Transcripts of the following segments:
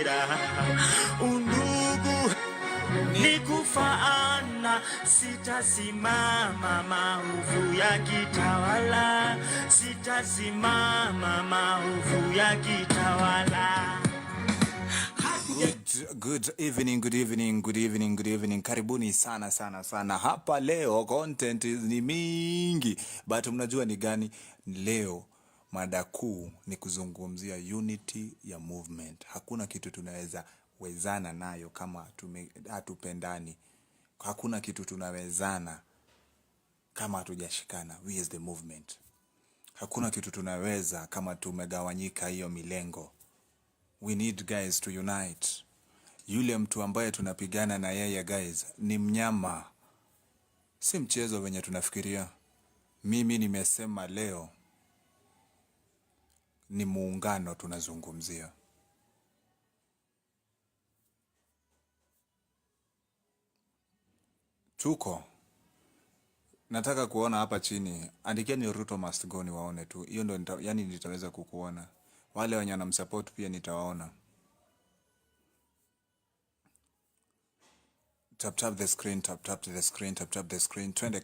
dira. Undugu ni kufaana, sitasimama maovu ya kitawala, sitasimama maovu ya kitawala. Good evening. Karibuni sana. Hapa leo content ni mingi, but mnajua ni gani? Leo mada kuu ni kuzungumzia unity ya movement. Hakuna kitu tunaweza wezana nayo kama hatupendani. Hakuna kitu tunawezana kama hatujashikana. We is the movement. Hakuna kitu tunaweza kama tumegawanyika hiyo milengo. We need guys to unite. Yule mtu ambaye tunapigana na yeye guys ni mnyama, si mchezo wenye tunafikiria. Mimi nimesema leo ni muungano tunazungumzia. Tuko nataka kuona hapa chini, andikeni Ruto must go, ni waone tu. Hiyo ndo yani nitaweza kukuona. Wale wenye wanamsupport pia nitawaona. Tap the screen. Twende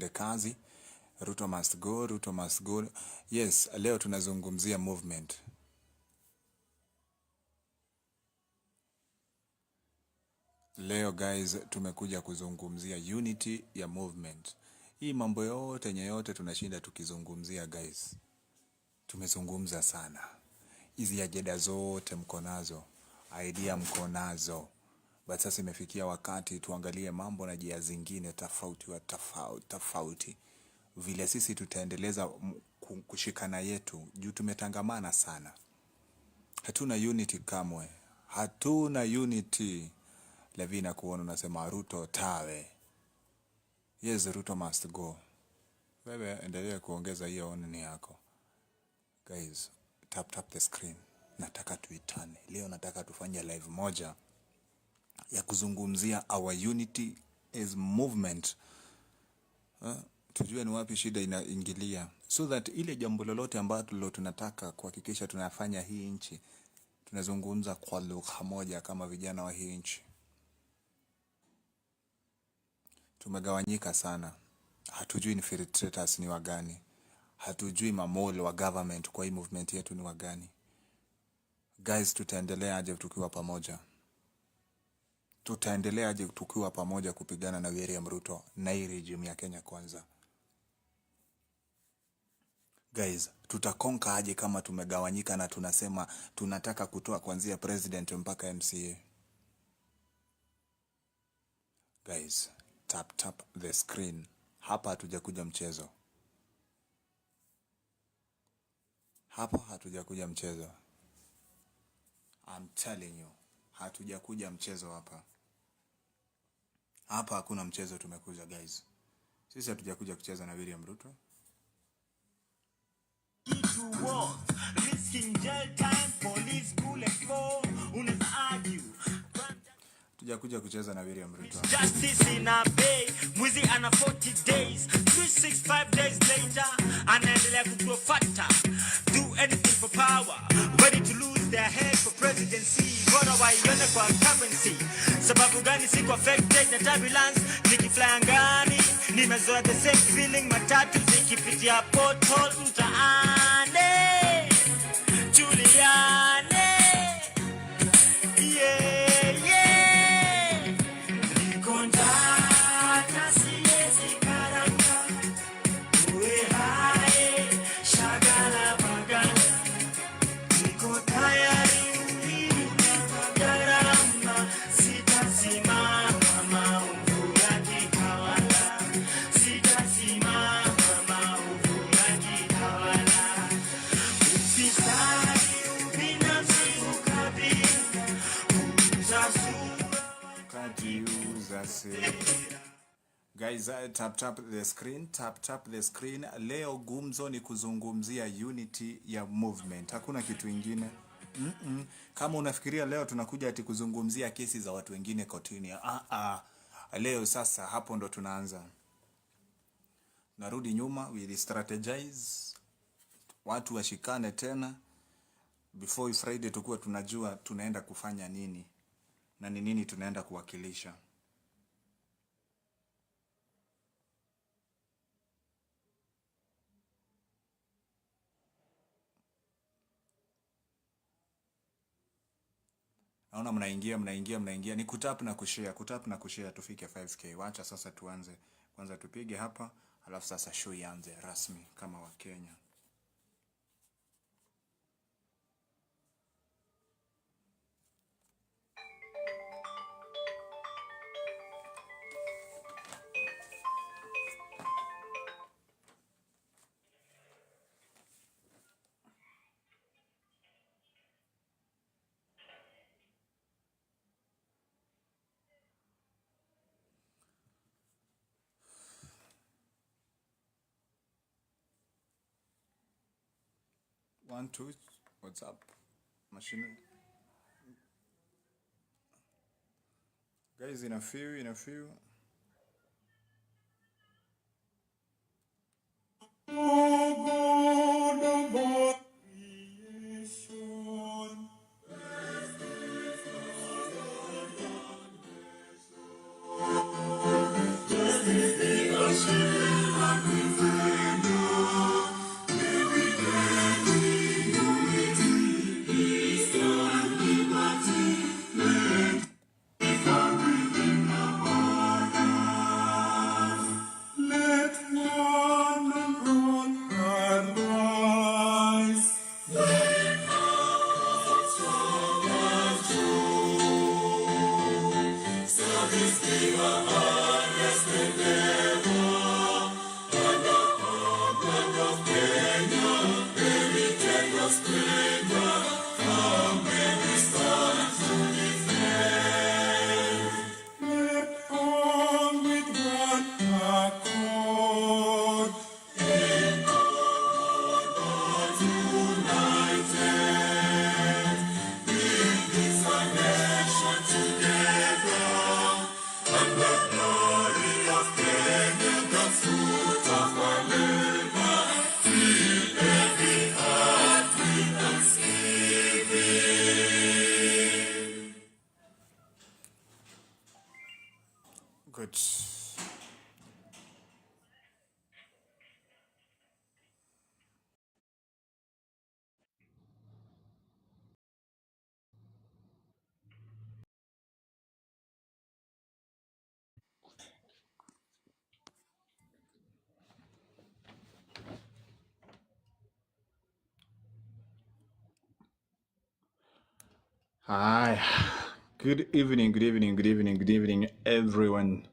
kazi. Ruto must go. Yes, leo tunazungumzia movement. Leo guys tumekuja kuzungumzia unity ya movement. Hii mambo yote tunashinda tukizungumzia guys. Tumezungumza sana. Hizi ajenda zote mko nazo, idea mko nazo. But sasa imefikia wakati tuangalie mambo na njia zingine tofauti. Vile sisi tutaendeleza kushikana yetu, juu tumetangamana sana. Hatuna unity kamwe. Hatuna unity. Levina kuona unasema Ruto tawe. Yes, Ruto must go. Wewe endelea kuongeza hiyo oni yako. Guys, tap the screen. Nataka tuitane. Leo nataka tufanye live moja ya kuzungumzia our unity as movement. Tujue ni wapi shida inaingilia, so that ile jambo lolote ambalo tunataka kuhakikisha tunafanya hii nchi, tunazungumza kwa lugha moja kama vijana wa hii nchi. Tumegawanyika sana. Hatujui infiltrators ni wagani. Hatujui mamolo wa government kwa hii movement yetu ni wagani. Guys, tutaendelea aje tukiwa pamoja? Tutaendelea aje tukiwa pamoja kupigana na William Ruto na hii regime ya Kenya Kwanza? Guys, tutakonka aje kama tumegawanyika na tunasema tunataka kutoa kuanzia president mpaka MCA? Guys, tap the screen. Hapa hatujakuja mchezo. I'm telling you, hatujakuja mchezo hapa. Hapa hakuna mchezo tumekuja guys. Sisi hatujakuja kucheza na William Ruto. Hatujakuja kucheza na William Ruto. Justice in a bay, mwizi ana 40 days, 365 days later, anaendelea kugrow fatter. Do anything for power, ready to lose their head for presidency. Bora waione kwa currency. Sababu gani siku affected na turbulence? Nikifly angani, nimezoea the same feeling. Matatu zikipitia pothole mtaani. Juliane, Guys, tap the screen. Leo gumzo ni kuzungumzia unity ya movement. Hakuna kitu ingine. Kama unafikiria leo tunakuja ati kuzungumzia kesi za watu wengine kotini. Leo sasa hapo ndo tunaanza. Narudi nyuma, we strategize. Watu washikane tena. before Friday tukua tunajua tunaenda kufanya nini na ni nini tunaenda kuwakilisha. Naona mnaingia ni kutap na kushare tufike 5k. Wacha sasa tuanze. Kwanza tupige hapa, alafu sasa show ianze rasmi kama wa Kenya. One, two, what's up? Machine. Guys, in a few. Good. Hi. Good evening, everyone.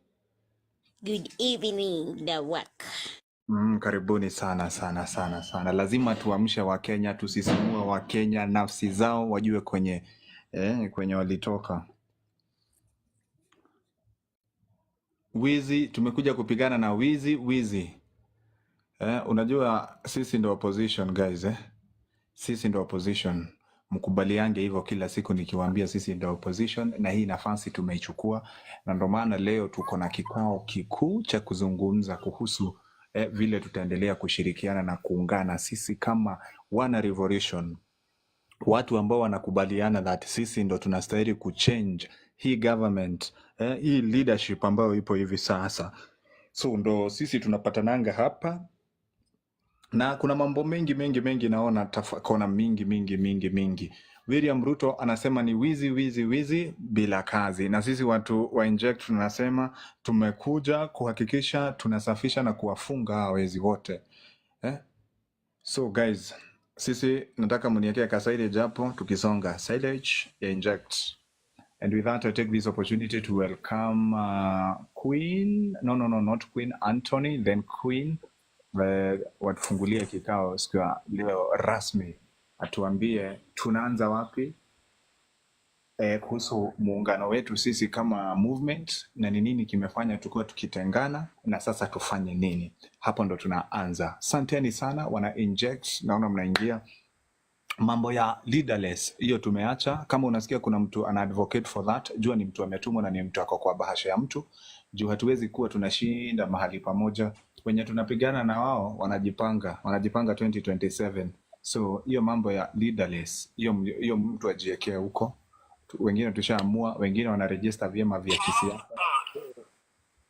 Good evening, the work. Karibuni sana. Lazima tuamshe Wakenya, tusisimue Wakenya, nafsi zao wajue kwenye walitoka. Wizi, tumekuja kupigana na wizi. Unajua sisi ndo opposition guys, Sisi ndo opposition. Mkubaliange hivyo kila siku nikiwaambia sisi ndo opposition, na hii nafasi tumeichukua, na ndo maana leo tuko na kikao kikuu cha kuzungumza kuhusu vile tutaendelea kushirikiana na kuungana sisi kama wana revolution, watu ambao wanakubaliana that sisi ndo tunastahili kuchange hii government, hii leadership ambayo ipo hivi sasa. So ndo sisi tunapatananga hapa, na kuna mambo mengi naona kona mingi. William Ruto anasema ni wizi bila kazi, na sisi watu wa inject tunasema tumekuja kuhakikisha tunasafisha na kuwafunga wezi wote. So guys, sisi nataka mniekea kasaide japo tukisonga silage ya inject. And with that, I take this opportunity to welcome Queen. No, not Queen, Anthony, then Queen. Watufungulie kikao siku ya leo rasmi, atuambie tunaanza wapi kuhusu muungano wetu sisi kama movement, na ni nini kimefanya tukiwa tukitengana, na sasa tufanye nini. Hapo ndo tunaanza. Asanteni sana wana inject, naona mnaingia. Mambo ya leaderless hiyo tumeacha. Kama unasikia kuna mtu ana advocate for that, jua ni mtu ametumwa na ni mtu ako kwa bahasha ya mtu. Juu hatuwezi kuwa tunashinda mahali pamoja. Wenye tunapigana na wao wanajipanga 2027 So hiyo mambo ya leaderless, hiyo mtu ajiekee huko. Wengine tushaamua, wengine wanaregister vyema vya kisiasa.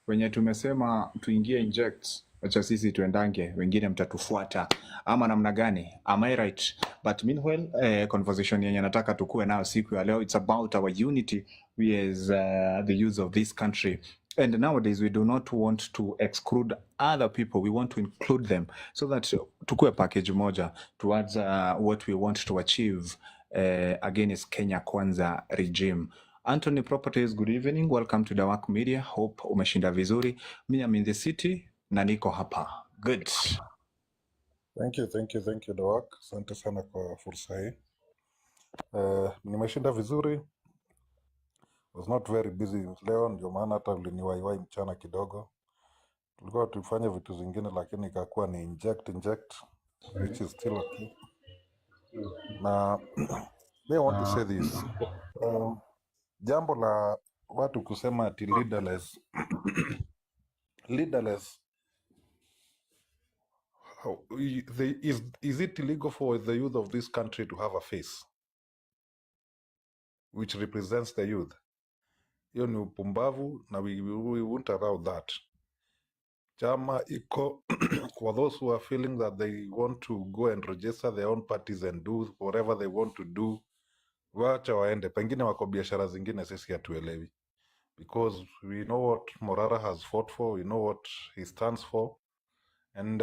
Wenye tumesema tuingie inject, acha sisi tuendange, wengine mtatufuata ama namna gani? Am I right? But meanwhile, conversation yenye nataka tukue nayo siku ya leo, it's about our unity with the youth of this country. And nowadays we do not want to exclude other people, we want to include them so that tukue package moja towards what we want to achieve against Kenya Kwanza regime. Anthony Properties, good evening. Welcome to Dawak Media. Hope umeshinda vizuri. Me, I'm in the city na niko hapa. Good. Thank you Dawak. Asante sana kwa fursa hii. Nimeshinda vizuri. Was not very busy leo, ndio maana hata uliniwaiwai mchana kidogo. Tulikuwa tufanye vitu zingine lakini ikakuwa ni inject which is still okay. Na I want to say this. Jambo la watu kusema ati leaderless is it illegal for the youth of this country to have a face which represents the youth? Hiyo ni upumbavu na we won't allow that. Chama iko for those who are feeling that they want to go and register their own parties and do whatever they want to do, wacha waende, pengine wako biashara zingine sisi hatuelewi, because we know what Morara has fought for, we know what he stands for, and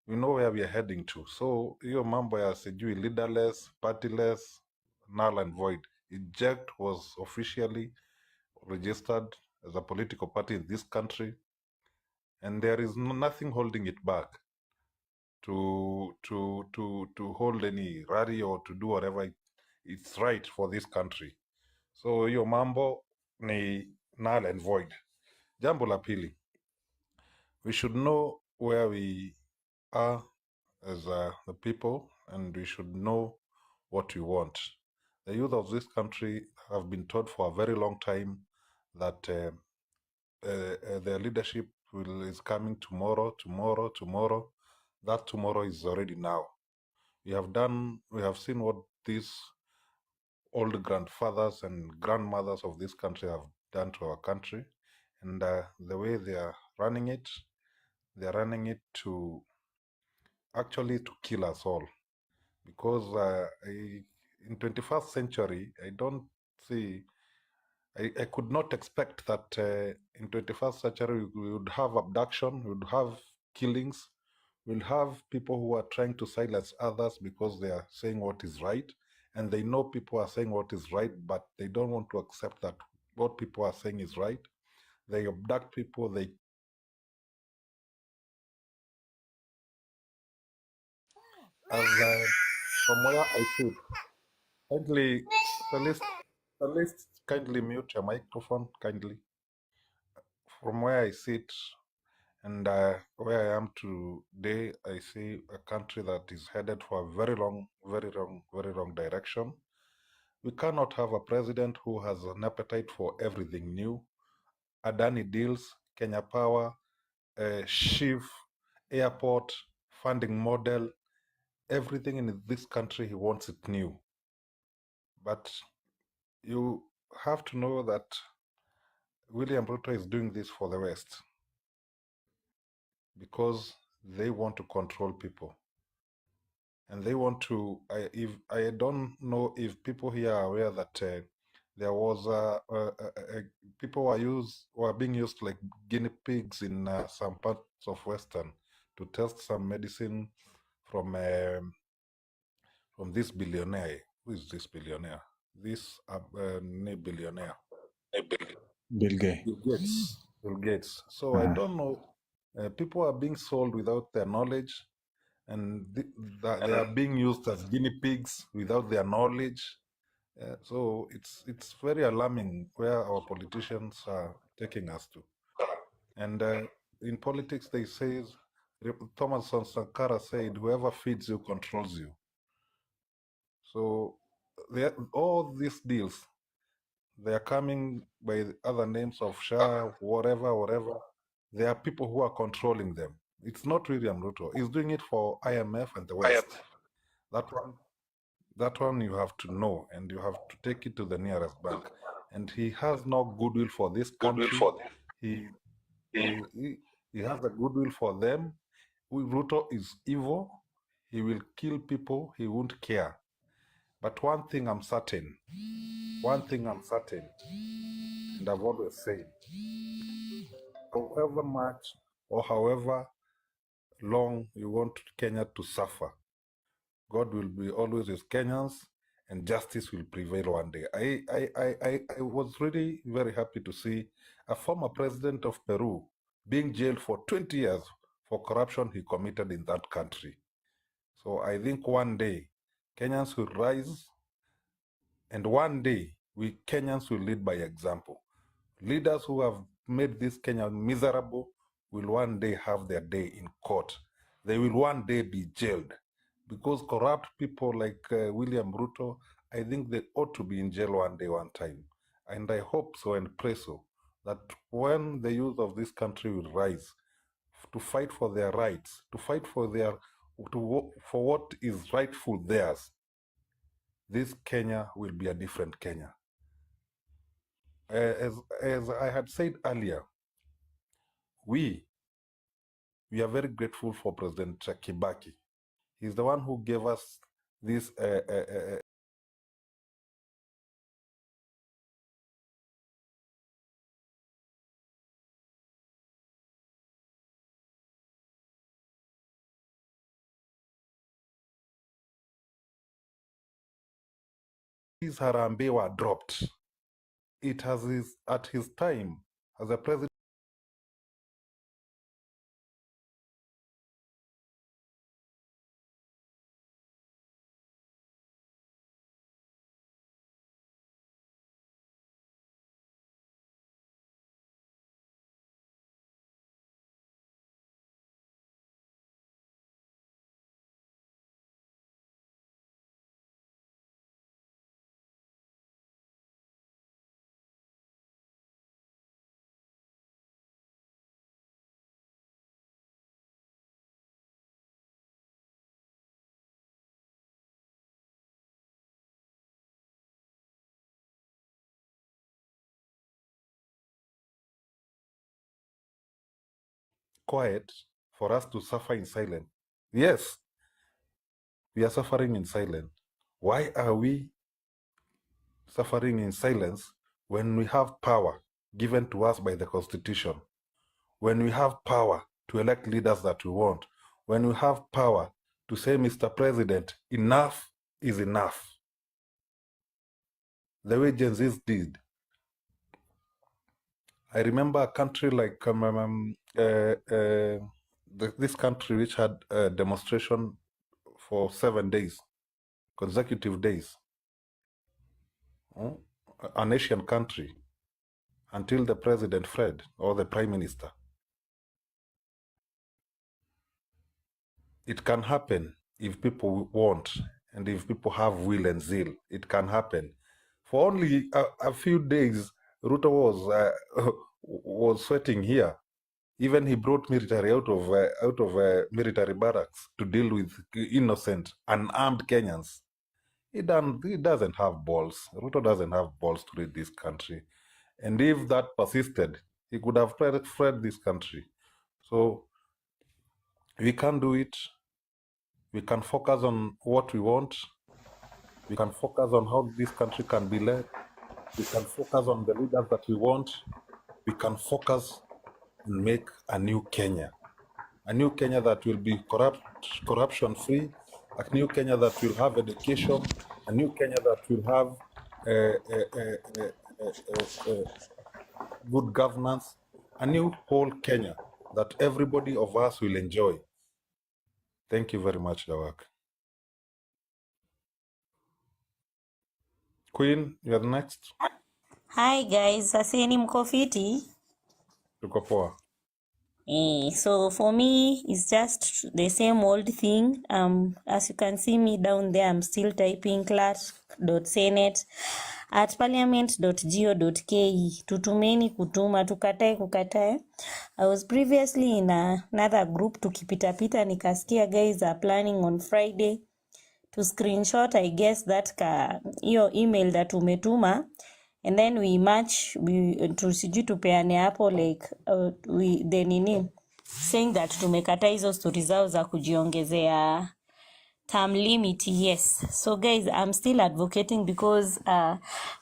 we know where we are heading to. So hiyo mambo ya sijui leaderless, partyless, null and void. Eject was officially registered as a political party in this country, and there is nothing holding it back to hold any rally or to do whatever it's right for this country. So hiyo mambo ni null and void. Jambo la pili, we should know where we are as the people, and we should know what we want. The youth of this country have been taught for a very long time that their leadership is coming tomorrow. That tomorrow is already now. We have seen what these old grandfathers and grandmothers of this country have done to our country, and the way they are running it to actually to kill us all, because in 21st century I could not expect that in 21st century we would have abduction, we would have killings, we'll have people who are trying to silence others because they are saying what is right, and they know people are saying what is right, but they don't want to accept that what people are saying is right. They abduct people, they as from where I sit. Kindly, at least kindly mute your microphone, kindly. From where I sit and where I am today, I see a country that is headed for a very wrong direction. We cannot have a president who has an appetite for everything new. Adani deals, Kenya Power, Shiv, airport, funding model, everything in this country, he wants it new. But you have to know that William Ruto is doing this for the West because they want to control people. And they want to, I don't know if people here are aware that there was people were being used like guinea pigs in some parts of Western to test some medicine from this billionaire. Who is this billionaire? This billionaire. Bill Gates. Bill Gates. So I don't know. People are being sold without their knowledge, and they are being used as guinea pigs without their knowledge. So it's very alarming where our politicians are taking us to. And in politics, they say, Thomas Sankara said, "Whoever feeds you controls you." So all these deals, they are coming by other names of Shah, whatever. There are people who are controlling them. It's not William Ruto. He's doing it for IMF and the West. That one you have to know, and you have to take it to the nearest bank. And he has no goodwill for this country. He he has a goodwill for them. Ruto is evil. He will kill people. He won't care. But one thing I'm certain, and I've always said, however much or however long you want Kenya to suffer, God will be always with Kenyans, and justice will prevail one day. I was really very happy to see a former president of Peru being jailed for 20 years for corruption he committed in that country. So I think one day Kenyans will rise, and one day we Kenyans will lead by example. Leaders who have made this Kenya miserable will one day have their day in court. They will one day be jailed, because corrupt people like William Ruto, I think they ought to be in jail one day, one time. And I hope so and pray so, that when the youth of this country will rise to fight for their rights, to fight for for what is rightful theirs, this Kenya will be a different Kenya. As I had said earlier, we are very grateful for President Kibaki. He's the one who gave us this these Harambee were dropped. It has at his time as a president. Quiet for us to suffer in silence. Yes, we are suffering in silence. Why are we suffering in silence when we have power given to us by the Constitution? When we have power to elect leaders that we want? When we have power to say, Mr. President, enough is enough? The way Gen Zs did. I remember a country like this country which had a demonstration for 7 days, consecutive days, an Asian country, until the president fled, or the prime minister. It can happen if people want, and if people have will and zeal. It can happen. For only a few days, Ruto was sweating here. Even he brought military out of military barracks to deal with innocent, unarmed Kenyans. He doesn't have balls. Ruto doesn't have balls to lead this country. And if that persisted, he could have fled this country. So we can do it. We can focus on what we want. We can focus on how this country can be led. We can focus on the leaders that we want. We can focus and make a new Kenya. A new Kenya that will be corruption-free. A new Kenya that will have education. A new Kenya that will have good governance. A new whole Kenya that everybody of us will enjoy. Thank you very much, Dawak. Queen, you're next. Hi guys, aseni mko fiti? Tuko poa. So for me, it's just the same old thing. As you can see me down there, I'm still typing clerk.senate@parliament.go.ke. Tutumeni kutuma, tukatae kukatae. I was previously in another group tukipita nikasikia guys are planning on Friday to screenshot I guess that hiyo email that umetuma, and then we match sijui tupeane hapo like the nini saying that tumekata hizo stori zao za kujiongezea term limit. Yes, so guys, I'm still advocating because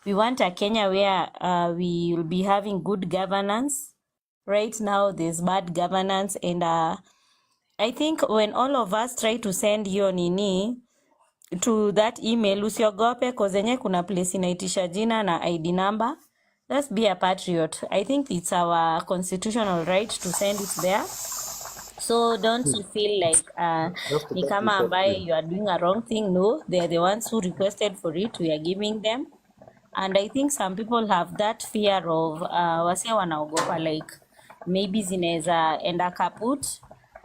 we want a Kenya where we will be having good governance. Right now there's bad governance, and I think when all of us try to send hiyo nini to that email, usiogope cause enye kuna place inaitisha jina na ID number. Let's be a patriot. I think it's our constitutional right to send it there. So don't you feel like Just to ni cut kama you short, ambaye Queen. you are doing a wrong thing? No, they are the ones who requested for it. We are giving them. And I think some people have that fear of wase wanaogopa like maybe zinaweza enda kaput.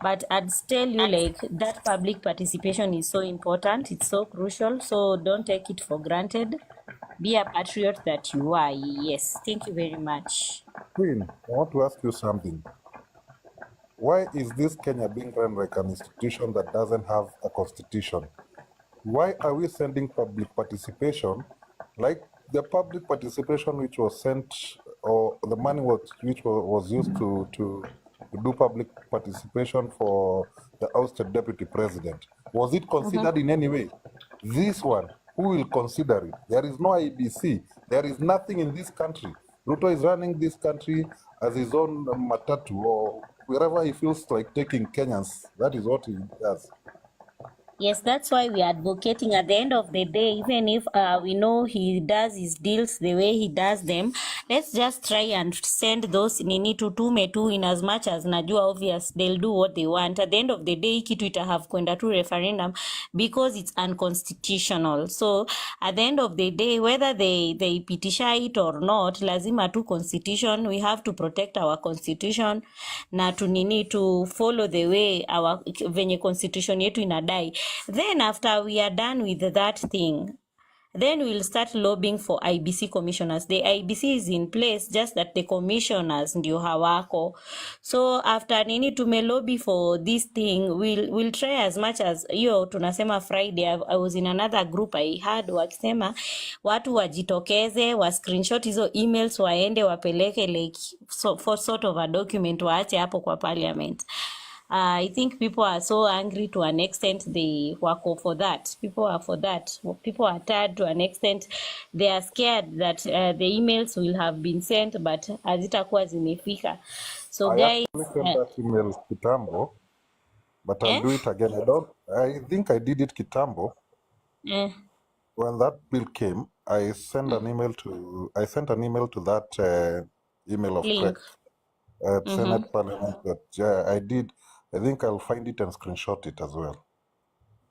But I'd tell you like that public participation is so important. It's so crucial. So don't take it for granted. Be a patriot that you are. Yes. Thank you very much. Queen, I want to ask you something. Why is this Kenya being run like an institution that doesn't have a constitution? Why are we sending public participation like the public participation which was sent, or the money which was used to do public participation for the ousted deputy president? Was it considered in any way? This one, who will consider it? There is no IBC. There is nothing in this country. Ruto is running this country as his own matatu, or wherever he feels like taking Kenyans. That is what he does. Yes, that's why we are advocating at the end of the day, even if we know he does his deals the way he does them, let's just try and send those nini to tume tu, in as much as najua obvious they'll do what they want. At the end of the day, kitu ita have kwenda to referendum because it's unconstitutional. So at the end of the day, whether they pitisha it or not, lazima tu constitution, we have to protect our constitution na to nini to follow the way our venye constitution yetu inadai. Then after we are done with that thing, then we'll start lobbying for IBC commissioners. The IBC is in place, just that the commissioners ndio hawako. So after nini tumelobby for this thing, we'll try as much as hiyo tunasema Friday. I was in another group I had wakisema watu wajitokeze wa screenshot hizo emails waende wapeleke like for sort of a document waache hapo kwa parliament. I think people are so angry to an extent they work for that. People are for that. People are tired to an extent. They are scared that the emails will have been sent, but hazitakuwa zimefika. So I guys, actually sent that email kitambo, but I'll do it again. I think I did it kitambo. When that bill came, I sent an email to that email of link. Senate Parliament that I did. I think I'll find it and screenshot it as well.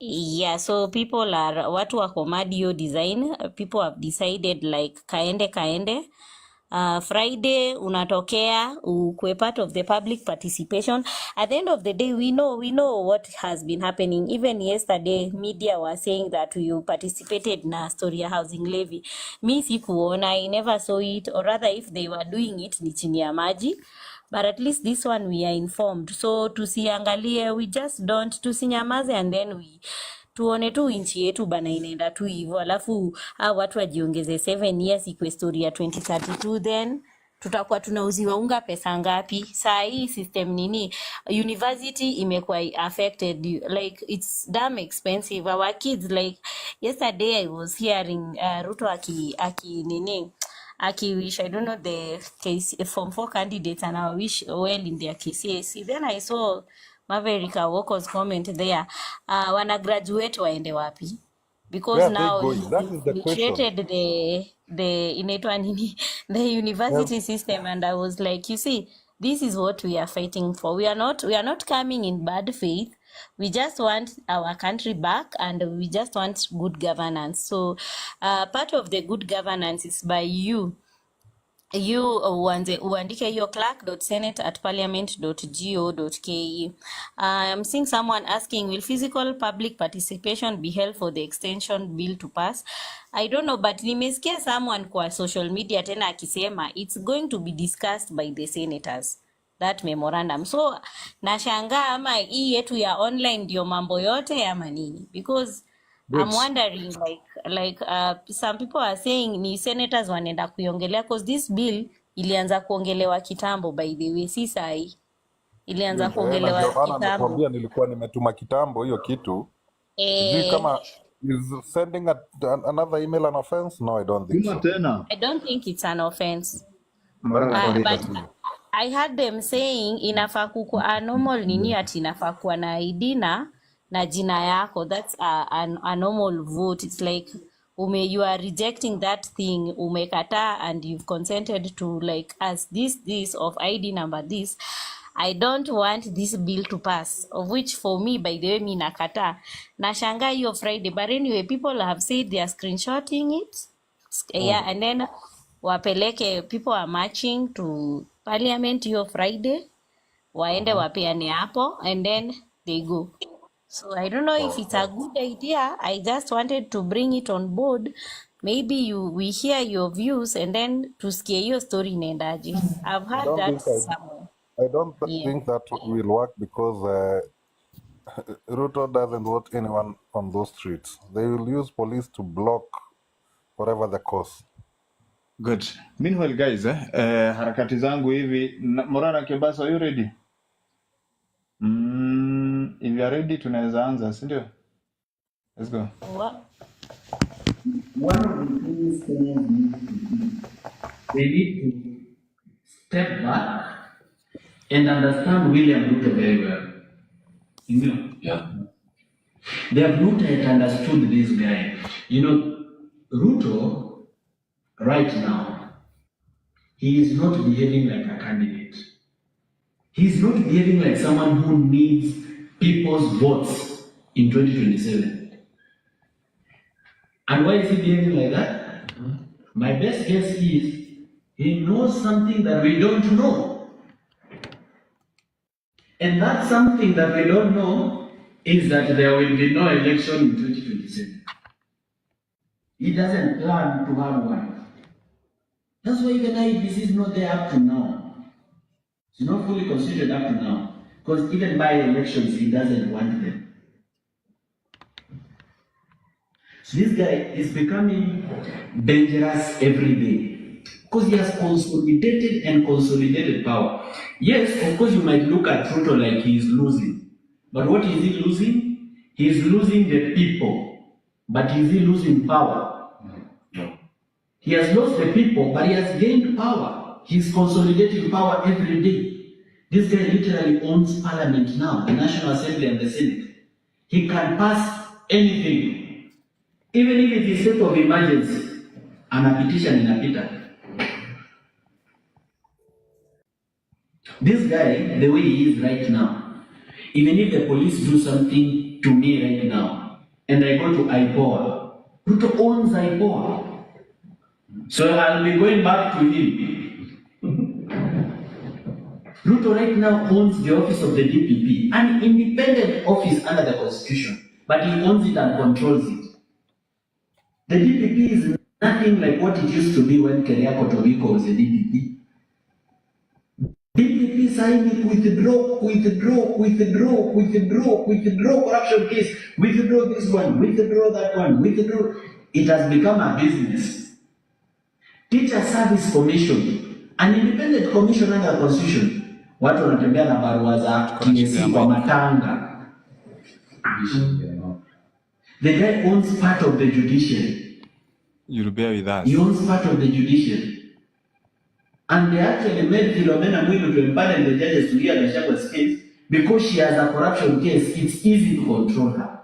Yeah, so people are watu wako mad hiyo design. People have decided like kaende. Friday unatokea ukwe part of the public participation. At the end of the day, we know what has been happening. Even yesterday media was saying that you participated na story ya housing levy. Mi sikuona, I never saw it, or rather if they were doing it ni chini ya maji. But at least this one we are informed. So tusiangalie, we just don't, tusinyamaze, and then we tuone tu inchi yetu bana inaenda tu hivyo, alafu watu wajiongeze 7 years ikwe story ya 2032, then tutakuwa tunauziwa unga pesa ngapi? Saa hii system nini university imekuwa affected, like it's damn expensive. Our kids, like yesterday I was hearing Ruto aki wish, I don't know, the Form 4 candidates, and I wish well in their KCSE. Then I saw Mavericka Walker's comment there, wana graduate waende wapi? Because Where now they going? That is the he question. created the university system, and I was like, you see, this is what we are fighting for. We are not coming in bad faith. We just want our country back, and we just want good governance. So part of the good governance is by you uandike hiyo clerk.senate@parliament.go.ke. I'm seeing someone asking, will physical public participation be held for the extension bill to pass? I don't know, but nimesikia someone kwa social media tena akisema it's going to be discussed by the senators, that memorandum. So nashangaa ama hii yetu ya online ndio mambo yote ama nini, because I'm Good. wondering some people are saying ni senators wanaenda kuiongelea cause this bill ilianza kuongelewa kitambo, by the way, si sahi. Ilianza Na kuongelewa ndio maana kitambo. nakwambia nilikuwa nimetuma kitambo hiyo kitu. Sijui Eh, kama is sending another email an offense? No, I don't think so. tena. I don't think it's an offense. Mara But I heard them saying inafaa kuwa normal nini, ati inafaa kuwa na ID na jina yako. That's a normal vote. It's like you are rejecting that thing, umekataa, and you've consented to like as this of ID number this. I don't want this bill to pass, of which for me, by the way, mi nakataa. Nashangaa hiyo Friday, but anyway, people have said they are screenshotting it. Yeah, and then wapeleke, people are marching to parliament hiyo Friday, waende wapeane hapo, and then they go. So I don't know if it's a good idea. I just wanted to bring it on board. Maybe we hear your views and then tusikie hiyo story inaendaje. I've heard that somewhere. I don't Yeah. think that will work because Ruto doesn't want anyone on those streets. They will use police to block whatever the cause. Good. Meanwhile guys, harakati zangu hivi Morana Kebasa, are you ready? If you are ready tunaweza anza, si ndio? Let's go. What? One of the things Kenyans need to do, they need to step back and understand William Ruto very well. You know? Yeah. They have not yet understood this guy. You know, Ruto, right now, he is not behaving like a candidate. He is not behaving like someone who needs people's votes in 2027. And why is he behaving like that? My best guess is he knows something that we don't know. And that something that we don't know is that there will be no election in 2027. He doesn't plan to have one. That's why even IBC is not there up to now. It's not fully considered up to now. Because even by elections, he doesn't want them. So this guy is becoming dangerous every day because he has consolidated power. Yes, of course, you might look at Ruto like he is losing. But what is he losing? He is losing the people. But is he losing power? No. He has lost the people, but he has gained power. He's consolidating power every day. This guy literally owns parliament now, the National Assembly and the Senate. He can pass anything. Even if it is state of emergency, anapitisha ninapita. This guy, the way he is right now, even if the police do something to me right now, and I go to IPOA, Ruto owns IPOA. So I'll be going back to him. Ruto right now owns the office of the DPP, an independent office under the constitution, but he owns it and controls it. The DPP is nothing like what it used to be when Keriako Tobiko was a DPP. DPP signed withdraw corruption case, withdraw this one, withdraw that one, withdraw. It has become a business. Teacher Service Commission, an independent commission under the constitution. Watu wanatembea na barua za TSC kwa matanga. The guy owns part of the judiciary. You'll bear with us. He owns part of the judiciary. And they actually made Philomena Mwilu to empanel the judges to hear Gachagwa's case because she has a corruption case. It's easy to control her.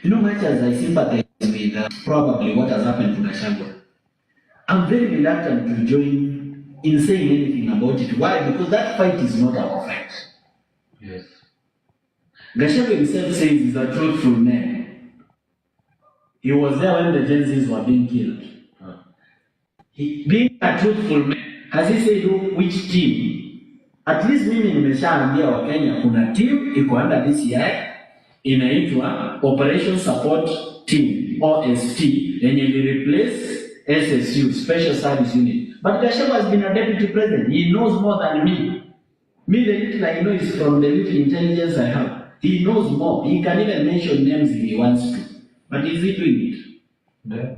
You know, much as I sympathize with probably what has happened to Gachagua, I'm very reluctant to join in saying anything about it. Why? Because that fight is not our fight. Yes. Gachagua himself says he's a truthful man. He was there when the Gen Zs were being killed. He, being a truthful man, has he said which team? At least mimi nimeshaambia Wakenya kuna team iko under DCI inaitwa Operation Support Team OST yenye will replace SSU, Special Service Unit. But Gachagua has been a deputy president. He knows more than me. Me, the little I know is from the little intelligence I have. He knows more. He can even mention names if he wants to. But is he doing it? Yeah.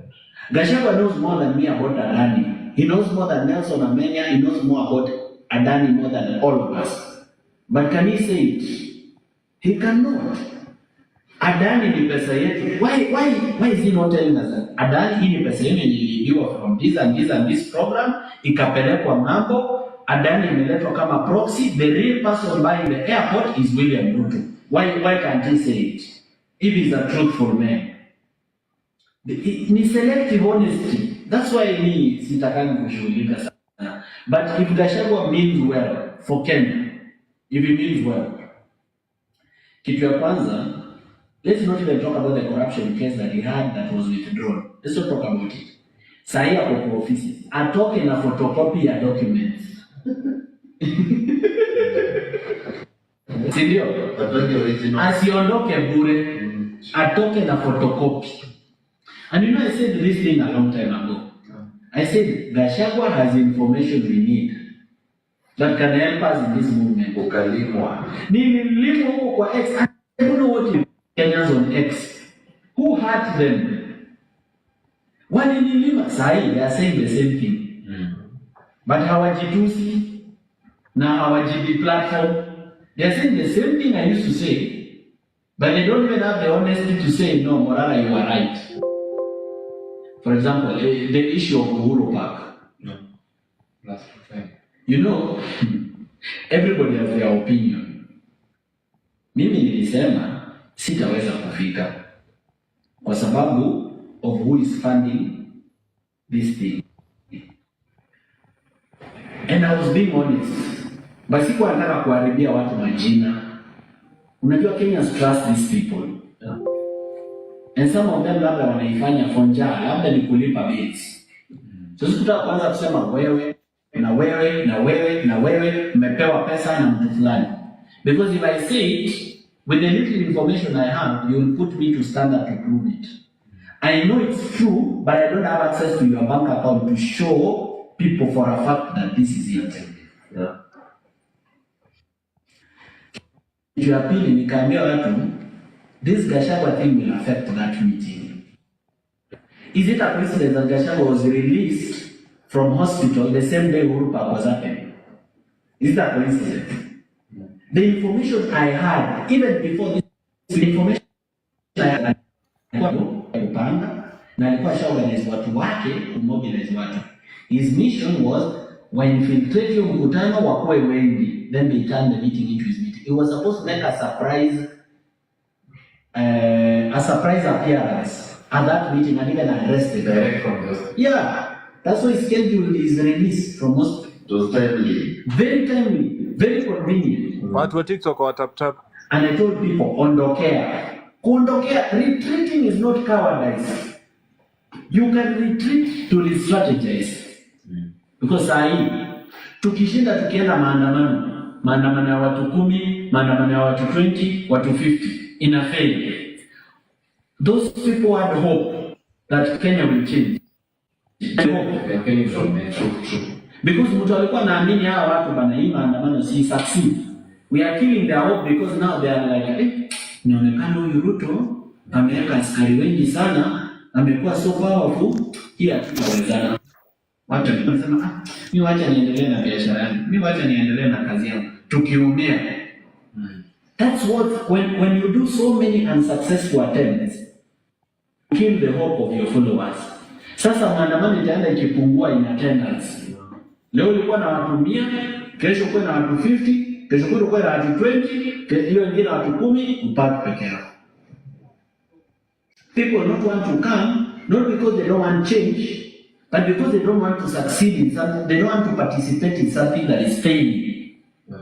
Gachagua knows more than me about Adani. He knows more than Nelson Amenya. He knows more about Adani more than all of us. But can he say it? He cannot. Adani ni pesa yetu. Why is he not telling us that Adani hii ni pesa yenu iliibiwa from this and this and this program, ikapelekwa mambo, Adani imeletwa kama proxy, the real person buying the airport is William Ruto. Why can't he say it? If he's a truthful man. Ni selective honesty. That's why me sitakani kushughulika sana. But if Gachagua means well for Kenya, if he means well, kitu ya kwanza, let's not even talk about the corruption case that he had that was withdrawn. Let's not talk about it. Sahi ako kwa ofisi, atoke na photocopy ya documents. Sindio? Asiondoke bure, atoke na photocopy. And you know, I said this thing a long time ago. I said, Gachagua has information we need that can help us in this movement. Nililimo huko kwa X. I don't know what you Kenyans on X. Who hurt them? Walinilima sahi, they are saying the same thing. But hawajitusi na hawajibi platform. They are saying the same thing I used to say. But they don't even have the honesty to say, no, Morala, you are right. For example, the issue of Uhuru Park. No, that's the thing. You know, everybody has their opinion. Mimi nilisema sitaweza kufika kwa sababu of who is funding this thing. And I was being honest. But sikuwa nataka kuharibia watu majina. Unajua Kenyans trust these people. Yeah. And some of them labda wanaifanya fonja, labda ni kulipa bills. So sikutaka kwanza kusema wewe na wewe mmepewa pesa na mtu fulani. Because if I say it, with the little information I have, you will put me to standard to prove it. I know it's true, but I don't have access to your bank account to show people for a fact that this is it. Yeah. Ya pili nikaambia watu, this Gachagua thing will affect that meeting. Is it a coincidence that Gachagua was released from hospital the same day Uhuru Park was happening? Is it a coincidence? The information I had, even before this, the information I had, kupanga na alikuwa shauriana watu wake kumobilize watu. His mission was when infiltrate your mkutano wakuwe wengi, then they turn the meeting into his meeting. It was supposed to make a surprise appearance at that meeting and even arrested. Direct from the hospital. Yeah, that's why his schedule is released from hospital. It was timely. Very timely, very convenient. Watu wa TikTok wa tap tap. And I told people, ondokea. Kuondokea, retreating is not cowardice. You can retreat to re-strategize. Because sahi, tukishinda tukienda maandamano ya watu 10, maandamano ya watu 20, watu 50, ina fail. Those people had hope that Kenya will change. Because mtu alikuwa naamini hawa watu bana hii maandamano si succeed. We are killing their hope because now they are like, inaonekana huyu Ruto ameweka askari wengi sana, amekuwa so powerful, hii hatutawezana. Watu wanasema, mimi wacha niendelee na biashara yangu, mimi wacha niendelee na kazi yangu, tukiumia. That's what, when you do so many unsuccessful attempts, kill the hope of your followers. Sasa maandamano itaenda ikipungua in attendance. Leo ulikuwa na watu 100, kesho kuwe na watu 50, kesho kuwe na watu 20, hiyo ingine watu 10, mpaka peke yao. People don't want to come, not because they don't want change, but because they don't want to succeed in something, they don't want to participate in something that is failing.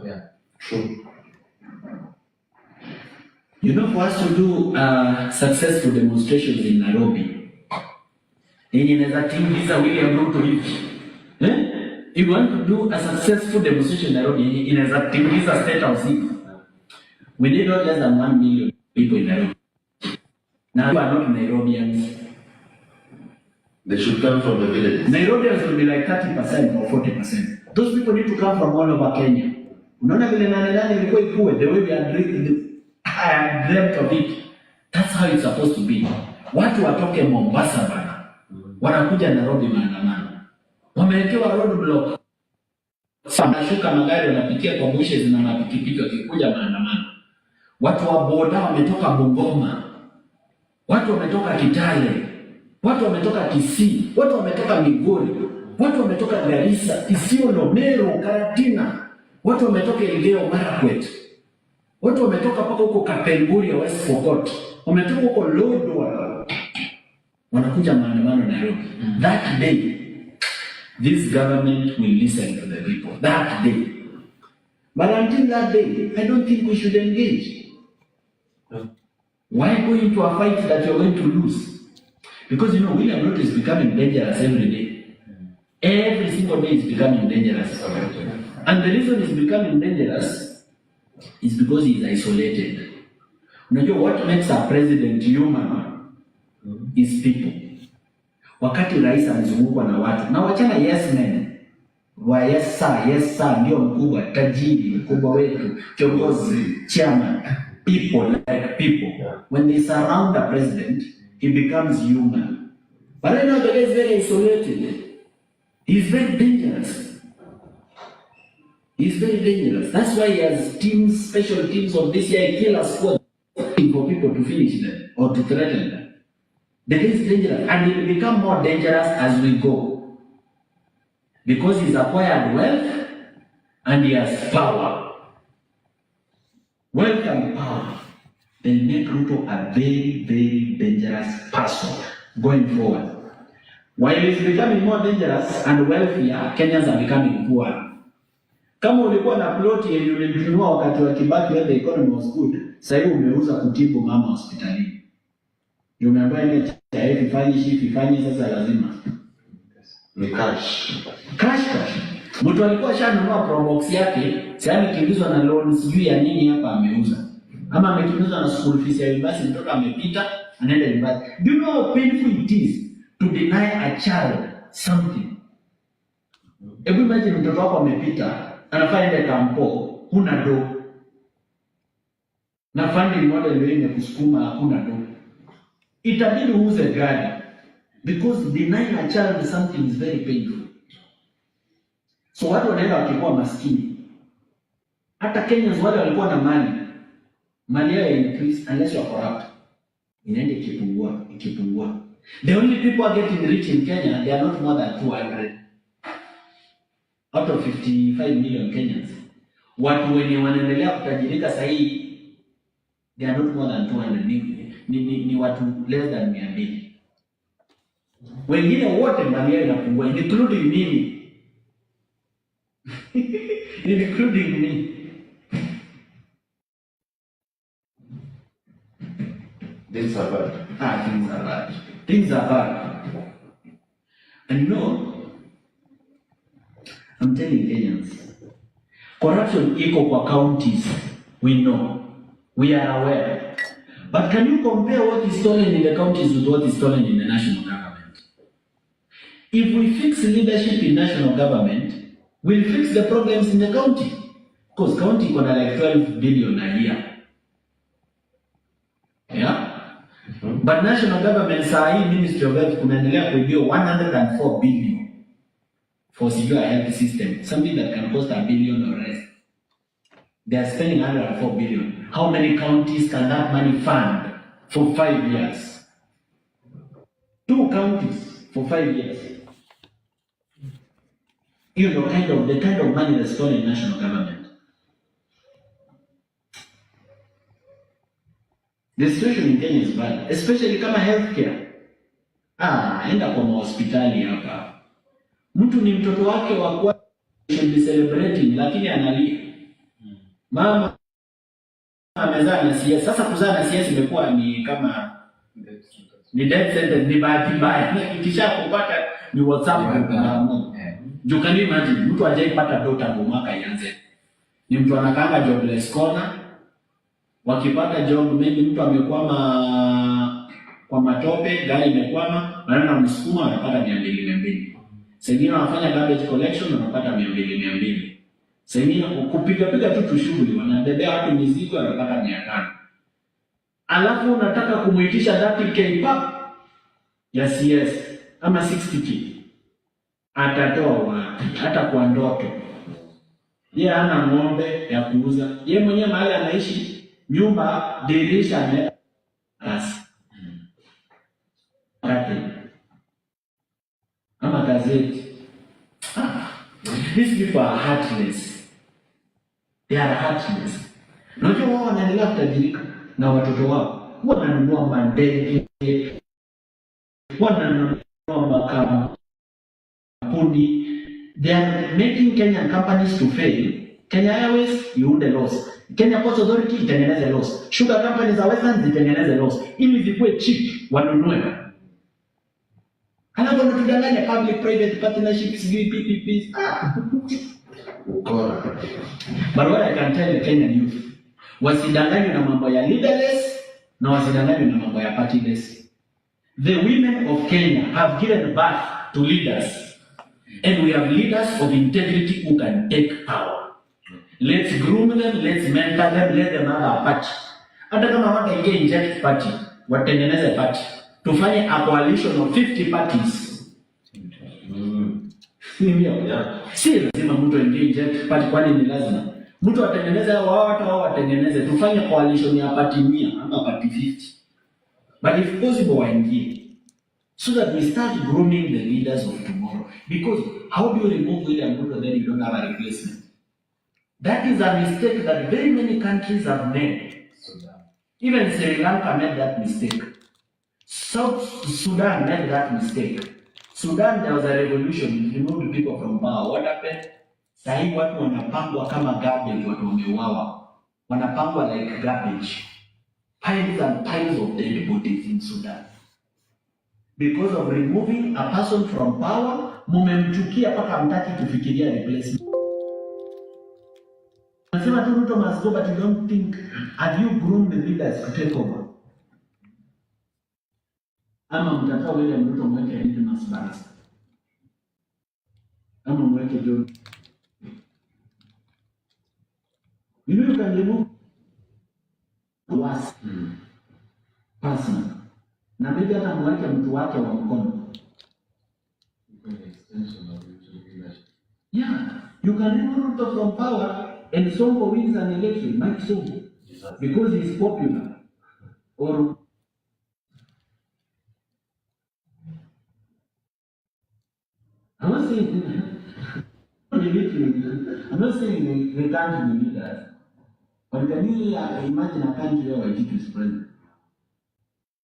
Yeah, true. You know, for us to do successful demonstrations in Nairobi, inaweza tingiza William Ruto hivi. If you want to do a successful demonstration in Nairobi, inaweza tingiza State House hivi. We need not less than 1 million people in Nairobi. Now you are not Nairobians. They should come from the villages. Nairobians will be like 30% or 40%. Those people need to come from all over Kenya. Unaona vile nane ilikuwa ikuwe, the way we are drinking. I have dreamt of it. That's how it's supposed to be. Watu watoke Mombasa bana, wanakuja Nairobi maandamano, wamewekewa roadblock. Wanashuka magari wanapitia kwa bushes na mapikipiki wakikuja maandamano. Watu wa boda wametoka Bungoma, watu wametoka Kitale, watu wametoka Kisii, watu wametoka Migori, watu wametoka Garissa, Isiolo, Meru, Karatina, watu wametoka Elgeyo Marakwet, watu wametoka paka huko Kapenguria, West Pokot, wametoka huko Lodwar, wanakuja maandamano Nairobi. That day, this government will listen to the people. That day. But until that day, I don't think we should engage. Why go into a fight that you're going to lose? Because William Ruto is becoming dangerous every day. Every single day is becoming dangerous. And the reason he's becoming dangerous is because he's isolated. What makes a president human is people. Wakati rais amezungukwa na watu na wachana yes men wa yes sir ndio mkubwa, tajiri, mkubwa wetu, kiongozi, chairman, people like people. When they surround the president, he becomes human. But right now the guy is very isolated. He's very dangerous. He's very dangerous. That's why he has teams, special teams of this year, killer squad for people to finish them or to threaten them. The guy is dangerous, and he will become more dangerous as we go. Because he's acquired wealth and he has power. Wealth and power. They make Ruto a very, very dangerous person going forward. While he's becoming more dangerous and wealthier, Kenyans are becoming poor. Kama ulikuwa na ploti yenye ulinunua wakati wa Kibaki when the economy was good, sasa hivi umeuza kutibu mama hospitalini. Umeambiwa ile ifanye sasa lazima ni cash. Mtu alikuwa shanunua probox yake, sasa kimbizwa na loan sijui ya nini hapa ameuza. Ama amekimbizwa na school fees ya university, mtoto amepita anaenda university. Do you know how painful it is to deny a child something? Hebu imagine mtoto wako amepita, anafanya ile kampo, huna do. Na funding model ile imekusukuma hakuna do. Itabidi uuze gari because denying a child something is very painful. So watu wanaenda wakikuwa maskini. Hata Kenyans wale walikuwa na mali yao increase unless you are corrupt. Inaenda ikipungua. The only people are getting rich in Kenya, they are not more than 200 out of 55 million Kenyans. Watu wenye wanaendelea kutajirika sahi, they are not more than 200. Ni watu less than 200. Wengine wote mali yao inapungua, including mimi. Including me. Things are bad. Things are bad. And I'm telling Kenyans, corruption iko kwa counties. We know. We are aware. But can you compare what is stolen in the counties with what is stolen in the national government? If we fix leadership in national government, we'll fix the problems in the county. Because county iko na like 12 billion a year. Yeah? But national government saa Ministry of Health kunaendelea kuibiwa 104 billion for secure health system, something that can cost $1 billion or less. They are spending 104 billion. How many counties can that money fund for 5 years? 2 counties for 5 years. The kind of money that's stolen in national government. The situation in Kenya is bad, especially kama healthcare. Enda kwa hospitali hapa. Mtu ni mtoto wake wa kwa should be celebrating lakini analia. Mama amezaa na CS. Sasa kuzaa na CS imekuwa ni kama ni death sentence, ni bahati mbaya. Kisha kupata ni WhatsApp na you can imagine mtu hajaipata dota tangu mwaka ianze. Ni mtu anakaanga jobless corner. Wakipata job maybe mtu amekwama kwa matope, gari imekwama, wanaenda msukuma wanapata 200. Sengine wanafanya garbage collection wanapata 200. Sengine kupiga tu shughuli wanabebea watu mizigo wanapata 500. alafu unataka kumuitisha 30k pap ya CS ama 60k, atatoa wapi? Hata kwa ndoto. Yeye hana ng'ombe ya kuuza. Yeye mwenyewe mahali anaishi, nyumba dirisha ne kasi. Ama gazeti. These people are heartless. They are heartless. Unajua wao wanaendelea kutajirika na watoto wao. Wananunua mandege, wananunua makampuni. They are making Kenyan companies to fail. Kenya Airways iunde loss. Kenya Ports Authority itengeneze loss. Sugar companies za Western zitengeneze loss. Ili zikuwe cheap, wanunue. Halafu wanatudanganya public private partnerships, PPPs. Ukora. But what I can tell the Kenyan youth, wasidanganywe na mambo ya leaderless na wasidanganywe na mambo ya partyless. The women of Kenya have given birth to leaders, and we have leaders of integrity who can take power. Let's groom them, let's mentor them, let them have a party. Hata kama wataingia inject party, watengeneze party. Tufanye a coalition of 50 parties. Si lazima mtu aingie inject party, kwani ni lazima mtu atengeneze watu au watengeneze, tufanye coalition ya party 100 ama party 50. But if possible waingie, so that we start grooming the leaders of tomorrow. Because how do you remove William Ruto then you don't have a replacement? That is a mistake that very many countries have made. Even Sri Lanka made that mistake. South Sudan made that mistake. Sudan, there was a revolution, it removed people from power. What happened? Sahi watu wanapangwa kama garbage, watu wameuawa. Wanapangwa like garbage. Piles and piles of dead bodies in Sudan. Because of removing a person from power, mumemchukia paka mtaki kufikiria replacement. Nasema tu Ruto must go, but you don't think, have you groomed the leaders to take over? Ama mtatoa William Ruto mweke Litmus Barrister. Ama mweke John. You know you can remove was person. Na maybe hata mweke mtu wake wa mkono. Yeah, you can remove Ruto from power and Sonko wins an election, Mike Sonko, because he's popular. Or I'm not saying they can't be leaders, but can you imagine a country where Wajitu is president?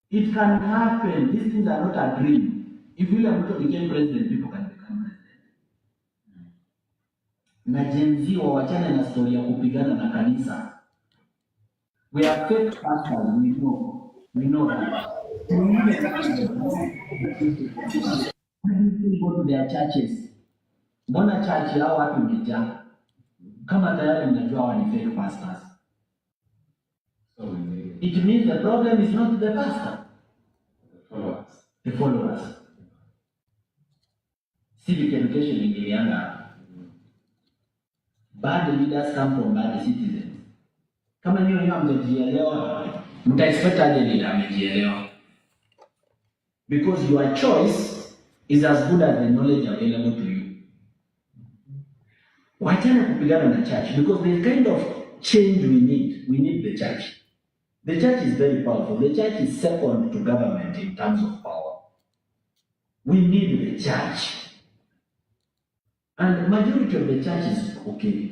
It can happen. These things are not a dream. If William Ruto became president, people can become president. Na Gen Z wawachane na story ya kupigana na kanisa. We are fake pastors, we know that. People go to their churches. Mbona church hao watu wamejaa? Kama tayari mnajua wao ni fake pastors. It means the problem is not the pastor. The followers. Civic education ingilianga. Bad leaders come from bad citizens. Kama niyo mtajielewa, mtaexpect aje leader amejielewa. Because your choice is as good as the knowledge available to you. Wachana kupigana na church, because the kind of change we need the church. The church is very powerful. The church is second to government in terms of power. We need the church. And majority of the church is okay.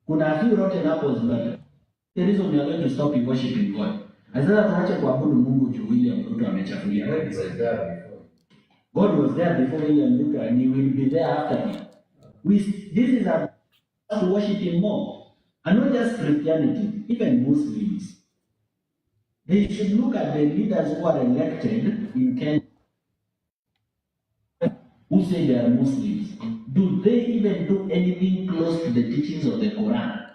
Kuna a few rotten apples, but the reason we are going to stop worshiping God. Azala tuache kuabudu Mungu juu William Ruto amechafulia. God was there before William Ruto and he will be there after him. This is a to worship him more. And not just Christianity, even Muslims. They should look at the leaders who are elected in Kenya who say they are Muslims. Do they even do anything close to the teachings of the Quran?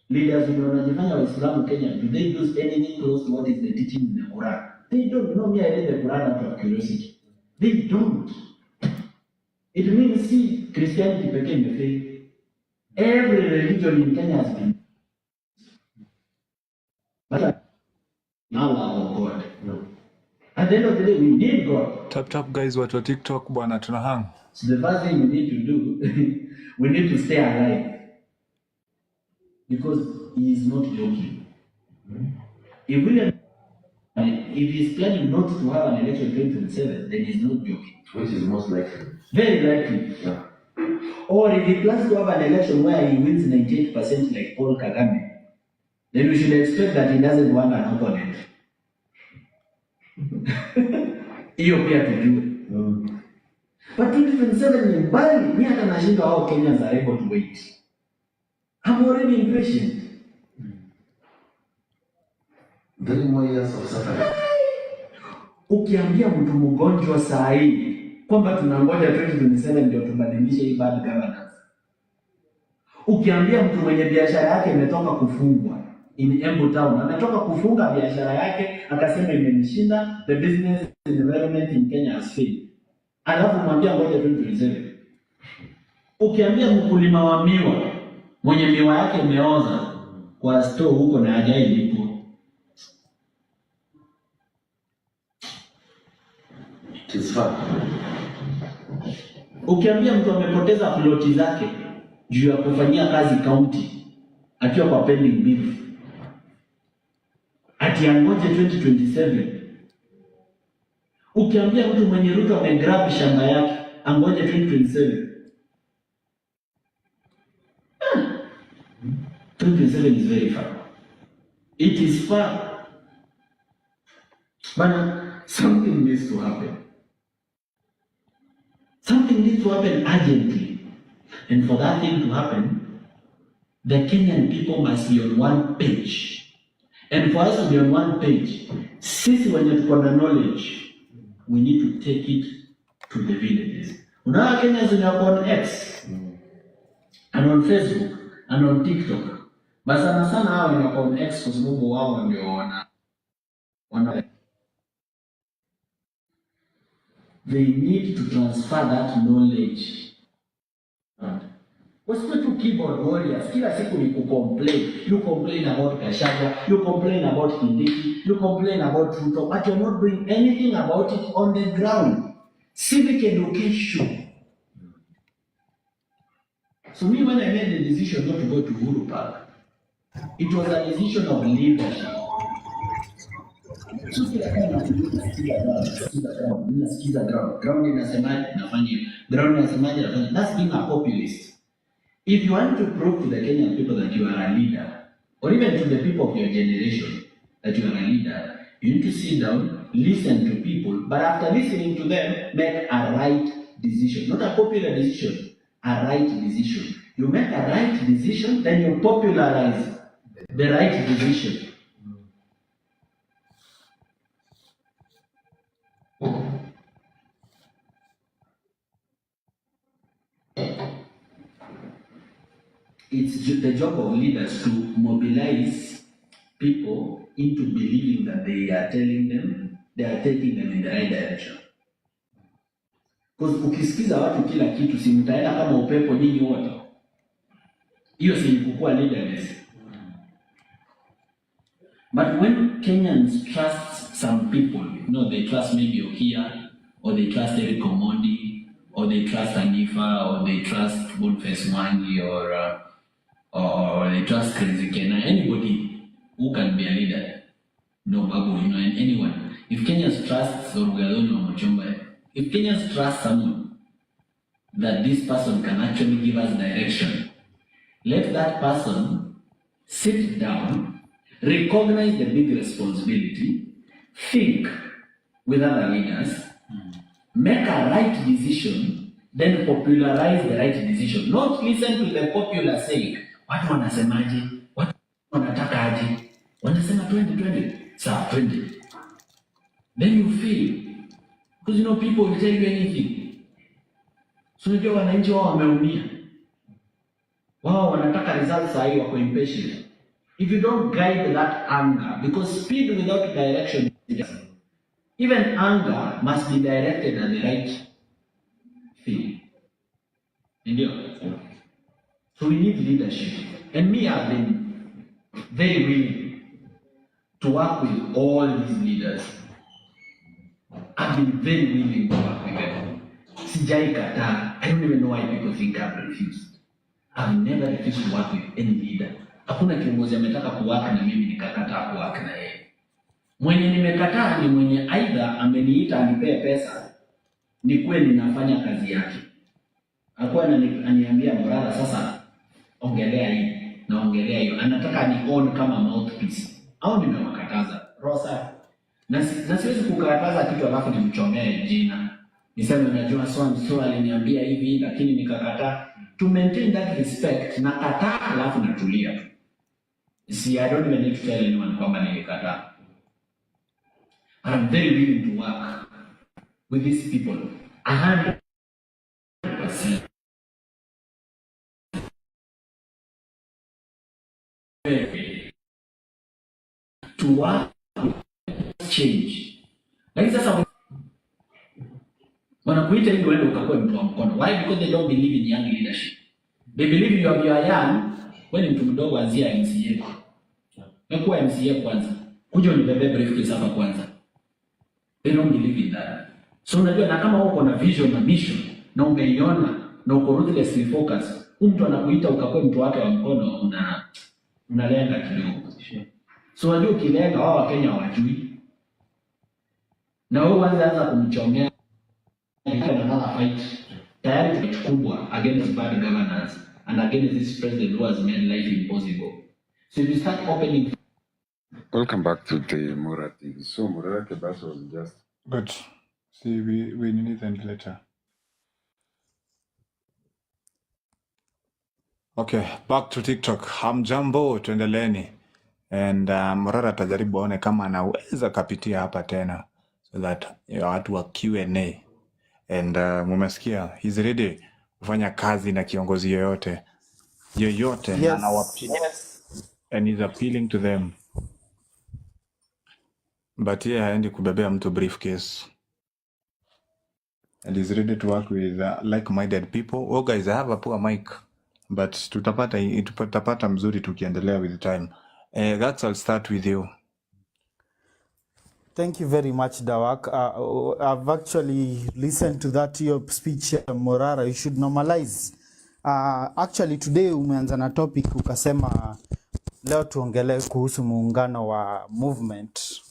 Leaders who wanajifanya Waislamu Kenya, do they do anything close to what is the teaching in the Quran? They don't. You know me, I read the Quran out of curiosity. They don't. It means, see, Christianity became a faith. Every religion in Kenya has been. But Allah or God. No. At the end of the day, we need God. Tap guys, watu wa TikTok bwana, tunahang. So the first thing we need to do, we need to stay alive. Because he is not joking. If William, if he's planning not to have an election in 2027, then he's not joking. Which is most likely. Very likely. Yeah. Or if he plans to have an election where he wins 98% like Paul Kagame, then we should expect that he doesn't want an opponent. Hiyo pia tujue. But 2027 ni mbali, mimi hata nashindwa how Kenyans are able to wait. I'm already impatient. 3 more years of suffering. Ukiambia mtu mgonjwa saa hii kwamba tunangoja 2027 ndio tubadilishe hii bad governance. Ukiambia mtu mwenye biashara yake imetoka kufungwa in Embu Town, ametoka kufunga biashara yake akasema imenishinda, the business environment in Kenya has failed. Alafu mwambia ngoja 2027. Ukiambia mkulima wa miwa mwenye miwa yake imeoza kwa store huko na hajai lipo. Ukiambia mtu amepoteza ploti zake juu ya kufanyia kazi county akiwa kwa pending bill, ati angoje 2027. Ukiambia mtu mwenye Ruto amegrab shamba yake angoje 2027. 2027 is very far. It is far. But something needs to happen. Something needs to happen urgently. And for that thing to happen, the Kenyan people must be on one page. And for us to be on one page, sisi wenye tuko na knowledge, we need to take it to the villages. Unaona Kenyans wenye wako on X, and on Facebook, and on TikTok. But sana sana hao wenye wako on X kwa sababu wao ndio wana they need to transfer that knowledge. Wasiwe tu keyboard warriors, kila siku ni kucomplain. You complain about Gachagua, you complain about Kindiki, you complain about Ruto, but you're not doing anything about it on the ground. Civic education. So me, when I made the decision not to go to Uhuru Park, it was a decision of leadership. So ground inasemaje nafanya, ground inasemaje nafanya. That's being a populist. If you want to prove to the Kenyan people that you are a leader, or even to the people of your generation that you are a leader, you need to sit down, listen to people, but after listening to them, make a right decision. Not a popular decision, a right decision. You make a right decision, then you popularize the right decision. It's the job of leaders to mobilize people into believing that they are telling them, they are taking them in the right direction. Because ukisikiza watu kila kitu, si mtaenda kama upepo nyinyi wote. Hiyo si kukua leaders. But when Kenyans trust some people, they trust maybe Okia, or they trust Eric Omondi, or they trust Anifa, or they trust Boniface Mwangi, or they trust Crazy Kena, anybody who can be a leader, no Babu, and anyone. If Kenyans trust Orugadoni or Mochomba, if Kenyans trust someone that this person can actually give us direction, let that person sit down, recognize the big responsibility, think with other leaders, make a right decision, then popularize the right decision. Not listen to the popular saying, watu wanasemaje, watu wanataka aje, wanasema 2020, sawa 20. Then you feel, because people will tell you anything. So unajua wananchi wao wameumia. Wao wanataka results sahi, wako impatient. If you don't guide that anger, because speed without direction, even anger must be directed at the right thing. So we need leadership. And me, I've been very willing to work with all these leaders. I've been very willing to work with them. Sijai kataa. I don't even know why people think I've refused. I've never refused to work with any leader. Hakuna kiongozi ametaka kuwaka na mimi nikakataa kuwaka na yeye. Mwenye nimekataa ni mwenye aidha ameniita anipee pesa, ni kweli nafanya kazi yake. Hakuwa ananiambia Morara, sasa ongelea hii na ongelea hiyo. Anataka ni own kama mouthpiece. Au nimewakataza. Rosa. Na siwezi kukataza kitu alafu nimchomee jina. Niseme unajua so aliniambia hivi lakini nikakataa. To maintain that respect, nakataa alafu natulia. See, I don't even need to tell anyone kwamba nilikataa. I'm very willing to work with these people 100%. To work change. Lakini sasa wanakuita ili uende ukakuwe mtu wa mkono. Why? Because they don't believe in young leadership. They believe you are young. Wewe ni mtu mdogo, anzia MCA. Mekuwa MCA kwanza. Kuja unibebe briefcase hapa kwanza. They don't believe in that. So unajua, na kama uko na vision na mission na umeiona na uko ruthlessly focused, mtu anakuita ukakuwe mtu wake wa mkono, unalenga kidogo. So unajua ukilenga wao Wakenya hawajui. Na wewe uanza kumchongea another fight. Tayari tukubwa against bad governance and against this president who has made life impossible. So if you start opening. Welcome back to the Mura TV. So Mura Kebas was just Good. See, we need them later. Okay, back to TikTok. Hamjambo, tuendeleeni. And Morara atajaribu aone kama anaweza kapitia hapa tena so that watu wa Q&A. And mumesikia, he's ready kufanya kazi na kiongozi yoyote. Yes. And he's appealing to them. But haendi kubebea mtu briefcase. And he's ready to work with like-minded people. Oh guys, I have a poor mic. But tutapata mzuri tukiendelea with time. Gax, I'll start with you. Thank you very much, Dawak. I've actually listened to that your speech, Morara. You should normalize. Actually today umeanza na topic ukasema leo tuongelee kuhusu muungano wa movement.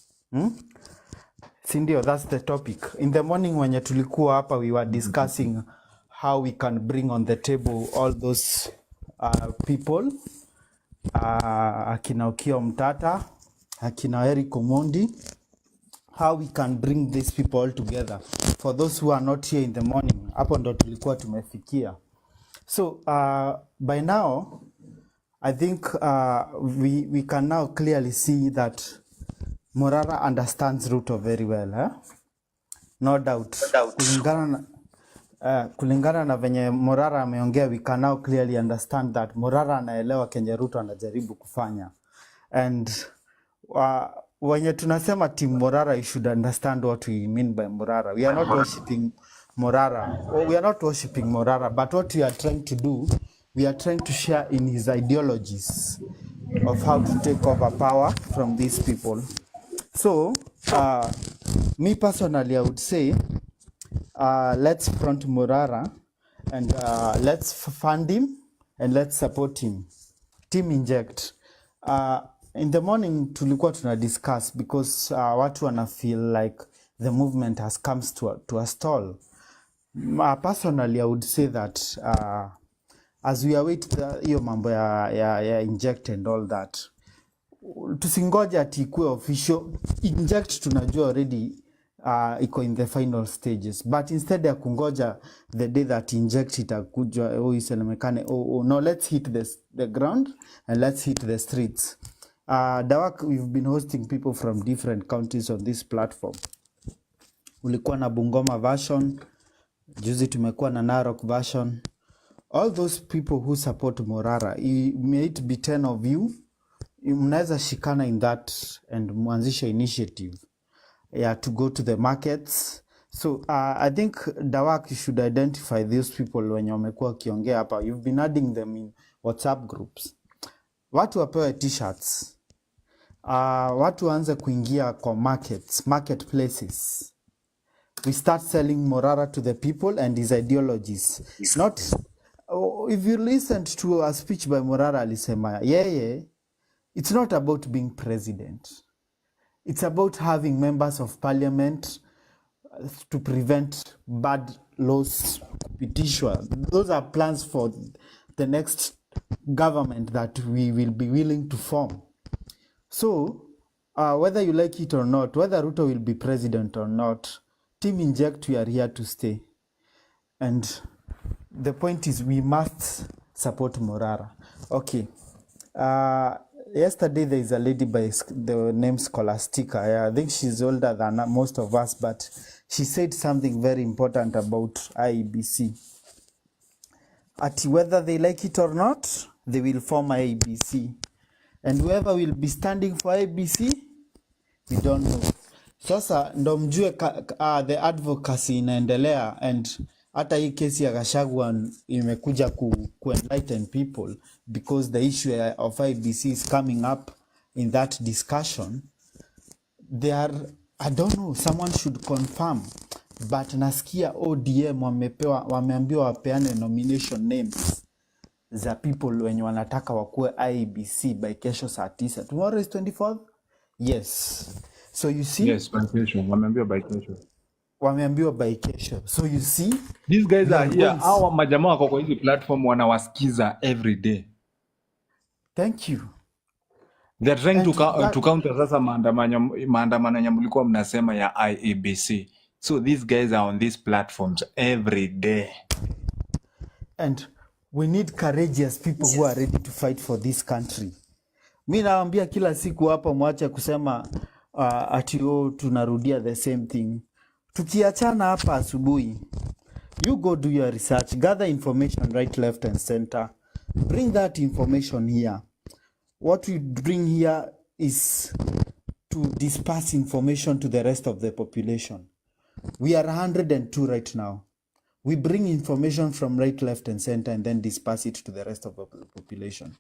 Sindio, that's the topic. In the morning when tulikuwa hapa, we were discussing how we can bring on the table all those people. Akina Ukio Mtata, akina Eric Omondi. How we can bring these people all together. For those who are not here in the morning, hapo ndo tulikuwa tumefikia. So by now, I think we can now clearly see that Morara understands Ruto very well. No doubt. Kulingana na venye Morara ameongea, we can now clearly understand that Morara anaelewa kenye Ruto anajaribu kufanya. And when tunasema team Morara, you should understand what we mean by Morara. We are not worshipping Morara. We are not worshipping Morara, but what we are trying to do, we are trying to share in his ideologies of how to take over power from these people. So, me personally, I would say, let's front Morara and let's fund him and let's support him. Team inject. In the morning tulikuwa tuna discuss because watu wana feel like the movement has come to a stall. Personally, I would say that as we await hiyo mambo ya inject and all that, tusingoja ati ikuwe official. Inject tunajua already iko in the final stages, but instead ya kungoja the day that inject itakuja isemekane no, let's hit the ground and let's hit the streets. Dawak, we've been hosting people from different counties on this platform. Ulikuwa na Bungoma version, juzi tumekuwa na Narok version. All those people who support Morara, may it be 10 of you, mnaweza shikana in that and mwanzisha initiative to go to the markets. So I think Dawak, you should identify these people when wamekuwa kiongea hapa. You've been adding them in WhatsApp groups. Watu wapewe t-shirts. watu waanze kuingia kwa marketplaces. We start selling Morara to the people and his ideologies. Not if you listened to a speech by Morara alisema it's not about being president. It's about having members of parliament to prevent bad laws kupitishwa. Those are plans for the next government that we will be willing to form. So, whether you like it or not, whether Ruto will be president or not, Team Inject, we are here to stay. And the point is we must support Morara. Okay. Yesterday there is a lady by the name Scholastica. I think she's older than most of us, but she said something very important about IEBC. Whether they like it or not, they will form IEBC. And whoever will be standing for IEBC, we don't know. Sasa ndo mjue the advocacy inaendelea, and hata hii kesi ya Gachagua imekuja ku enlighten people, because the issue of IEBC is coming up in that discussion. I don't know, someone should confirm, but nasikia ODM wameambiwa wapeane nomination names za people wenye wanataka wakuwe IEBC by kesho saa 9. Tomorrow is 24th? Yes. So you see? Yes, by kesho. Wameambiwa by kesho. So you see? These guys are here. Hawa majamaa wako kwa hizi platform wanawasikiza every day. Thank you. They are trying to counter sasa maandamano ya mlikuwa mnasema ya IEBC. So these guys are on these platforms every day. And we need courageous people who are ready to fight for this country. Mi naambia kila siku hapa, mwache kusema ati tunarudia the same thing. Tukiachana hapa asubuhi, you go do your research, gather information right, left and center. Bring that information here. What we bring here is to disperse information to the rest of the population. We are 102 right now. We bring information from right, left and center and then disperse it to the rest of the population.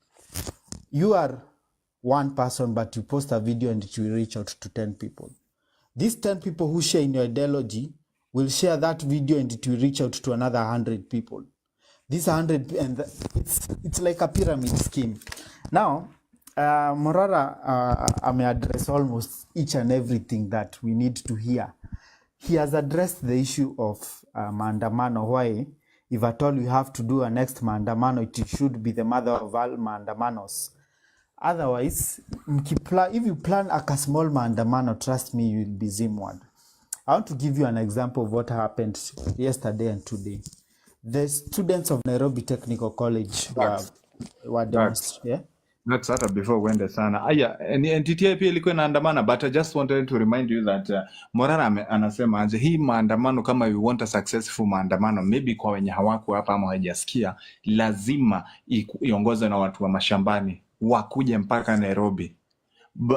You are one person, but you post a video and it will reach out to 10 people. These 10 people who share in your ideology will share that video and it will reach out to another 100 people. These 100, and it's like a pyramid scheme. Now, Morara may address almost each and everything that we need to hear. He has addressed the issue of maandamano. Why, if at all we have to do a next maandamano, it should be the mother of all maandamanos. Otherwise, if you plan a small maandamano, trust me, you will be zimward. I want to give you an example of what happened yesterday and today. The students of Nairobi Technical College were demonstrating. That's hata before wende sana. NTTI pia ilikuwa inaandamana, but I just wanted to remind you that Morara anasema aje hii maandamano, kama we want a successful maandamano, maybe kwa wenye hawako hapa ama hawajasikia, lazima iongozwe na watu wa mashambani wakuje mpaka Nairobi.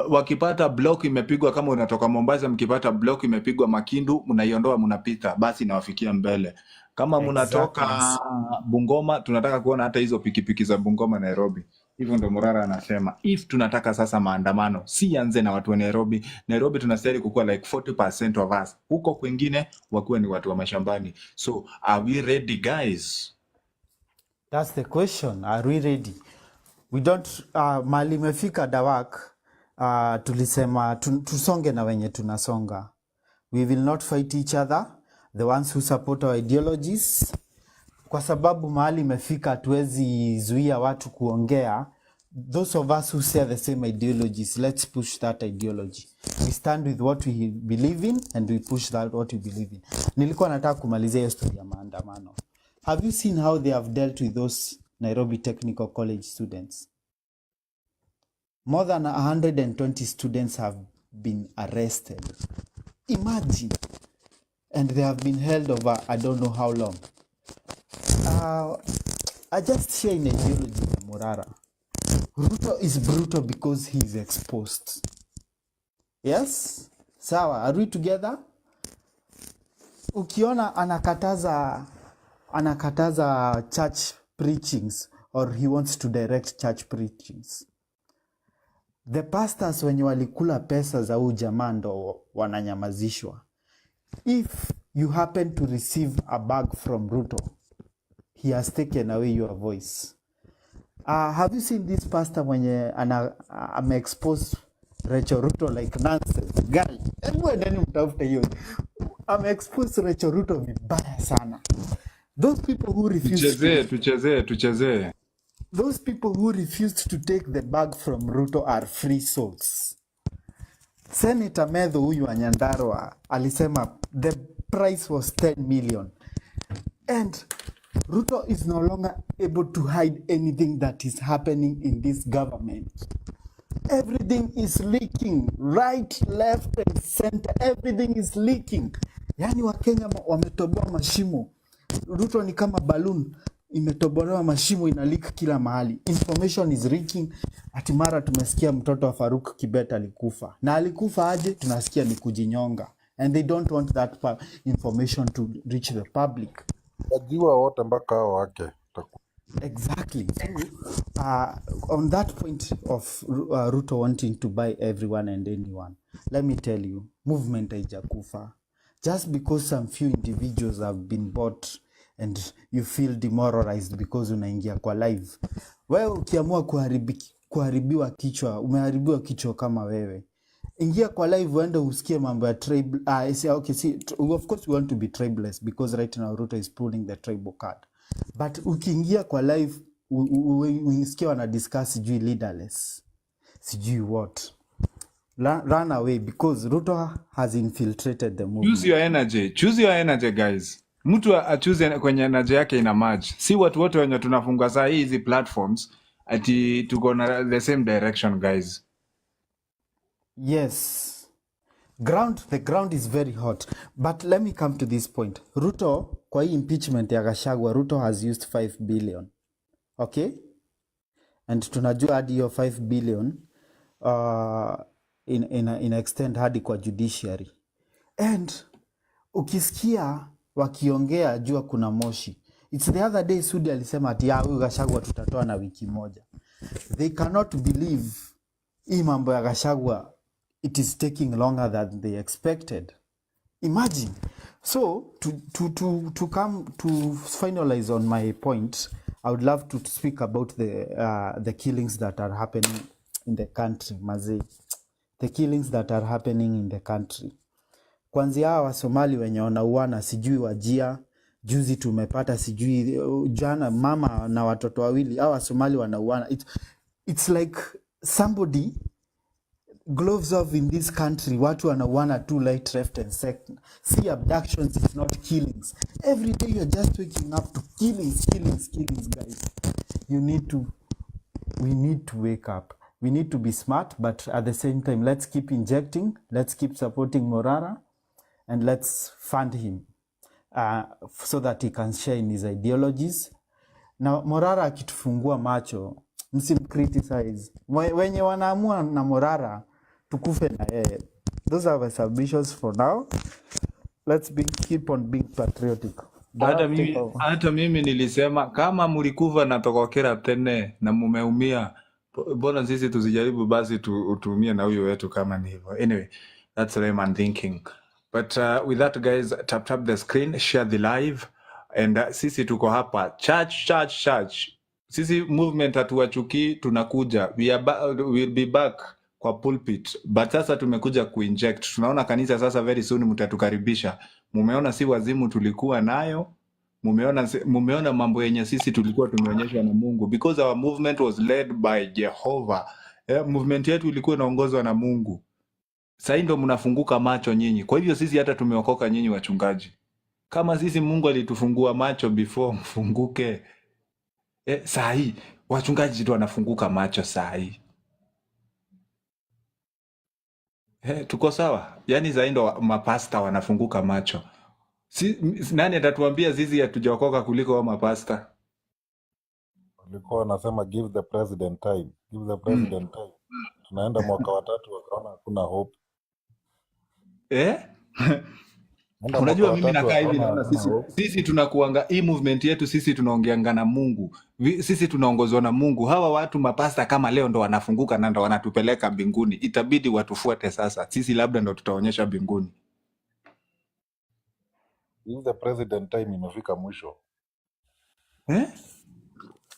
Wakipata block imepigwa, kama unatoka Mombasa, mkipata block imepigwa Makindu, mnaiondoa mnapita, basi nawafikia mbele. Kama mnatoka Bungoma, tunataka kuona hata hizo pikipiki za Bungoma Nairobi. Hivyo ndo Morara anasema, if tunataka sasa maandamano, si anze na watu wa Nairobi. Nairobi tunastahili kukua like 40% of us. Huko kwingine wakuwe ni watu wa mashambani. So, are we ready, guys? That's the question. Are we ready? We don't, mali mefika dawak, tulisema, tusonge na wenye tunasonga. We will not fight each other, the ones who support our ideologies. Kwa sababu mahali imefika hatuwezi zuia watu kuongea. Those of us who share the same ideologies, let's push that ideology. We stand with what we believe in and we push that what we believe in. Nilikuwa nataka kumalizia hiyo story ya maandamano. Have you seen how they have dealt with those Nairobi Technical College students? More than 120 students have been arrested. Imagine. And they have been held over I don't know how long. I just share in ideology na Morara. Ruto is brutal because he is exposed. Yes? Sawa, are we together? Ukiona anakataza church preachings, or he wants to direct church preachings. The pastors wenye walikula pesa za huu jamaa ndo wananyamazishwa. If you happen to receive a bag from Ruto, he has taken away your voice. Have you seen this pastor mwenye ame-expose Rachel Ruto like nonsense? Guy, hebu endeni mtafute hiyo. Ame-expose Rachel Ruto vibaya sana. Those people who Tuchezee. Those people who refused to take the bag from Ruto are free souls. Senator Medho huyu wa Nyandarua alisema the price was 10 million. And Ruto is no longer able to hide anything that is happening in this government. Everything is leaking. Right, left and center. Everything is leaking. Yani Wakenya wametoboa mashimo. Ruto ni kama balloon. Imetobolewa mashimo, ina leak kila mahali. Information is leaking. Ati mara tumesikia mtoto wa Faruk Kibet alikufa. Na alikufa aje? Tunasikia ni kujinyonga. And they don't want that information to reach the public. Wajua wote mpaka hao wake. Exactly. So, on that point of Ruto wanting to buy everyone and anyone, let me tell you, movement haijakufa. Just because some few individuals have been bought and you feel demoralized because unaingia kwa live. Wewe ukiamua kuharibiwa kichwa, umeharibiwa kichwa kama wewe. Ingia kwa live uende usikie mambo ya tribe. Of course we want to be tribeless because right now Ruto is pulling the tribal card. But ukiingia kwa live usikie wana discuss sijui leaderless. Sijui what. Run away because Ruto has infiltrated the movement. Choose your energy guys. Mtu achoose kwenye energy yake ina merge. Si watu wote wenye tunafunga saa hizi platforms ati tuko na the same direction guys. Yes. The ground is very hot. But let me come to this point. Ruto, kwa hii impeachment ya Gachagua, Ruto has used 5 billion. Okay? And tunajua hadi hiyo 5 billion in extend hadi kwa judiciary. And ukisikia wakiongea jua kuna moshi. It's the other day Sudi alisema ati huyu Gachagua tutatoa na wiki moja. They cannot believe hii mambo ya Gachagua it is taking longer than they expected. Imagine. So to come to finalize on my point, I would love to speak about the killings that are happening in the country, Mazee. The killings that are happening in the country. Kwanzia hawa Somali wenye wanauana sijui Wajia, juzi tumepata sijui jana mama na watoto wawili, hawa Somali wanauana. It's like somebody gloves off in this country, watu wanauana too late, left and second. See, abductions is not killings. Every day you're just waking up to killings, guys. We need to wake up. We need to be smart, but at the same time, let's keep injecting, let's keep supporting Morara, and let's fund him so that he can share in his ideologies. Now, Morara akitufungua macho, msimcriticize. Wenye wanaamua na Morara, tukufe na yeye. Those are my submissions for now. Let's keep on being patriotic. Hata mimi nilisema kama mlikufa na tokokera tene na mumeumia, mbona sisi tusijaribu basi tuumie na huyo wetu kama ni hivyo. Anyway, that's the way I'm thinking. But with that guys, tap the screen, share the live, and sisi tuko hapa church. Sisi movement hatuwachuki, tunakuja. We'll be back kwa pulpit. But sasa tumekuja kuinject. Tunaona kanisa sasa very soon mtatukaribisha. Mumeona si wazimu tulikuwa nayo. Mumeona mambo yenye sisi tulikuwa tumeonyeshwa na Mungu. Because our movement was led by Jehovah. Movement yetu ilikuwa inaongozwa na Mungu. Sasa ndo mnafunguka macho nyinyi. Kwa hivyo sisi hata tumeokoka nyinyi wachungaji. Kama sisi Mungu alitufungua macho before mfunguke. Saa hii wachungaji tu wanafunguka macho saa hii. Tuko sawa? Yaani saa hii ndo mapasta wanafunguka macho. Nani atatuambia sisi hatujaokoka kuliko wa mapasta? Walikuwa wanasema give the president time. Give the president time. Tunaenda mwaka wa 3 wakaona hakuna hope. Enda mwaka Unajua, mimi watatu nakaa hivi akaona naona hakuna sisi hope. sisi tunakuanga hii movement yetu, sisi tunaongeanga na Mungu. Sisi tunaongozwa na Mungu. Hawa watu mapasta kama leo ndo wanafunguka na ndo wanatupeleka mbinguni, itabidi watufuate sasa. Sisi labda ndo tutaonyesha mbinguni. If the president time imefika mwisho. Eh?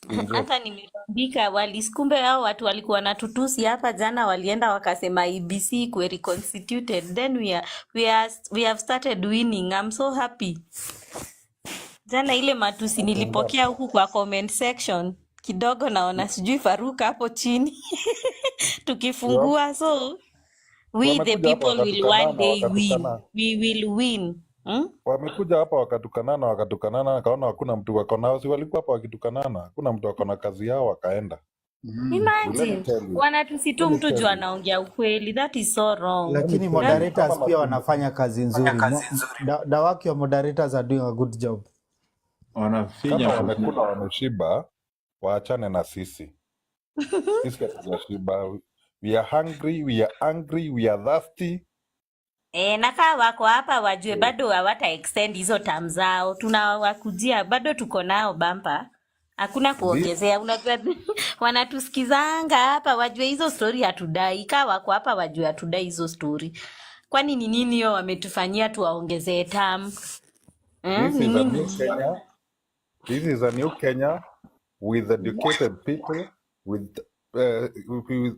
Injo. Hata nimebambika waliskumbe hao watu walikuwa wanatutusi hapa jana, walienda wakasema EBC kwe reconstituted, then we have started winning. I'm so happy. Jana ile matusi nilipokea huku kwa comment section kidogo, naona sijui Faruka hapo chini tukifungua, so we the Wamekuja hapa people will one wakatukanana day win, wakatukana. we will win. Wamekuja hapa wakatukanana, akaona hakuna mtu wako nao, si walikuwa hapa wakitukanana, hakuna mtu wako na kazi yao, wakaenda. Let me Imagine tell you, wanatusi tu let me mtu tell juu you, anaongea ukweli, that is so wrong. let me Lakini tell you, moderators kama pia Masinde, wanafanya kazi nzuri. The work your moderators are doing a good job. Wanafinya kama tu. wamekula wameshiba, waachane na sisi. Sisi hatujashiba. We are hungry, we are angry, we are thirsty. Nakaa wako hapa wajue bado hawata extend hizo term zao, tunawakujia bado, tuko nao bampa, hakuna This, kuongezea. Unajua wanatusikizanga hapa, wajue hizo story hatudai. Kaa wako hapa wajue hatudai hizo story. Kwani ni nini hiyo wametufanyia tuwaongezee term? this Ni is a nini new hiyo? Kenya. This is a new Kenya with educated people, with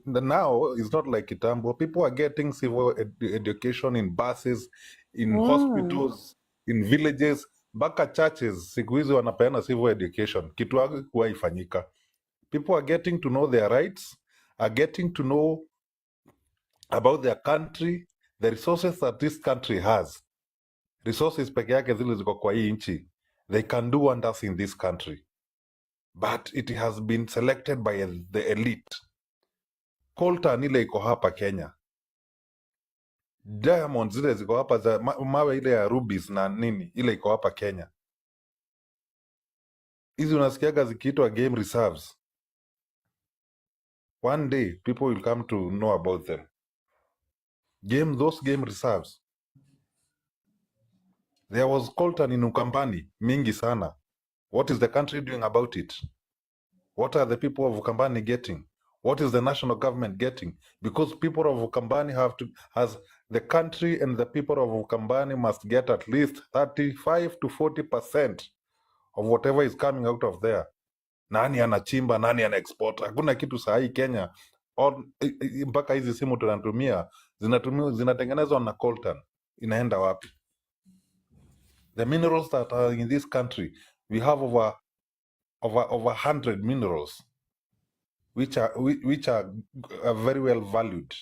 now it's not like Kitambo. People are getting civil education in buses, in hospitals, in villages, mpaka churches siku hizi wanapeana civil education, kitu hakuwa ifanyika. People are getting to know their rights, are getting to know about their country, the resources that this country has. Resources peke yake zile ziko kwa hii nchi, they can do wonders in this country, but it has been selected by the elite. Coltan ile iko hapa Kenya, diamond zile ziko hapa za mawe ile ya rubies na nini ile iko hapa Kenya. Hizi unasikiaga zikiitwa game reserves. One day people will come to know about them. Those game reserves. There was coltan in Ukambani mingi sana. What is the country doing about it? What are the people of Ukambani getting? What is the national government getting? Because people of Ukambani has the country and the people of Ukambani must get at least 35 to 40% of whatever is coming out of there. Nani anachimba, nani ana export? Hakuna kitu sahi Kenya. Mpaka hizi simu tunatumia zinatengenezwa na coltan. Inaenda wapi? The minerals that are in this country, we have over 100 minerals which are very well valued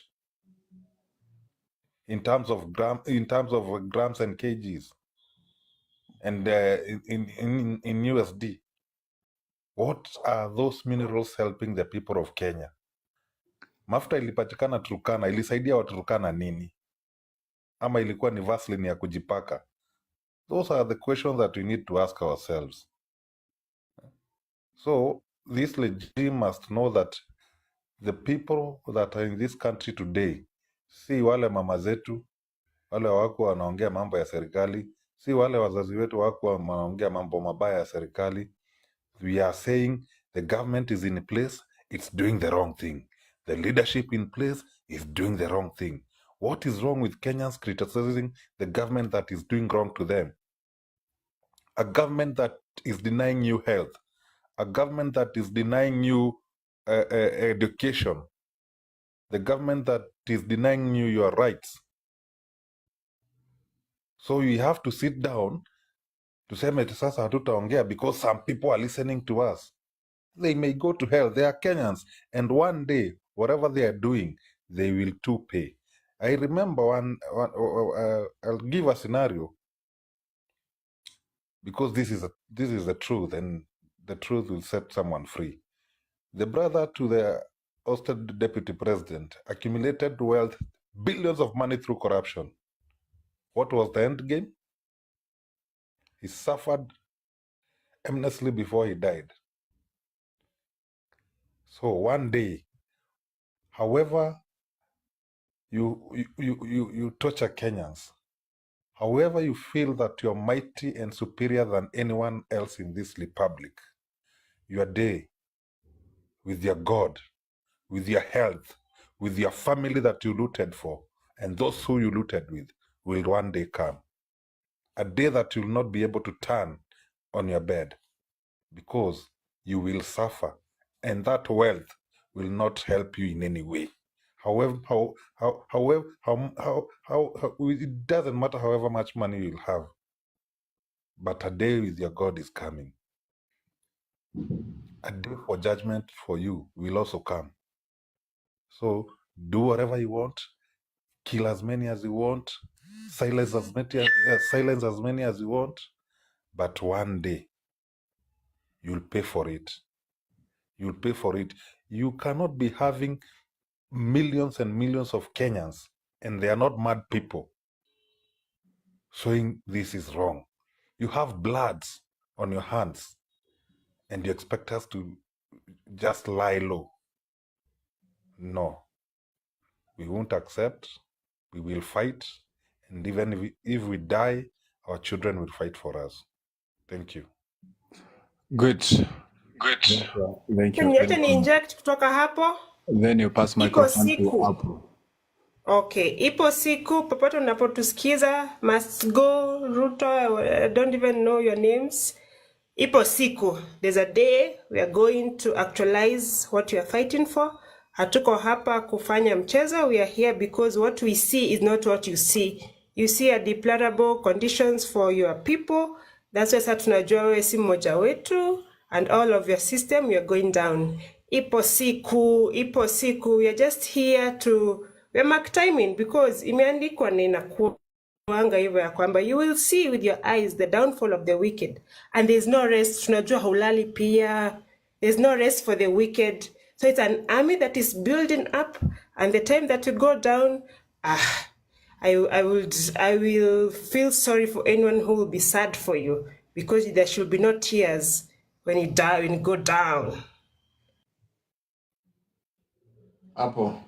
in terms of grams and kgs and in USD. What are those minerals helping the people of Kenya? Mafuta ilipatikana Turkana, ilisaidia watu Turkana nini? Ama ilikuwa ni Vaseline ya kujipaka? Those are the questions that we need to ask ourselves. So this regime must know that the people that are in this country today, si wale mama zetu, wale wako wanaongea mambo ya serikali, si wale wazazi wetu wako wanaongea mambo mabaya ya serikali. We are saying the government is in place, it's doing the wrong thing. The leadership in place is doing the wrong thing. What is wrong with Kenyans criticizing the government that is doing wrong to them? A government that is denying you health, a government that is denying you education, the government that is denying you your rights. So we have to sit down tuseme sasa hatutaongea because some people are listening to us. They may go to hell. They are Kenyans, and one day whatever they are doing, they will too pay. I remember I'll give a scenario because this is the truth, and the truth will set someone free. The brother to the ousted deputy president accumulated wealth, billions of money through corruption. What was the end game? He suffered endlessly before he died. So one day, however you torture Kenyans, However you feel that you're mighty and superior than anyone else in this republic, your day with your God, with your health, with your family that you looted for, and those who you looted with will one day come. A day that you'll not be able to turn on your bed because you will suffer, and that wealth will not help you in any way. However, it doesn't matter however much money you'll have, but a day with your God is coming. A day for judgment for you will also come. So do whatever you want, kill as many as you want, silence as many as you want, but one day you'll pay for it. You'll pay for it. You cannot be having millions and millions of Kenyans, and they are not mad people, saying this is wrong. You have bloods on your hands, and you expect us to just lie low. No, we won't accept. We will fight, and even if we die, our children will fight for us. Thank you. Good. Thank you. Niache ni inject kutoka hapo. Then you pass Ipo microphone to siku. Apple. Okay, ipo siku popote unapotusikiza, must go, Ruto, I don't even know your names. Ipo siku, there's a day we are going to actualize what we are fighting for. Hatuko hapa kufanya mchezo, we are here because what we see is not what you see. You see a deplorable conditions for your people. That's why sasa tunajua wewe si mmoja wetu, and all of your system, we are going down. Ipo siku, we are just here to, we are mark timing because imeandikwa na inakuanga hivyo ya kwamba you will see with your eyes the downfall of the wicked, and there's no rest. Tunajua haulali pia, there's no rest for the wicked. So it's an army that is building up, and the time that you go down, I will feel sorry for anyone who will be sad for you, because there should be no tears when you die, when you go down. Apple.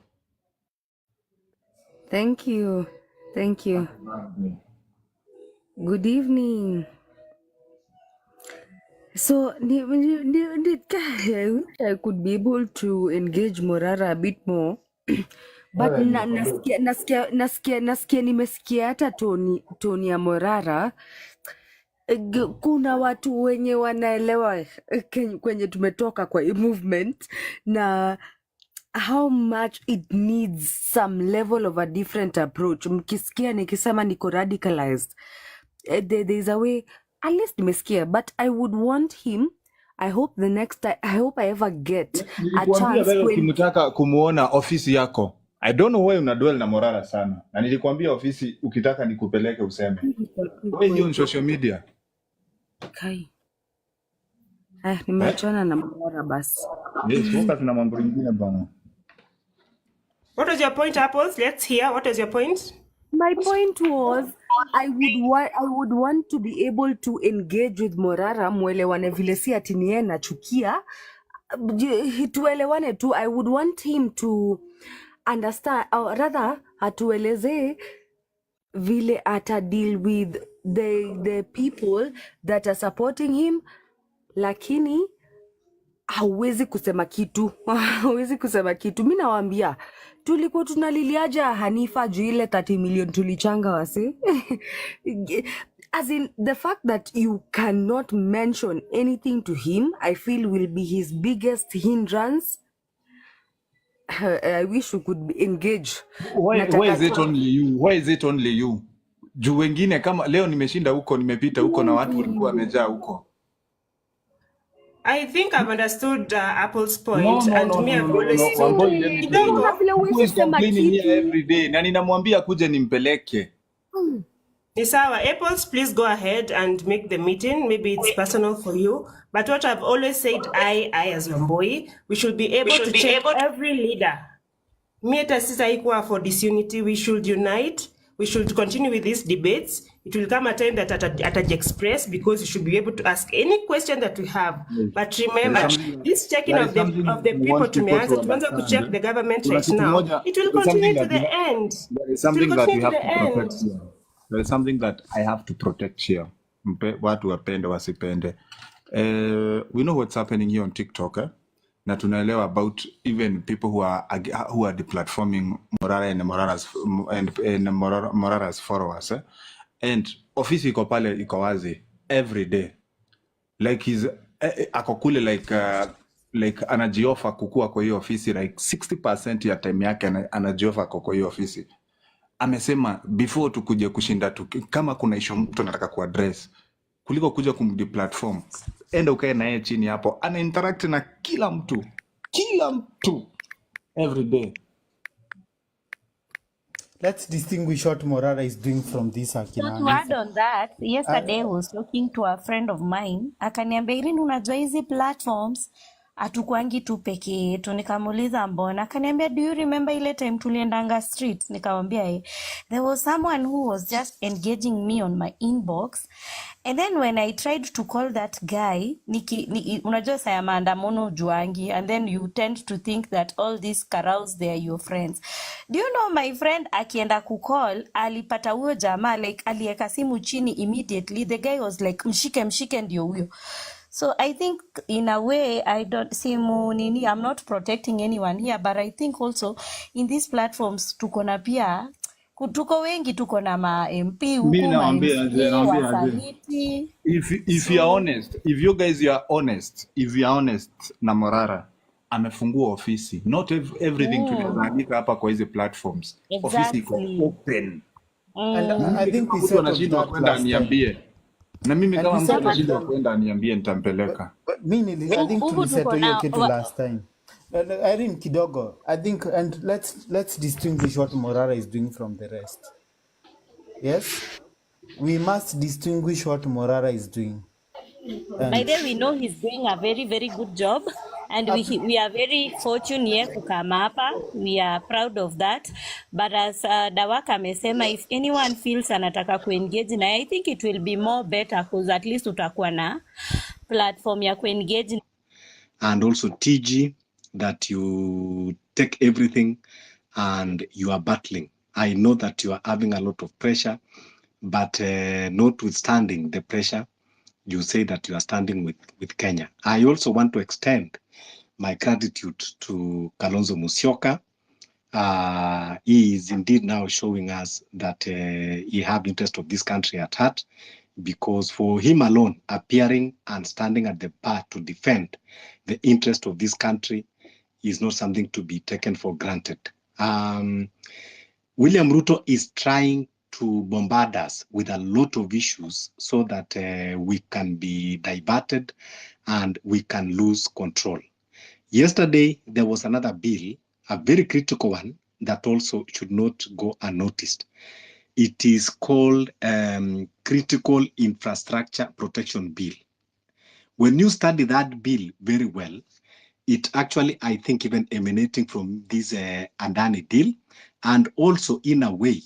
Thank you. Thank you. Good evening. So, I wish I could be able to engage Morara a bit more. But nasikia nimesikia hata toni ya Morara. Kuna watu wenye wanaelewa kwenye tumetoka kwa hii movement na how much it needs some level of a different approach. Mkisikia nikisema niko radicalized, there is a way, at least nimesikia, but I would want him, I hope the next time, I hope I ever get a chance Wewe ukimtaka kumuona ofisi yako, I don't know why unadwell na Morara sana, na nilikwambia ofisi ukitaka nikupeleke useme wewe hiyo social media Kai. Nimeachana na Morara basi. yes, focus na mambo mengine bana. What was your point, Apples? Let's hear. What was your point? My point was, I would want to be able to engage with Morara, mwelewane vile si ati ni yeye nachukia, tuelewane tu. I would want him to understand, or rather atueleze vile ata deal with the people that are supporting him, lakini hauwezi kusema kitu. Hauwezi kusema kitu. Mimi nawaambia tulikuwa tunaliliaja Hanifa juu ile 30 million tulichanga wase. As in, the fact that you cannot mention anything to him, I feel will be his biggest hindrance. I wish we could engage. Why is it only you? Why is it only you? Juu wengine kama leo nimeshinda huko, nimepita huko na watu walikuwa wamejaa huko. I think I've understood Apple's point. Who is complaining here every day? Na ninamwambia kuja nimpeleke. Nisawa, Apples, please go ahead and make the meeting. Maybe it's personal for you. But what I've always said, I as your boy, we should be able to check every leader. Mieta sisa ikuwa for disunity, we should unite. We should continue with these debates. It will come a time that at express, because you should be able to ask any question that we have. Yes. But remember, this checking of the people to me, to check the government right now, it will continue to the end. There is something that we have to protect here. there's something that I have to protect here. Watu wapende wasipende. We know what's happening here on TikTok, na tunaelewa about even people who are deplatforming Morara and Morara's followers, and ofisi iko pale iko wazi every day, like he's ako kule like anajiofa kukua kwa hiyo ofisi, like 60% ya time yake anajiofa kwa hiyo ofisi. Amesema before tukuje kushinda kama kuna issue mtu anataka kuaddress, kuliko kuja kumdeplatform, enda ukae na yeye chini hapo, ana interact na kila mtu every day. Let's distinguish what Morara is doing from this So to Akinani. add on that, yesterday I was talking to a friend of mine, akaniambia Irene, unajua hizi platforms hatukwangi tu peke yetu. Nikamuuliza mbona, akaniambia do you remember ile time tuliendanga street? Nikamwambia there was someone who was just engaging me on my inbox, and then when I tried to call that guy, unajua saya maandamano juangi, and then you tend to think that all these carouse they are your friends. Do you know my friend akienda kukall, alipata huyo jamaa, like alieka simu chini immediately. The guy was like mshike ndio huyo. So I think in a way I don't see nini, I'm not protecting anyone here, but I think also in these platforms tuko na pia tuko wengi, tuko na ma MP huku, ma MCA wasaliti. If you are honest, if you guys are honest, na Morara amefungua ofisi, not everything tunaandika hapa kwa hizi platforms. Ofisi iko open. And I think we said that last time. Na mimi kama mtu anashinda kwenda niambie nitampeleka. I think tulisettle hiyo kitu last time. Irene kidogo, I think, and let's distinguish what Morara is doing from the rest. Yes, we must distinguish what Morara is doing. By the way, we know he's doing a very, very good job, and we are very fortunate here kukama hapa. We are proud of that. But as Dawaka amesema, if anyone feels anataka kuengage, na I think it will be more better because at least utakuwa na platform ya kuengage. And also TG, that you take everything and you are battling. I know that you are having a lot of pressure, but notwithstanding the pressure, you say that you are standing with Kenya. I also want to extend my gratitude to Kalonzo Musyoka. He is indeed now showing us that he has interest of this country at heart, because for him alone appearing and standing at the bar to defend the interest of this country is not something to be taken for granted. William Ruto is trying to bombard us with a lot of issues so that we can be diverted and we can lose control. Yesterday, there was another bill, a very critical one, that also should not go unnoticed. It is called Critical Infrastructure Protection Bill. When you study that bill very well, it actually, I think, even emanating from this Adani deal, and also in a way,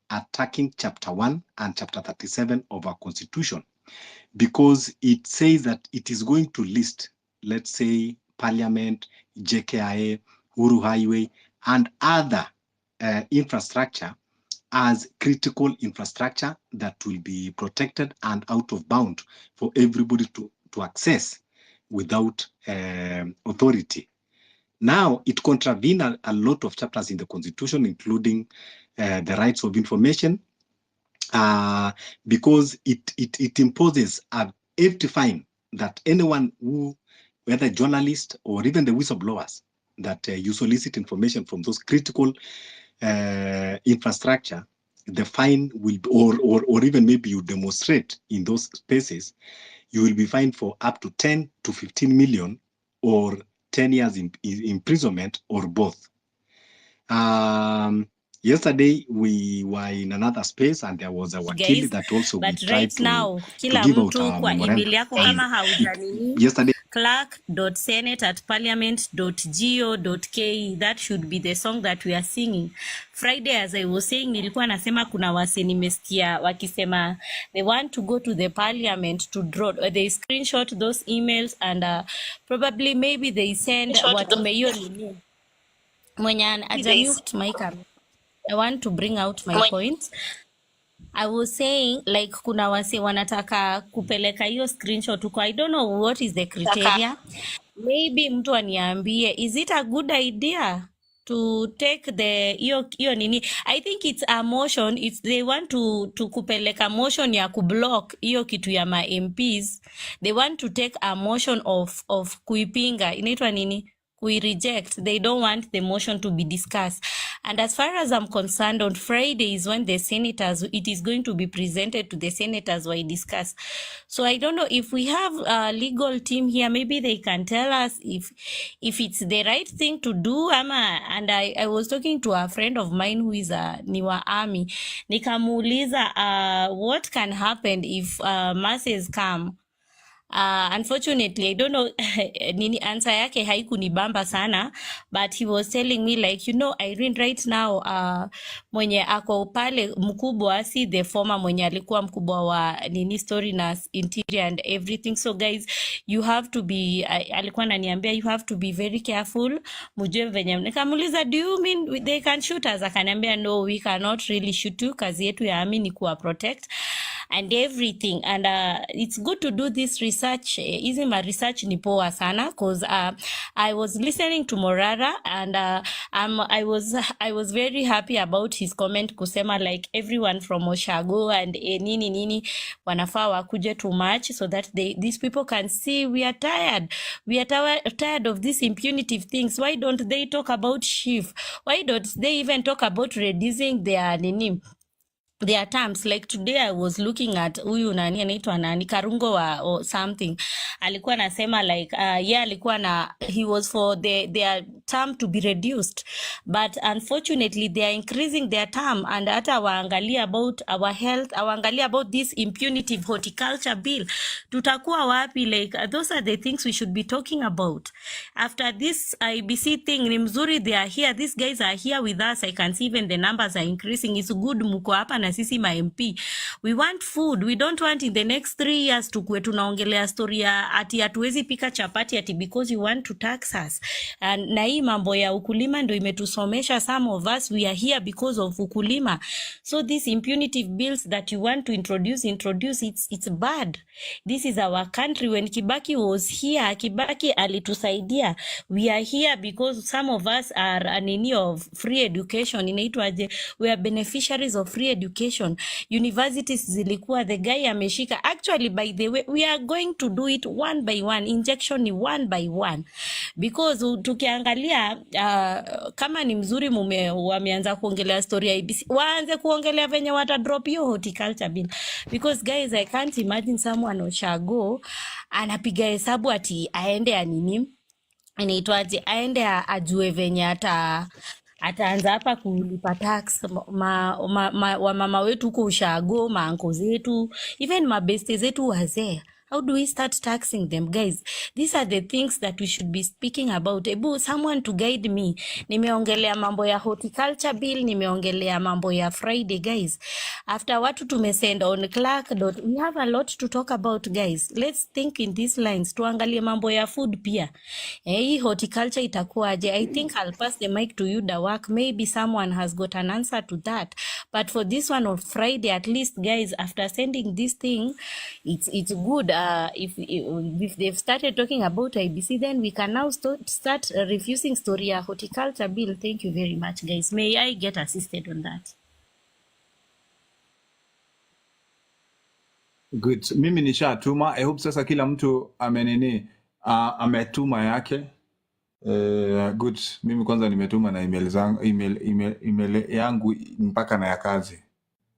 attacking chapter 1 and chapter 37 of our constitution, because it says that it is going to list, let's say, Parliament, JKIA, Uru Highway, and other infrastructure as critical infrastructure that will be protected and out of bound for everybody to access without authority. Now, it contravenes a lot of chapters in the Constitution, including the rights of information, because it imposes a hefty fine that anyone who, whether journalists or even the whistleblowers, that you solicit information from those critical infrastructure, the fine will be, or even maybe you demonstrate in those spaces, you will be fined for up to 10 to 15 million or 10 years imprisonment or both. Yesterday we were in another space and there was a wakili that also we tried to give out our memorandum. Yesterday, clark.senate@parliament.go.ke. That should be the song that we are singing. Friday, as I was saying, nilikuwa nasema kuna wase nimesikia wakisema they want to go to the parliament to draw, they screenshot those emails and probably maybe they send watume hiyo nini mwenye ajamute my camera. I want to bring out my point. I was saying like kuna wase wanataka kupeleka hiyo screenshot huko. I don't know what is the criteria. Maybe mtu aniambie, is it a good idea to take the hiyo nini? I think it's a motion, it's they want to kupeleka motion ya kublock hiyo kitu ya ma MPs. They want to take a motion of kuipinga. Inaitwa nini? We reject. They don't want the motion to be discussed. And as far as I'm concerned, on Friday is when the senators, it is going to be presented to the senators while discuss. So I don't know if we have a legal team here, maybe they can tell us if it's the right thing to do. And I was talking to a friend of mine who is a Niwa Army. Nikamuuliza, what can happen if masses come? Unfortunately, I don't know nini answer yake haikunibamba sana, but he was telling me like, Irene, right now mwenye ako pale mkubwa si the former mwenye alikuwa mkubwa wa nini story na interior and everything. So guys, you have to be alikuwa ananiambia you have to be very careful, mjue venye. Nikamuuliza, do you mean they can shoot us? Akaniambia no, we cannot really shoot you, kazi yetu ya army ni kuwa protect and everything. And it's good to do this research. Hizi ma research ni poa sana, cause I was listening to Morara and I was very happy about his comment kusema like everyone from Oshago and nini wanafaa wakuje too much so that these people can see we are tired. We are tired of these impunitive things. Why don't they talk about shift? Why don't they even talk about reducing their their terms? Like today I was looking at huyu nani anaitwa nani Karungo or something, alikuwa anasema like alikuwa na he was for their term to be reduced, but unfortunately they are increasing their term. And hata waangalia about our health, waangalia about this impunitive horticulture bill, tutakuwa wapi? Like those are the things we should be talking about after this IBC thing. Ni mzuri they are here, these guys are here with us. I can see even the numbers are increasing. It's good muko hapa na sisi ma MP. We want food. We don't want in the next 3 years tukue tunaongelea story ya ati hatuwezi pika chapati ati because you want to tax us. And na hii mambo ya ukulima ndo imetusomesha. Some of us we are here because of ukulima. So these impunitive bills that you want to introduce, it's bad. This is our country. When Kibaki was here, Kibaki alitusaidia. We are here because some of us are anini of free education. Inaitwaje? We are beneficiaries of free education. Universities zilikuwa, the guy ameshika. Actually, by the way, we are going to do it one by one. Injection ni one by one. Because tukiangalia kama ni mzuri wameanza kuongelea story ya IBC, waanze kuongelea venye wata drop hiyo horticulture bill. Because guys, I can't imagine someone Oshago anapiga hesabu ati aende anini inaitwaje, aende ajue venye ataanza hapa kulipa tax wa mama wetu huko Ushago, maanko zetu, even mabeste zetu wazee. How do we start taxing them, guys? These are the things that we should be speaking about. Someone to guide me. Nimeongelea mambo ya horticulture bill, nimeongelea mambo ya Friday, guys. After watu tumesend on Clark. We have a lot to talk about, guys. Let's think in these lines. Tuangalie mambo ya food pia. Hii horticulture itakuwaje? I think I'll pass the mic to you, Dawak. Maybe someone has got an answer to that. But for this one on Friday, at least, guys, after sending this thing, it's good. If they've started talking about IBC, then we can now start refusing story ya horticulture bill. Thank you very much, guys. May I get assisted on that? Good. Mimi nishatuma. I hope sasa kila mtu ametuma yake. Good. Mimi kwanza nimetuma na email yangu mpaka na ya kazi.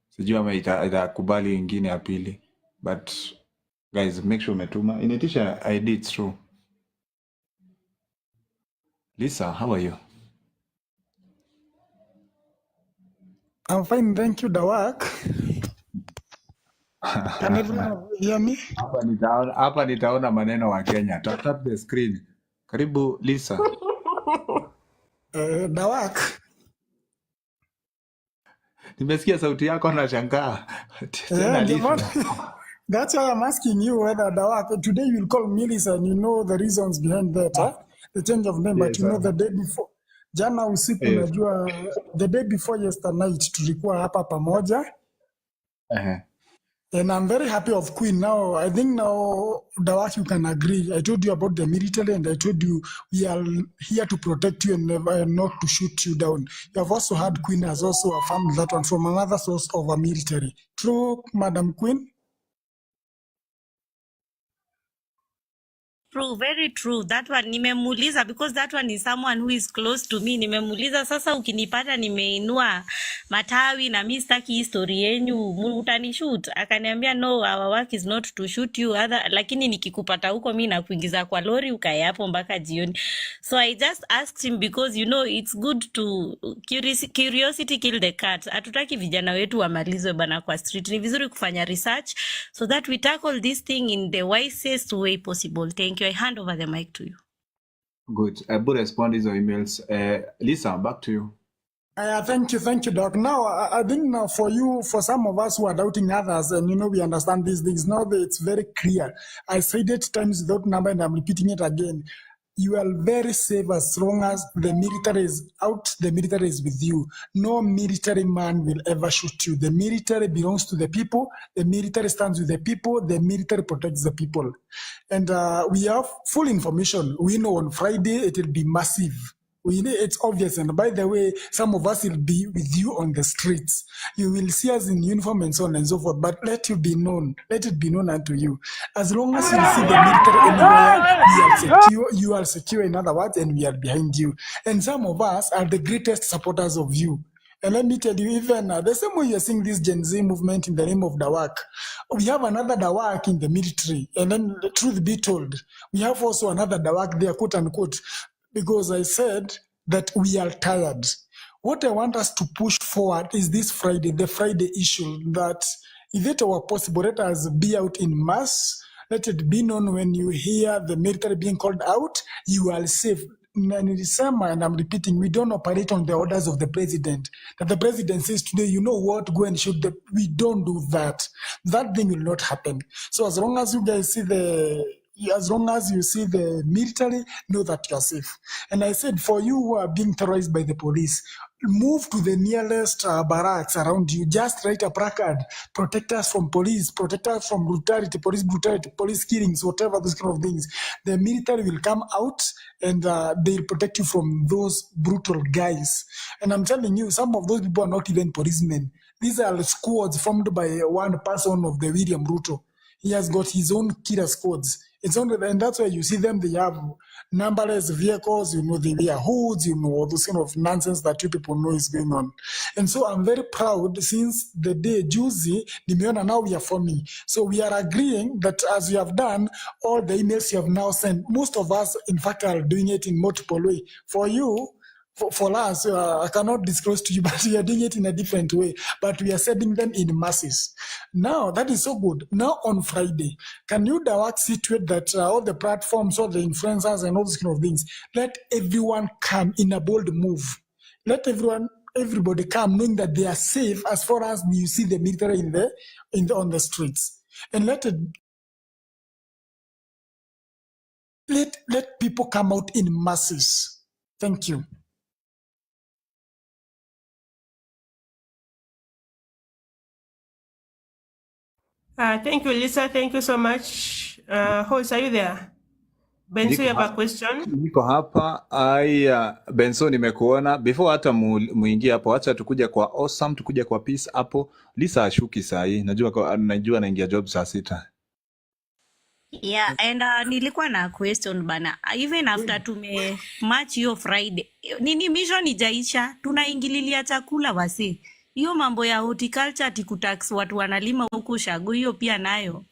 Sijui ama itakubali ingine ya pili. But guys, make sure umetuma. Inatisha ID, it's true. Lisa, how are you? I'm fine, thank you, Dawak. Can everyone hear me? Hapa nitaona maneno wa Kenya. Tap the screen. Karibu Lisa. Dawak. Nimesikia sauti yako na shangaa. Yeah, that's why I'm asking you whether Dawak, today you'll call me Lisa and you know the reasons behind that, the change of name, but you know the day before. Jana usiku najua the day before yesterday night tulikuwa hapa pamoja Uh-huh. And I'm very happy of Queen. Now, I think now, Dawak, you can agree. I told you about the military and I told you we are here to protect you and never not to shoot you down. You have also had Queen has also affirmed that one from another source of a military. True, Madam Queen? True, very true. That one nimemuuliza because that one is someone who is close to me. Nimemuuliza sasa, ukinipata nimeinua matawi na mimi sitaki history yenu, utanishoot? Akaniambia no, our work is not to shoot you other, lakini nikikupata huko mimi nakuingiza kwa lori ukae hapo mpaka jioni. So I just asked him because you know it's good to curiosity kill the cat. Hatutaki vijana wetu wamalizwe bana kwa street. Ni vizuri kufanya research so that we tackle this thing in the wisest way possible. Thank you. I hand over the mic to you. Good. I will respond to these emails. Lisa, back to you. Thank you, Doc. Now, I think now for you, for some of us who are doubting others, and you know, we understand these things, now that it's very clear. I said it times without number, and I'm repeating it again. You are very safe as long as the military is out, the military is with you. No military man will ever shoot you. The military belongs to the people. The military stands with the people. The military protects the people. And we have full information. We know on Friday it will be massive. It's obvious, and by the way, some of us will be with you on the streets. You will see us in uniform and so on and so forth, but let it be known unto you. As long as you see the military anywhere, we are secure, you are secure, in other words, and we are behind you. And some of us are the greatest supporters of you. And let me tell you, even the same way you're seeing this Gen Z movement in the name of Dawak, we have another Dawak in the military. And then, the truth be told, we have also another Dawak there, quote unquote, because I said that we are tired. What I want us to push forward is this Friday, the Friday issue, that if it were possible, let us be out in mass. Let it be known when you hear the military being called out, you are safe. And I'm repeating, we don't operate on the orders of the president. That the president says today, you know what, go and shoot them. We don't do that. That thing will not happen. So as long as you guys see as long as you see the military, know that you are safe. And I said, for you who are being terrorized by the police, move to the nearest barracks around you. Just write a placard. Protect us from police. Protect us from brutality, police killings, whatever, those kind of things. The military will come out and they'll protect you from those brutal guys. And I'm telling you, some of those people are not even policemen. These are squads formed by one person of the William Ruto. He has got his own killer squads. It's only, and that's why you see them, they have numberless vehicles, you know, they wear hoods, you know, all those kind of nonsense that you people know is going on. And so I'm very proud since the day Juicy, Nimeona, now we are forming. So we are agreeing that as you have done, all the emails you have now sent, most of us, in fact, are doing it in multiple ways. For you, for us, I cannot disclose to you, but we are doing it in a different way. But we are sending them in masses. Now, that is so good. Now, on Friday, can you, Dawak, situate that all the platforms, all the influencers, and all those kind of things, let everyone come in a bold move. Let everybody come knowing that they are safe as far as you see the military on the streets. And let people come out in masses. Thank you. Thank you, Lisa. Thank you so much. Host, are you there? Benso, you have a question? Niko hapa. Benso, nimekuona. Before hata muingie hapo, acha tukuje kwa awesome, tukuje kwa peace hapo. Lisa ashuki sahi. Najua naingia job saa 6. Yeah, and nilikuwa na question bana. Even after match hiyo Friday, nini mission ijaisha? Tunaingililia chakula wasi. Hiyo mambo ya horticulture ati kutax watu wanalima huku Shagu, hiyo pia nayo.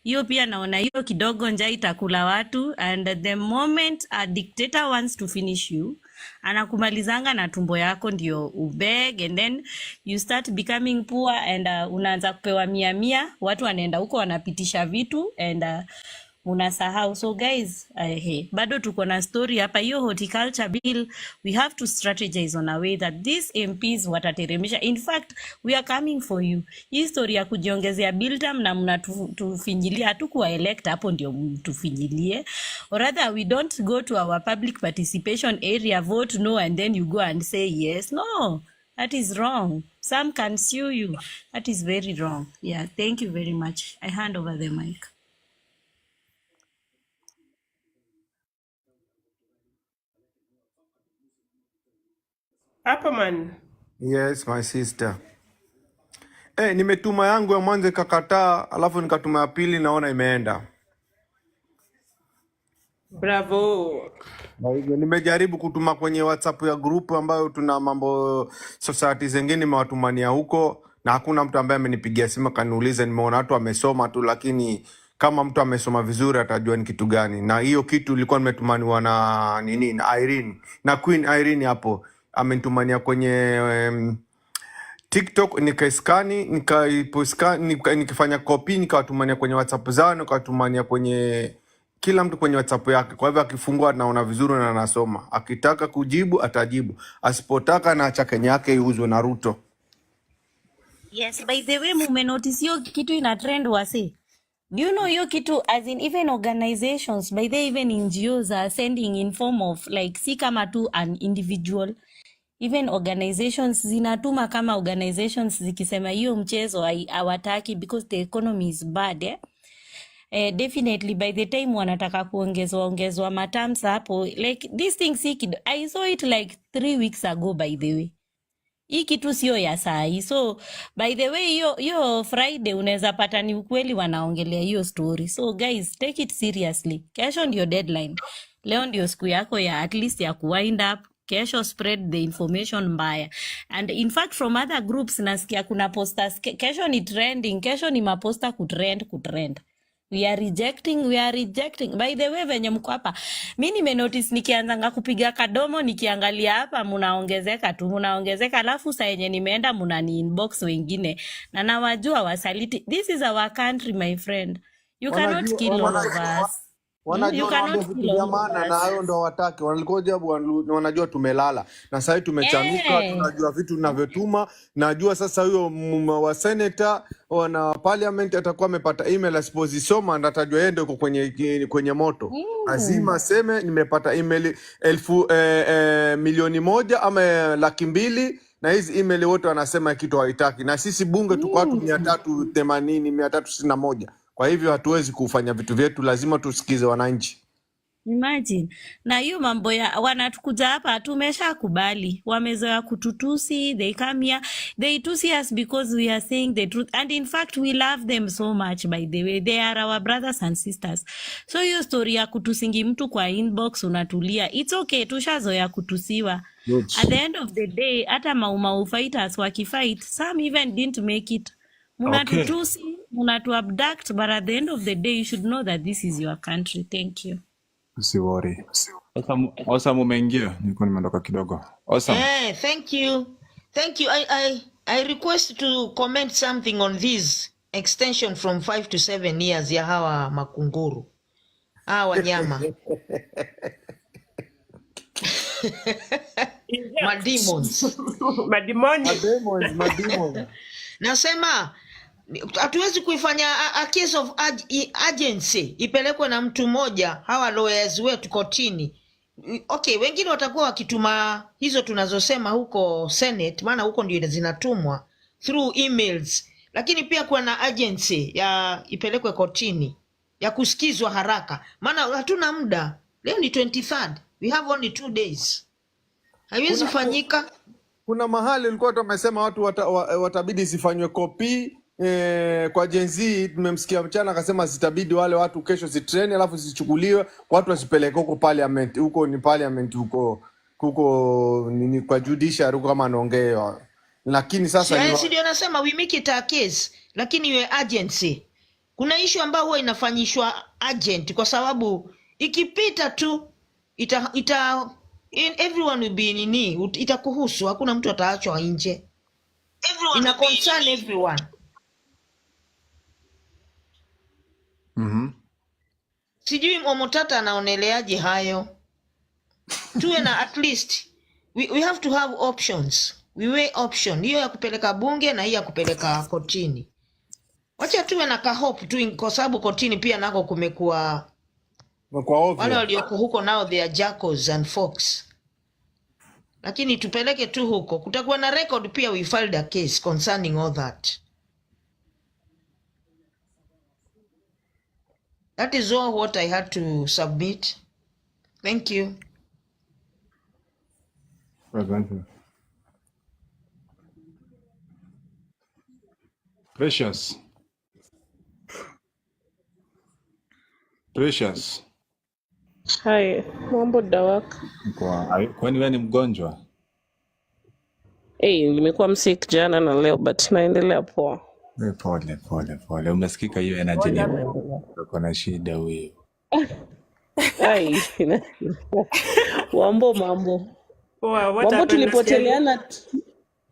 Hiyo pia naona hiyo kidogo njaa itakula watu, and the moment a dictator wants to finish you, anakumalizanga na tumbo yako ndio ubeg, and then you start becoming poor, and unaanza kupewa 100, watu wanaenda huko wanapitisha vitu, and unasahau. So guys, bado tuko na story hapa. Hiyo horticulture bill, we have to strategize on a way that these MPs watateremisha. In fact, we are coming for you. Hii story ya kujiongezea bill term na mnatufinyilia, hatukuwa elect hapo ndio mtufinyilie. Or rather, we don't go to our public participation area, vote no, and then you go and say yes. No. That is wrong. Some can sue you. That is very wrong. Yeah, thank you very much. I hand over the mic. Hapo man. Yes, my sister. Nimetuma yangu ya mwanzo ikakataa, alafu nikatuma ya pili naona imeenda. Bravo. Na hivyo nimejaribu kutuma kwenye WhatsApp ya group ambayo tuna mambo society zingine nimewatumania huko na hakuna mtu ambaye amenipigia simu kaniuliza. Nimeona watu wamesoma tu, lakini kama mtu amesoma vizuri atajua ni kitu gani. Na hiyo kitu ilikuwa nimetumaniwa na nini, na Irene, na Queen Irene hapo amenitumania kwenye TikTok, nikaiskani nikifanya copy nikawatumania kwenye WhatsApp zao, nikawatumania kwenye kila mtu kwenye WhatsApp yake. Kwa hivyo akifungua anaona vizuri na anasoma. Akitaka kujibu atajibu, asipotaka na acha Kenya yake iuzwe na Ruto. Yes, by the way, mume notice hiyo kitu ina trend wasi. Do you know hiyo kitu, as in even organizations, by the way, even NGOs are sending in form of like, si kama tu an individual. Even organizations zinatuma kama organizations zikisema hiyo mchezo hawataki because the economy is bad. Definitely by the time wanataka kuongezwa matams hapo, like this thing I saw it like 3 weeks ago by the way. Hii kitu sio ya saa hii. So by the way, hiyo Friday unaweza pata ni ukweli wanaongelea hiyo story. So guys, take it seriously. Kesho ndio deadline. Leo ndio siku yako ya at least ya kuwind up. Kesho spread the information mbaya. And in fact from other groups nasikia kuna posters. Kesho ni trending. Kesho ni maposta kutrend. We are rejecting. By the way, venye mko hapa, mimi nimenotice nikianzanga kupiga kadomo nikiangalia hapa munaongezeka alafu saa yenye nimeenda munani inbox wengine na nawajua wasaliti. This is our country, my friend. You cannot kill all of us. You Wanajua cannot kill vitu vya all of maana na us. hayo ndo wataki. Walikoja wanajua tumelala. Na sasa tumechanuka, tunajua vitu tunavyotuma. Najua sasa huyo wa senator na parliament atakuwa amepata email asipozisoma na atajua yeye ndio yuko kwenye moto. Lazima aseme nimepata email 1,000,000 ama 200,000 na hizi email wote wanasema kitu haitaki. Na sisi bunge tuko watu 380, 361. Kwa hivyo hatuwezi kufanya vitu vyetu, lazima tusikize wananchi. Imagine. Na hiyo mambo ya wanatukuja hapa tumesha kubali. Wamezoea kututusi, they come here, they tusi us because we are saying the truth. And in fact we love them so much, by the way. They are our brothers and sisters. So hiyo story ya kutusingi mtu kwa inbox unatulia. It's okay, tushazoea kutusiwa. Good. At the end of the day, hata maumau fighters wakifight, some even didn't make it. Munatutusi, munatu-abduct, but at the end of the day, you should know that this is your country. Thank you. Usiwori. Awesome umeingia. Nilikuwa nimeondoka kidogo. Awesome. Thank you. I request to comment something on this extension from 5 to 7 years ya hawa makunguru. Hawa wanyama. Mademons. Mademons. Nasema hatuwezi kuifanya a case of urgency ipelekwe na mtu mmoja, hawa lawyers wetu kotini. Okay, wengine watakuwa wakituma hizo tunazosema huko Senate, maana huko ndio zinatumwa through emails, lakini pia kuwa na urgency ya ipelekwe kotini ya kusikizwa haraka, maana hatuna muda. Leo ni 23rd, we have only 2 days. Haiwezi fanyika. Kuna mahali ulikuwa tumesema watu watabidi sifanywe copy kwa Gen Z. Tumemsikia mchana akasema zitabidi wale watu kesho zitreni alafu zichukuliwe watu wasipeleke huko parliament. Huko ni parliament, huko nini kwa judiciary huko kama anaongea. Lakini sasa ndio nasema we make it a case, lakini iwe agency. Kuna issue ambayo huwa inafanyishwa urgent kwa sababu ikipita tu everyone will be nini, itakuhusu, hakuna mtu ataachwa nje. Ina concern everyone. Sijui Omotata anaoneleaje hayo. Tuwe na at least we have to have options. We weigh option. Hiyo ya kupeleka bunge na hiyo ya kupeleka kotini. Wacha tuwe na hope tu, kwa sababu kotini pia nako kumekuwa wale walioko huko nao they are jackals and fox. lakini tupeleke tu huko. Kutakuwa na record pia, we filed a case concerning all that. That is all what I had to submit. Thank you. Asante. Precious. Precious. Hi, mambo Dawak. Kwani wewe ni mgonjwa? Nimekuwa msick jana na leo but naendelea poa. Pole. Umesikika hiyo energy ni uko na shida huyo. Ai. Mambo. Wow, what Mambo happened?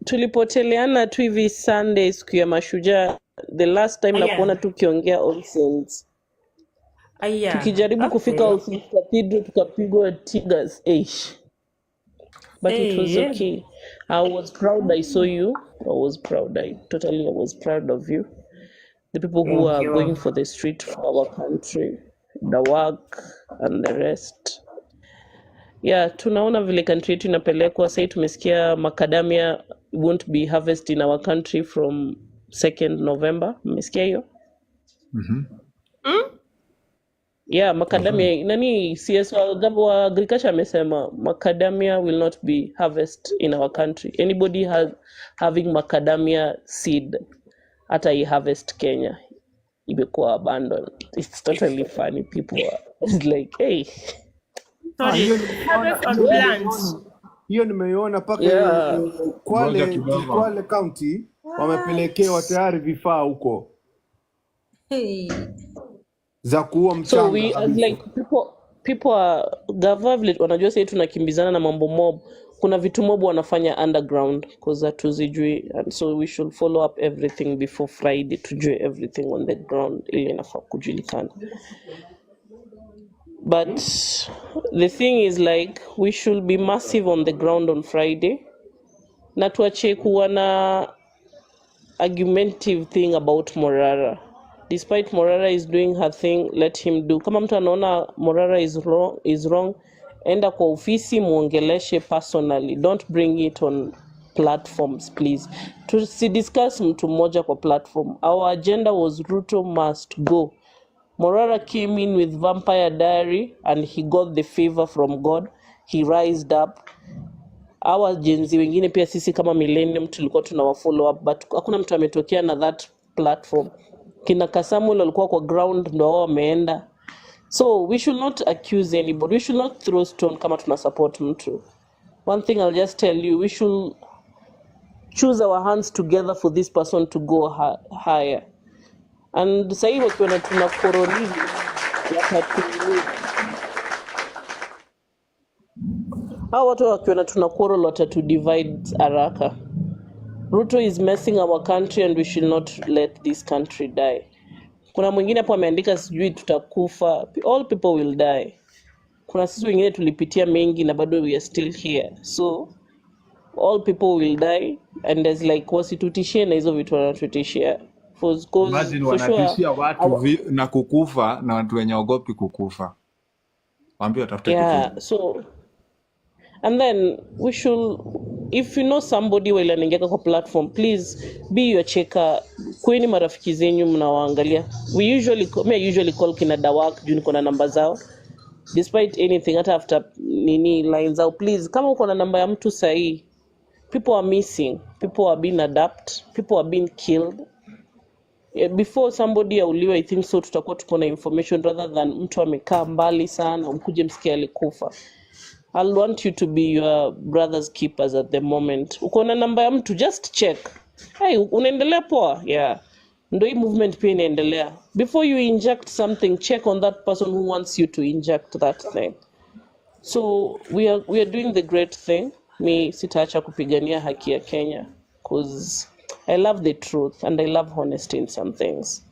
tulipoteleana tu hivi Sunday siku ya Mashujaa. The last time nakuona tukiongea All Saints. Tukijaribu kufika All Saints Cathedral tukapigwa tigers. But it was okay. I was proud I saw you. I was proud. I was proud of you. The people who are going for the street for our country, the work and the rest. Yeah, tunaona vile country yetu inapelekwa. Sasa tumesikia macadamia won't be harvested in our country from 2nd November. Mmesikia hiyo? Yeah, macadamia nani CS wa agriculture amesema macadamia will not be harvested in our country. Anybody having macadamia seed hata harvest Kenya imekuwa abandoned. It's totally funny. People are it's like hiyo nimeiona paka Kwale County wamepelekewa tayari vifaa huko za kuua mchanga. So we as like people are government wanajua sasa tunakimbizana na mambo mob. Kuna vitu mob wanafanya underground because hatuzijui, and so we should follow up everything before Friday tujue everything on the ground ili inafaa kujulikana. But the thing is like we should be massive on the ground on Friday. Na tuache kuwa na argumentative thing about Morara. Despite Morara is doing her thing, let him do. Kama mtu anaona Morara is wrong, enda kwa ofisi muongeleshe personally. Don't bring it on platforms, please. Tusidiscuss mtu mmoja kwa platform. Our agenda was Ruto must go. Morara came in with Vampire Diary and he got the favor from God. He rised up. Our jenzi wengine pia sisi kama millennium tulikuwa tunawa follow up, but hakuna mtu ametokea na that platform. Kina Kasamuel walikuwa kwa ground ndo wao wameenda. So we should not accuse anybody. We should not throw stone kama tuna support mtu. One thing I'll just tell you, we should choose our hands together for this person to go higher. And sasa hivi wakiona tuna korolizi hao watu wakiona tuna quarrel watatu divide haraka. Ruto is messing our country and we should not let this country die. Kuna mwingine hapo ameandika sijui tutakufa. All people will die. Kuna sisi wengine tulipitia mengi na bado we are still here. So all people will die, and there's like wasitutishie na hizo vitu wanatutishia. Imagine wanatishia watu na kukufa na watu wenye ogopi kukufa. Waambie watafute kivuli. So and then we should, if you know somebody while anaingia kwa platform, please be your checker. Kweni marafiki zenyu mnawaangalia. I usually call kina Dawak juu niko na namba zao. Despite anything, hata after lines out, please kama uko na namba ya mtu sahi. People are missing, people are being adapted, people are being killed. Before somebody auliwa, I think so tutakuwa tuko na information rather than mtu amekaa mbali sana mkuje msikia alikufa. I'll want you to be your brother's keepers at the moment. Uko na namba ya mtu, just check. Hey, unaendelea poa? Yeah. Ndio hii movement pia inaendelea. Before you inject something, check on that person who wants you to inject that thing. So we are doing the great thing. Mi sitaacha kupigania haki ya Kenya because I love the truth and I love honesty in some things,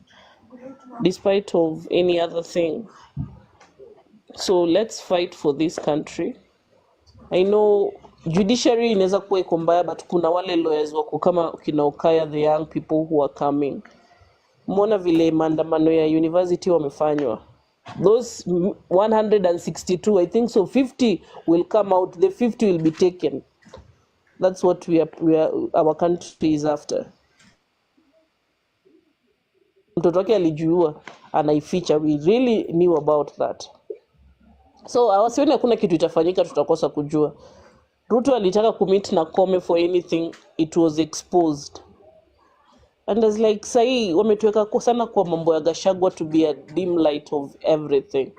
despite of any other thing. So let's fight for this country. I know judiciary inaweza kuwa iko mbaya, but kuna wale lawyers wako kama kina Okaya, the young people who are coming. Mwona vile maandamano ya university wamefanywa. Those 162, I think so 50 will come out, the 50 will be taken. That's what our country is after. Mtoto wake alijua anaificha. We really knew about that. So wasioni hakuna kitu itafanyika, tutakosa kujua. Ruto alitaka commit na Kome for anything, it was exposed. And it's like sahi wametuweka sana kwa mambo ya Gachagua to be a dim light of everything.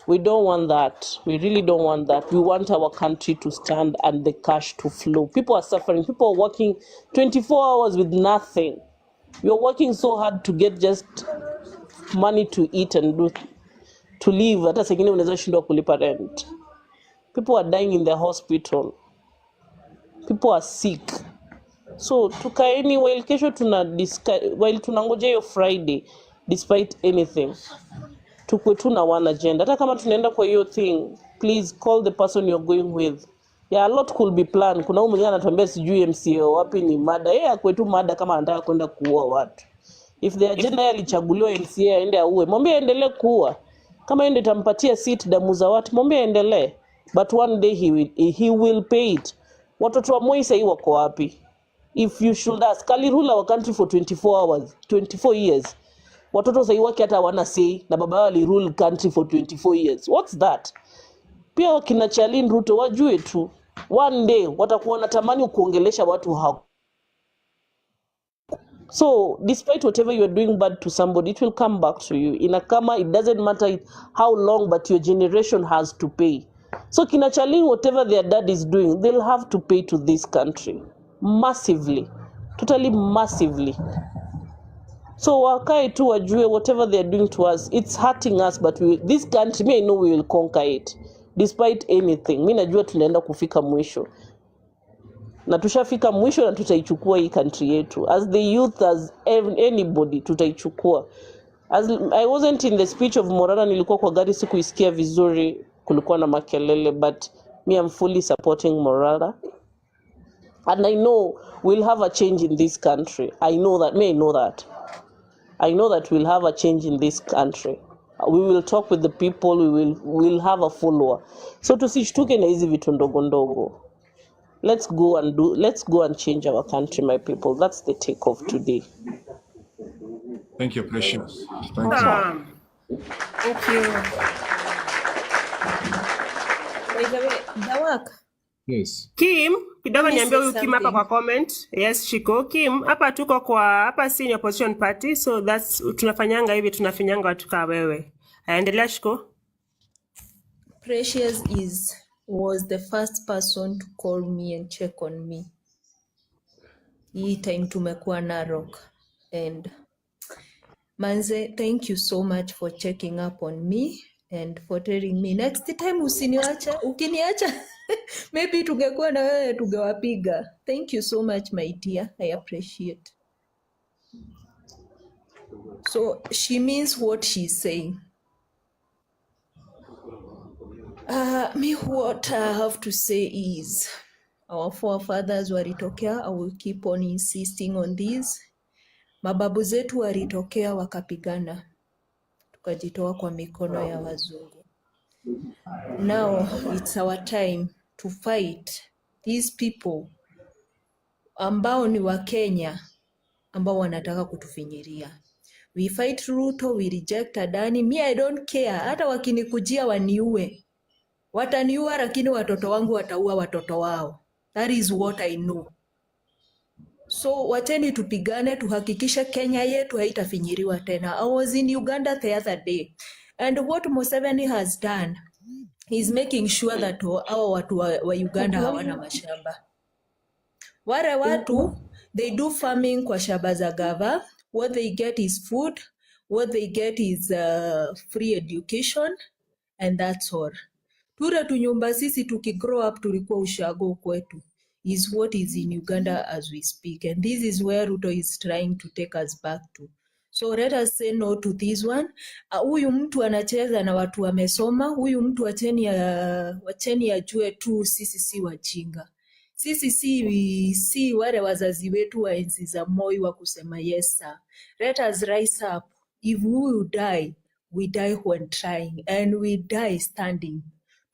We don't want that. We really don't want that. We want our country to stand and the cash to flow. People are suffering. People are working 24 hours with nothing. You're working so hard to get just money to eat and to live. Hata sengine unaweza shindwa kulipa rent. People are dying in the hospital. People are sick. So tukaeni while kesho while tunangoja hiyo Friday, despite anything, tukwe tu na one agenda. Hata kama tunaenda kwa hiyo thing, please call the person you're going with. Yeah, a lot could be planned. Kuna mwingine anatuambia sijui MCA wapi ni mada. Akwe tu mada kama anataka kwenda kuua watu. If the agenda alichaguliwa MCA aende auwe, mwambie aendelee kuua. Kama ende tampatia seat damu za watu, mwambie aendelee. But one day he will pay it. Watoto wa Moi sasa wako wapi? If you should ask, Kali rule our country for 24 years. Watoto sasa wake hata hawana say na baba wao rule country for 24 years. What's that? Pia wakina Charlene Ruto wajue tu. One day watakuwa natamani kuongelesha watu hao. So, despite whatever you are doing bad to somebody, it will come back to you. Inakama, it doesn't matter how long, but your generation has to pay. So, kina Charlene, whatever their dad is doing, they'll have to pay to this country. Massively. Totally massively. So, wakae tu wajue whatever they are doing to us, it's hurting us, but this country, I know we will conquer it. Despite anything. Mimi najua tunaenda kufika mwisho. Na tushafika mwisho na tutaichukua hii country yetu. As the youth, as anybody, tutaichukua. As I wasn't in the speech of Morara, nilikuwa kwa gari sikuisikia vizuri, kulikuwa na makelele, but me I'm fully supporting Morara. And I know we'll have a change in this country. I know that. I know that we'll have a change in this country. We will talk with the people, we'll have a follower. So tusishtuke na hizi vitu ndogo ndogo. Let's go and change our country, my people. That's the take of today. Thank you, Precious. Thank you. Thank you. By the way, Dawak. Yes. Kim, kidogo Let me niambia say huyu Kim hapa kwa comment. Yes, Shiko. Kim, hapa tuko hapa si ni opposition party, so that's tunafanyanga hivi, tunafinyanga watu kama wewe. Endelea Shiko. Precious was the first person to call me and check on me. Hii time tumekuwa Narok. And Manze, thank you so much for checking up on me and for telling me next time ukiniacha maybe tungekuwa na wewe tungewapiga. Thank you so much my dear. I appreciate. So she means what she's saying. Me what I have to say is our forefathers walitokea. I will keep on insisting on this. Mababu zetu walitokea wakapigana, tukajitoa kwa mikono ya wazungu. Now it's our time to fight these people ambao ni wa Kenya ambao wanataka kutufinyiria. We fight Ruto, we reject Adani. Me I don't care. Hata wakinikujia waniue. Wataniua lakini watoto wangu wataua watoto wao. That is what I know. So wacheni tupigane, tuhakikishe Kenya yetu haitafinyiriwa tena. I was in Uganda the other day, and what Museveni has done is making sure that hao watu wa Uganda hawana mashamba. Wale watu, they do farming kwa shamba za gava. What they get is food, what they get is free education, and that's all. Ture tunyumba sisi tukigrow up tulikuwa ushago kwetu is what is in Uganda as we speak, and this is where Ruto is trying to take us back to. So let us say no to this one. Huyu mtu anacheza na watu wamesoma. Huyu mtu wacheni ajue tu sisi si wajinga. Sisi si wale wazazi wetu wa enzi za Moi wa kusema yes sir. Let us rise up. If we will die, we die when trying, and we die standing.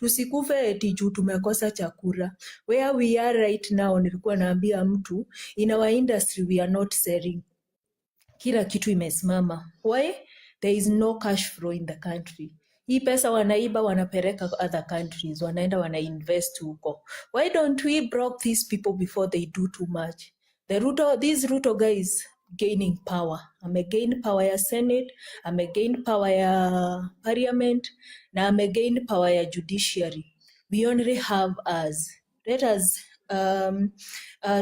Tusikufe eti juu tumekosa chakula. Where we are right now, nilikuwa naambia mtu, in our industry we are not selling. Kila kitu imesimama. Why? There is no cash flow in the country. Hii pesa wanaiba wanapeleka other countries, wanaenda wanainvest huko. Why don't we block these people before they do too much? These Ruto guys gaining power. Amegain power ya Senate, amegain power ya Parliament, na amegain power ya Judiciary. We only have us. Let us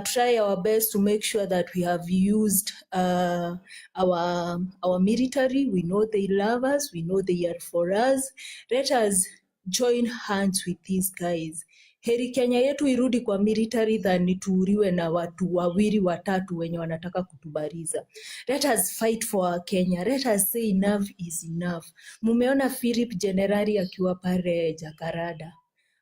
try our best to make sure that we have used our military. We know they love us. We know they are for us. Let us join hands with these guys. Heri Kenya yetu irudi kwa military than tuuriwe na watu wawili watatu wenye wanataka kutubariza. Let us fight for our Kenya. Let us say enough is enough. Mumeona Philip Generali akiwa pale Jakarada.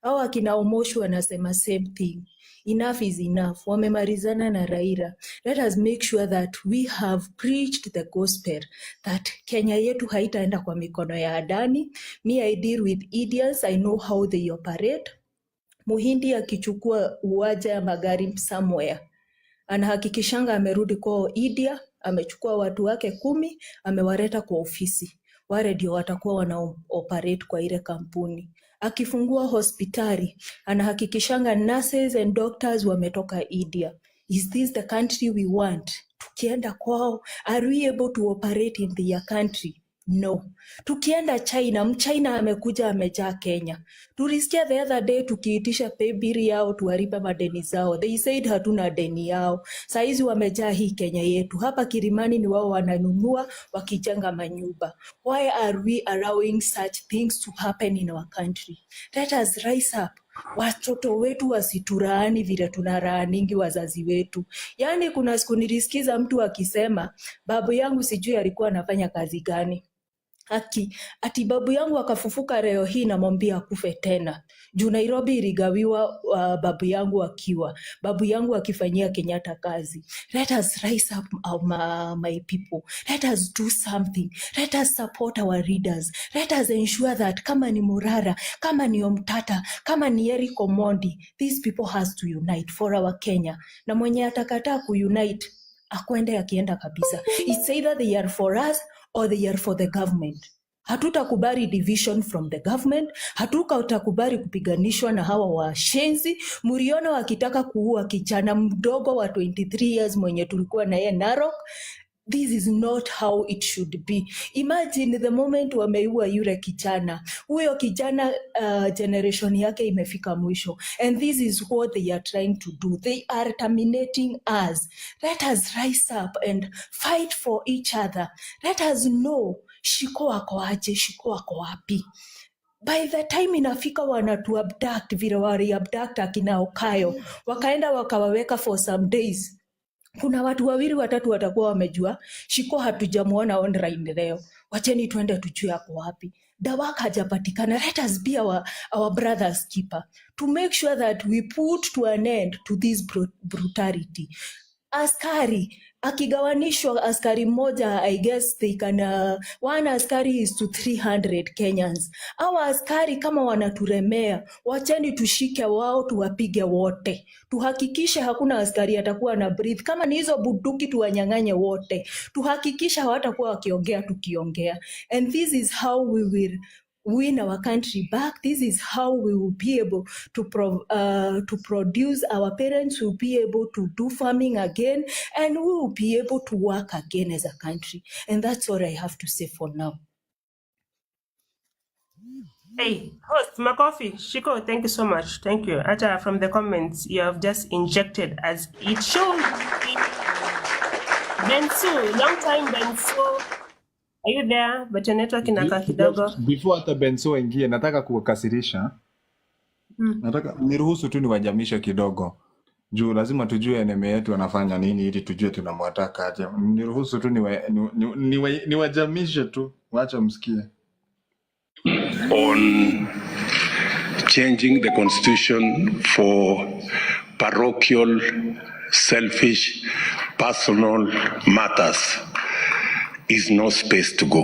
Hao akina Omoshu wanasema same thing. Enough is enough. Wamemarizana na Raila. Let us make sure that we have preached the gospel that Kenya yetu haitaenda kwa mikono ya Adani. Me, I deal with idiots. I know how they operate. Muhindi akichukua uwanja ya magari somewhere, anahakikishanga amerudi kwa India, amechukua watu wake 10, amewaleta kwa ofisi. Wale ndio watakuwa wana operate kwa ile kampuni. Akifungua hospitali, anahakikishanga nurses and doctors wametoka India. Is this the country we want? Tukienda kwao, are we able to operate in their country? No. Tukienda China, mchina amekuja amejaa Kenya. Tulisikia the other day tukiitisha pay bill yao tuwalipe madeni zao. They said hatuna deni yao. Saizi wamejaa hii Kenya yetu. Hapa Kilimani ni wao wananunua wakijenga manyumba. Why are we allowing such things to happen in our country? Let us rise up. Watoto wetu wasituraani vile tunaraaningi wazazi wetu. Yaani kuna siku nilisikiza mtu akisema, babu yangu sijui alikuwa anafanya kazi gani. Ati babu yangu akafufuka leo hii na mwambia akufe tena. Juu Nairobi iligawiwa babu yangu akiwa. Babu yangu akifanyia Kenyatta kazi. Let us rise up my people. Let us do something. Let us support our leaders. Let us ensure that kama ni Murara, kama ni Omtata, kama ni Eric Omondi, these people has to unite for our Kenya. Na mwenye atakataa kuunite, akwende akienda kabisa. It's either they are for us or they are for the government. Hatutakubali division from the government. Hatutakubali kupiganishwa na hawa washenzi. Muriona wakitaka kuua kijana mdogo wa 23 years mwenye tulikuwa na yeye Narok. This is not how it should be. Imagine the moment wameua yule kijana. Huyo kijana generation yake imefika mwisho. And this is what they are trying to do. They are terminating us. Let us rise up and fight for each other. Let us know Shiko wako aje, Shiko wako wapi. By the time inafika wanatu abduct, vile wali abduct akina Okayo, wakaenda wakawaweka for some days. Kuna watu wawili watatu watakuwa wamejua Shiko hatujamuona online leo. Wacheni tuende tujue yako wapi. Dawaka hajapatikana. Let us be our brother's keeper to make sure that we put to an end to this brutality. Askari akigawanishwa askari moja, I guess they can one askari is to 300 Kenyans. Hawa askari kama wanaturemea, wacheni tushike wao tuwapige wote. Tuhakikishe hakuna askari atakuwa na breathe. Kama ni hizo bunduki tuwanyang'anye wote. Tuhakikishe hawatakuwa wakiongea tukiongea. And this is how we will win our country back. This is how we will be able to produce. Our parents will be able to do farming again, and we will be able to work again as a country. And that's all I have to say for now. Hey, host Makofi, Shiko, thank you so much. Thank you. Acha, from the comments, you have just injected as it should. Bensu, long time Bensu. Are you there? But your network inakaa kidogo. Before hata Benso ingie, nataka kuwakasirisha. Nataka niruhusu tu niwajamishe kidogo. Juu lazima tujue enemy yetu anafanya nini ili tujue tunamwataka aje. Niruhusu tu niwajamishe tu. Wacha msikie. On changing the constitution for parochial, selfish, personal matters is no space to go.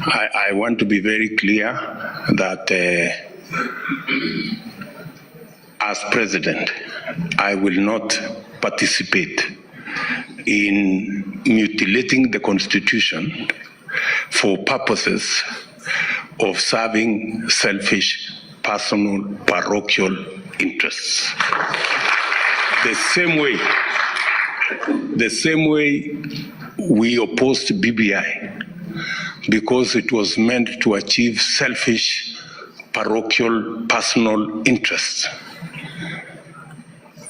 I want to be very clear that as president, I will not participate in mutilating the Constitution for purposes of serving selfish, personal, parochial interests. The same way we opposed BBI because it was meant to achieve selfish, parochial, personal interests.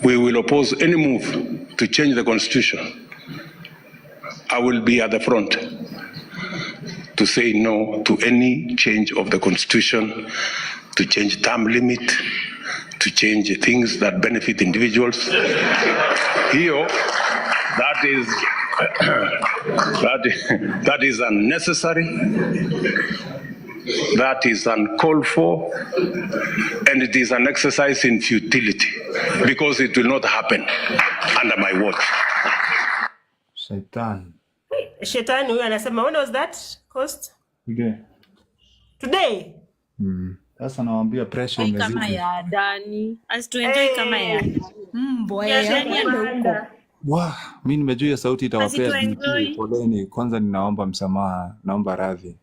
We will oppose any move to change the Constitution. I will be at the front to say no to any change of the Constitution, to change term limit, to change things that benefit individuals. Here, that is unnecessary, that is uncalled for, and it is an exercise in futility because it will not happen under my watch. Shaitan. Shetani huyu anasema when was that cost? Today. Sasa nawaambia pressure kama imezidi. ya Dani. Asituenjoy kama ya mbwa Ya ya Dani huko. Wah, mimi nimejua hiyo sauti itawapea Asituenjoy. DP. Poleni, kwanza ninaomba msamaha, naomba radhi.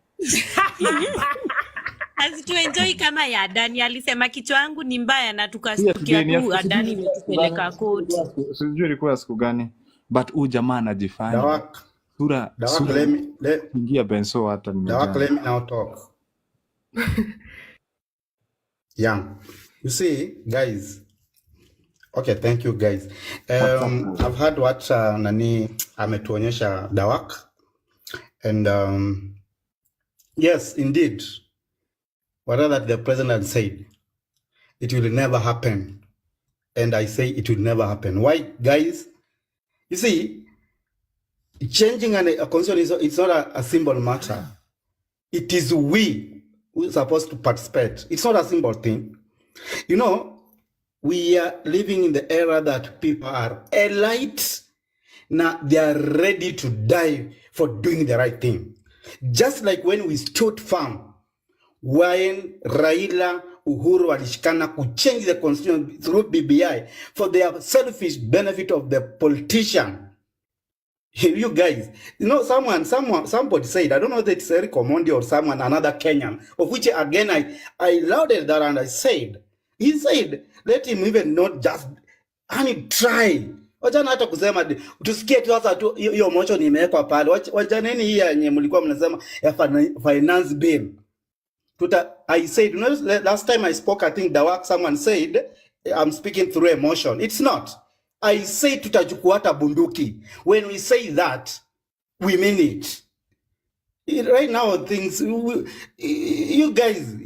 Asituenjoy kama ya Dani. Alisema kichwa yangu ni mbaya na Pia tukasikia today ni tu Adani imetupeleka koti. sijui ilikuwa siku gani, but huyu jamaa anajifanya. Dawak, Sura ingia Benso hata Dawak, let me now talk. Yeah. You see, guys. Okay, thank you, guys. I've heard what Nani ametuonyesha Dawak. And yes, indeed, whatever the president said, it will never happen. And I say it will never happen. Why, guys? You see, changing a constitution it's not a simple matter. It is we who are supposed to participate. It's not a simple thing. You know, we are living in the era that people are elite. Now they are ready to die for doing the right thing. Just like when we stood firm, when Raila Uhuru walishikana to change the constitution through BBI for their selfish benefit of the politician. You guys, you know, somebody said, I don't know if it's Eric Omondi or someone, another Kenyan, of which again I lauded that and I said, he said, let him even not just, try. Wajana hata kusema, tusikie tu sasa tu, hiyo motion imewekwa pale. Wajaneni hii yenye mlikuwa mnasema ya finance bill. I said, you know, last time I spoke, I think someone said, I'm speaking through emotion. It's not. I say tutachukua hata bunduki. When we say that, we mean it. Right now, things, you guys,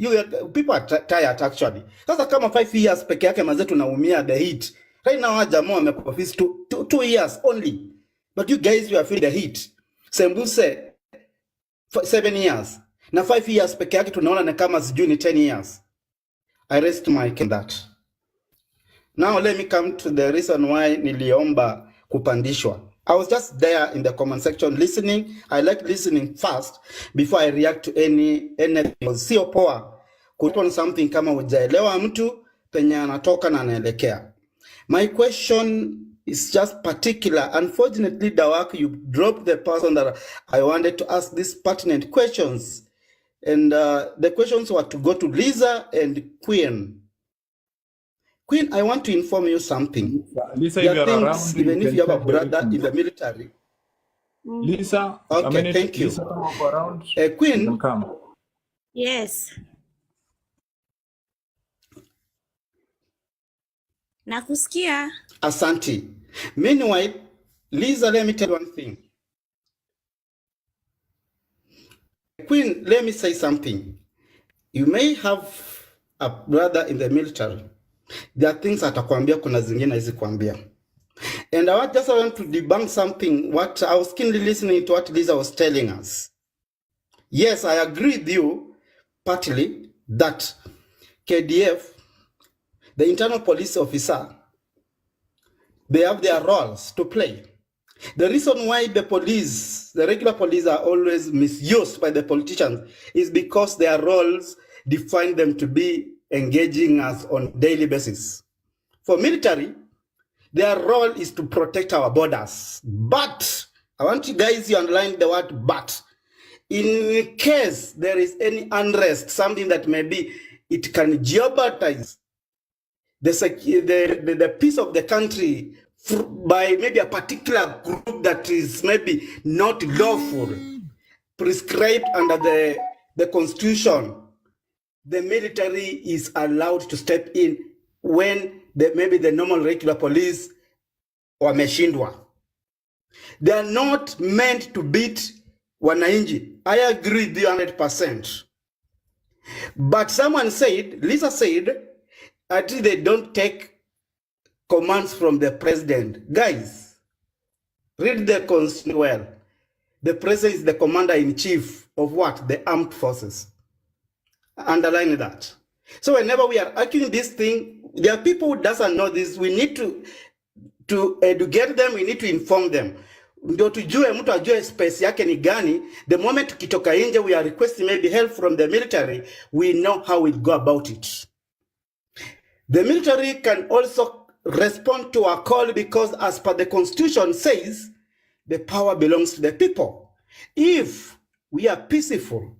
people are tired actually. Sasa kama 5 years peke yake mazetu naumia the heat. Right now, jamaa wamekuwa office 2 years only. But you guys, you are feeling the heat. Sembuse 7 years. Na 5 years peke yake tunaona na kama sijui ni 10 years. I rest my case on that. Now let me come to the reason why niliomba kupandishwa. I was just there in the comment section listening. I like listening first before I react to anything. Sio poa kuton something kama hujaelewa mtu penye anatoka na anaelekea. My question is just particular. Unfortunately, Dawak, you dropped the person that I wanted to ask these pertinent questions. And the questions were to go to Lisa and Queen. Queen, I want to inform you something. Lisa, if you're things, around, even if you have a very brother in the military. Lisa, okay, thank you. Lisa, come up around. Queen, come. Yes. Nakusikia. Asante. Meanwhile, Lisa, let me tell you one thing. Queen, let me say something. You may have a brother in the military. There are things atakwambia kuna zingine hizi kuambia. And I just want to debunk something, what I was keenly listening to what Lisa was telling us. Yes, I agree with you partly that KDF, the internal police officer, they have their roles to play. The reason why the police, the regular police, are always misused by the politicians is because their roles define them to be engaging us on daily basis. For military, their role is to protect our borders. But, I want you guys to underline the word but. In case there is any unrest, something that maybe it can jeopardize the peace of the country by maybe a particular group that is maybe not lawful, prescribed under the constitution, the military is allowed to step in when maybe the normal regular police wameshindwa. They are not meant to beat wananchi. I agree with you 100%. But someone said, Lisa said, at least they don't take commands from the president. Guys, read the constitution well. The president is the commander-in-chief of what? The armed forces. Underline that. So whenever we are arguing this thing, there are people who doesn't know this. We need to educate them. We need to inform them. Ndio tujue mtu ajue space yake ni gani. The moment tukitoka nje, we are requesting maybe help from the military, we know how we go about it. The military can also respond to our call because as per the constitution says, the power belongs to the people. If we are peaceful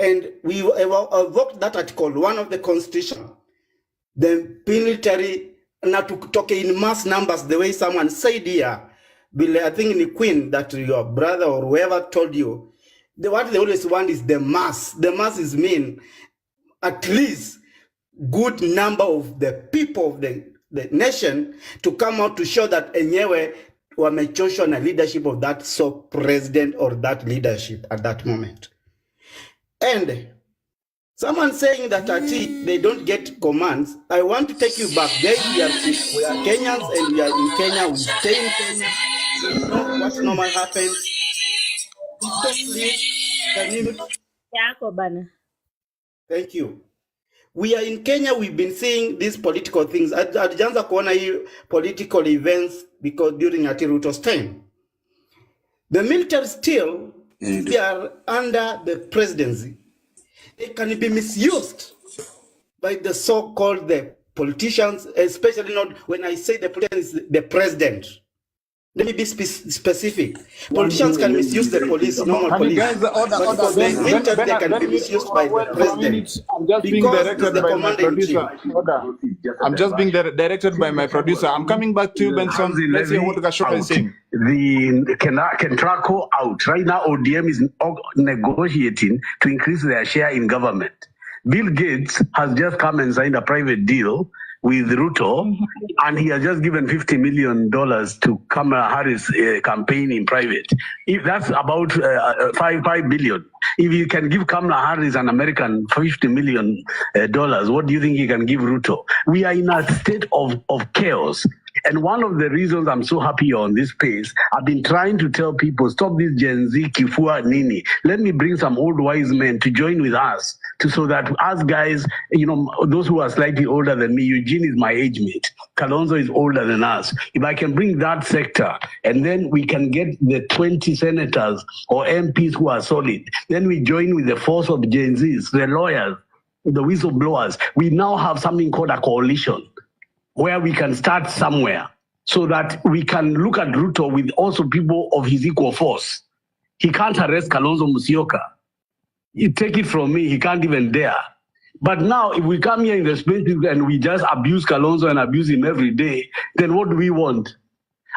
and we evoked that article 1 of the constitution, the military not to talk in mass numbers the way someone said here, I think in the Queen that your brother or whoever told you, what they always want is the mass. The mass is mean at least good number of the people of the nation to come out to show that enyewe wamechoshwa na leadership of that so president or that leadership at that moment. And someone saying that they don't get commands, I want to take you back. Guys, we are Kenyans and we are in Kenya. We stay in Kenya. We know what normal happens. Thank you. We are in Kenya. We've been seeing these political things. Hatujaanza kuona hii political events because during Ruto's time, the military still, they are under the presidency. They can be misused by the so-called the politicians, especially not when I say the politician is the president. Let me be specific. Politicians can misuse the police, normal police. But for the military, they can be misused by the president. I'm just being directed by my producer. I'm just being directed by my producer. I'm coming back to you, Benson. Let's hear what Gashoka is saying. The Kentraco out. Right now, ODM is negotiating to increase their share in government. Bill Gates has just come and signed a private deal with Ruto, and he has just given $50 million to Kamala Harris campaign in private. If that's about $5 billion. If you can give Kamala Harris an American $50 million, what do you think he can give Ruto? We are in a state of chaos. And one of the reasons I'm so happy on this space, I've been trying to tell people, stop this Gen Z kifua nini. Let me bring some old wise men to join with us so that us guys, those who are slightly older than me, Eugene is my age mate, Kalonzo is older than us. If I can bring that sector and then we can get the 20 senators or MPs who are solid, then we join with the force of Gen Zs, the lawyers, the whistleblowers. We now have something called a coalition, where we can start somewhere so that we can look at Ruto with also people of his equal force. He can't arrest Kalonzo Musyoka. You take it from me, he can't even dare. But now, if we come here in the space and we just abuse Kalonzo and abuse him every day, then what do we want?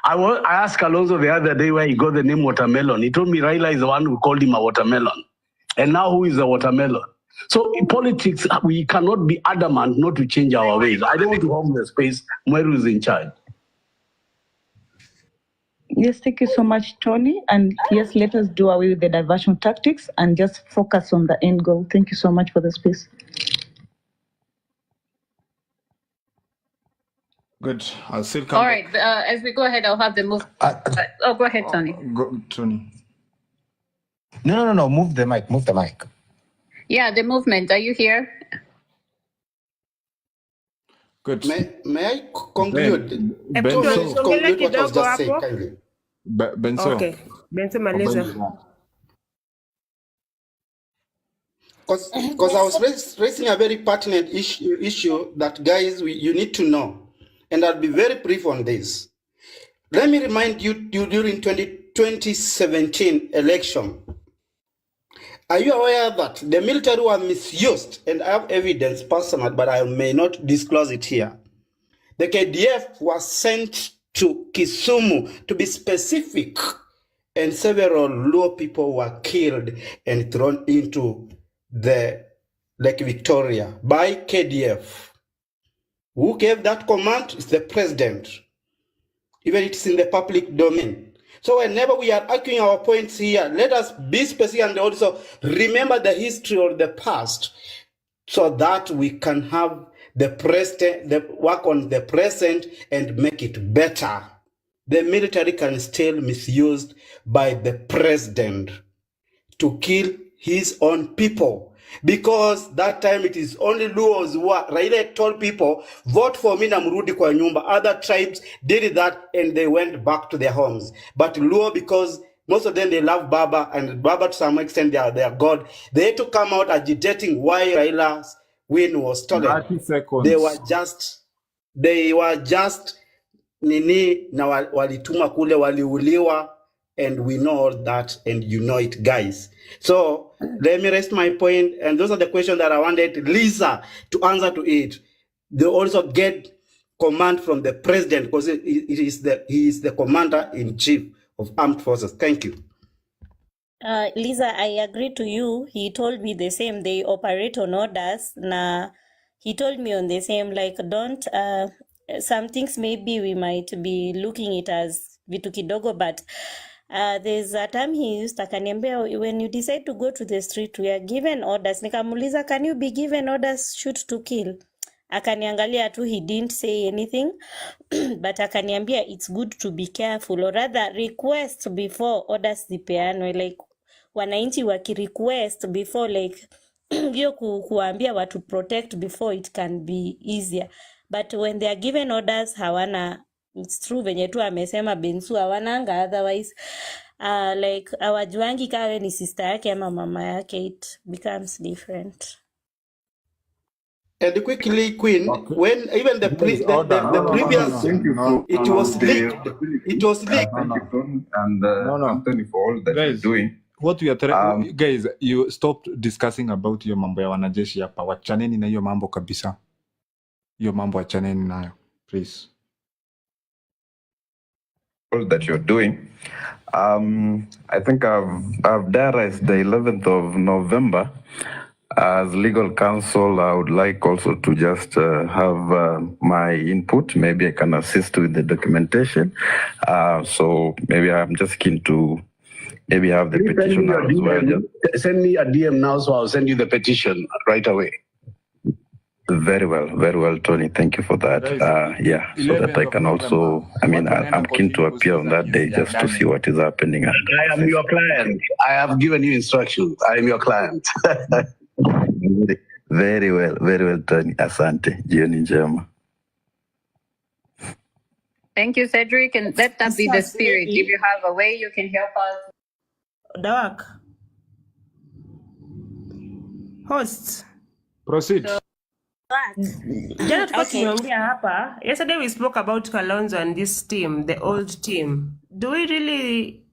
I asked Kalonzo the other day where he got the name watermelon. He told me Raila is the one who called him a watermelon. And now who is a watermelon? So in politics, we cannot be adamant not to change our ways. I don't want to hold the space. Mweru is in charge. Yes, thank you so much, Tony. And yes, let us do away with the diversion tactics and just focus on the end goal. Thank you so much for the space. Good. I'll still come All back. right. As we go ahead, I'll have the move. Go ahead, Tony. Go, Tony. No. Move the mic. Yeah, the movement. Are you here? Good. May I conclude? Ben, Conclude what was just said, kindly. Benso, Okay, Benson Obangi, Maliza. yeah. Because I was raising a very pertinent issue that, guys, you need to know. And I'll be very brief on this. Let me remind you, during 2017 election, are you aware that the military were misused? And I have evidence personal, but I may not disclose it here. The KDF was sent to Kisumu, to be specific, and several Luo people were killed and thrown into the Lake Victoria by KDF. Who gave that command? It's the president. Even it's in the public domain. So whenever we are arguing our points here, let us be specific and also remember the history of the past, so that we can have the present, work on the present and make it better. The military can still misused by the president to kill his own people, because that time it is only Luos who are. Raila told people, vote for me na mrudi kwa nyumba. Other tribes did that and they went back to their homes. But Luo, because most of them, they love Baba, and Baba to some extent, they are their God. They had to come out agitating why Raila's win was stolen. 30 seconds. They were just nini na walituma kule, waliuliwa, and we know all that, and you know it, guys. So let me rest my point, and those are the questions that I wanted Lisa to answer to it. They also get command from the president, because he is the commander-in-chief of armed forces. Thank you. Lisa, I agree to you. He told me the same. They operate on orders. He told me on the same, like, don't, some things maybe we might be looking it as vitu kidogo, but there's a time he used, akaniambia, when you decide to go to the street, we are given orders. Nikamuliza, can you be given orders, shoot to kill? Akaniangalia tu, he didn't say anything, but akaniambia it's good to be careful, or rather request before orders zipeanwe, like wananchi wakirequest before, like hiyo kuambia watu protect before it can be easier, but when they are given orders hawana, it's true venye tu amesema Bensu, hawananga otherwise, like awajuangi kawe ni sister yake ama mama yake, it becomes different. And quickly, Queen, Okay. when even the previous, it was leaked. It was leaked. Thank you, Tom, and Anthony, for all that you're Guys, doing. what we are guys, you stopped discussing about hiyo mambo ya wanajeshi hapa. Wachaneni na hiyo mambo kabisa. Hiyo mambo wachaneni nayo, please. All that you're doing. I think I've diarized the 11th of November. As legal counsel, I would like also to just have my input. Maybe I can assist with the documentation. So maybe I'm just keen to maybe have the petition as well. Send me a DM now, so I'll send you the petition right away. Very well, Tony. Thank you for that. Yeah, so that I can also, I mean, I'm keen to appear on that day just to see what is happening. I am your client. I have given you instructions. I am your client. Very well, Tony. Asante. Jioni njema. Thank you, Cedric, and let that be the spirit. If you have a way you can help us. Dawak. Host. Proceed. Jana tulikuwa tumeongea hapa. Yesterday we spoke about Kalonzo and this team, the old team. Do we really...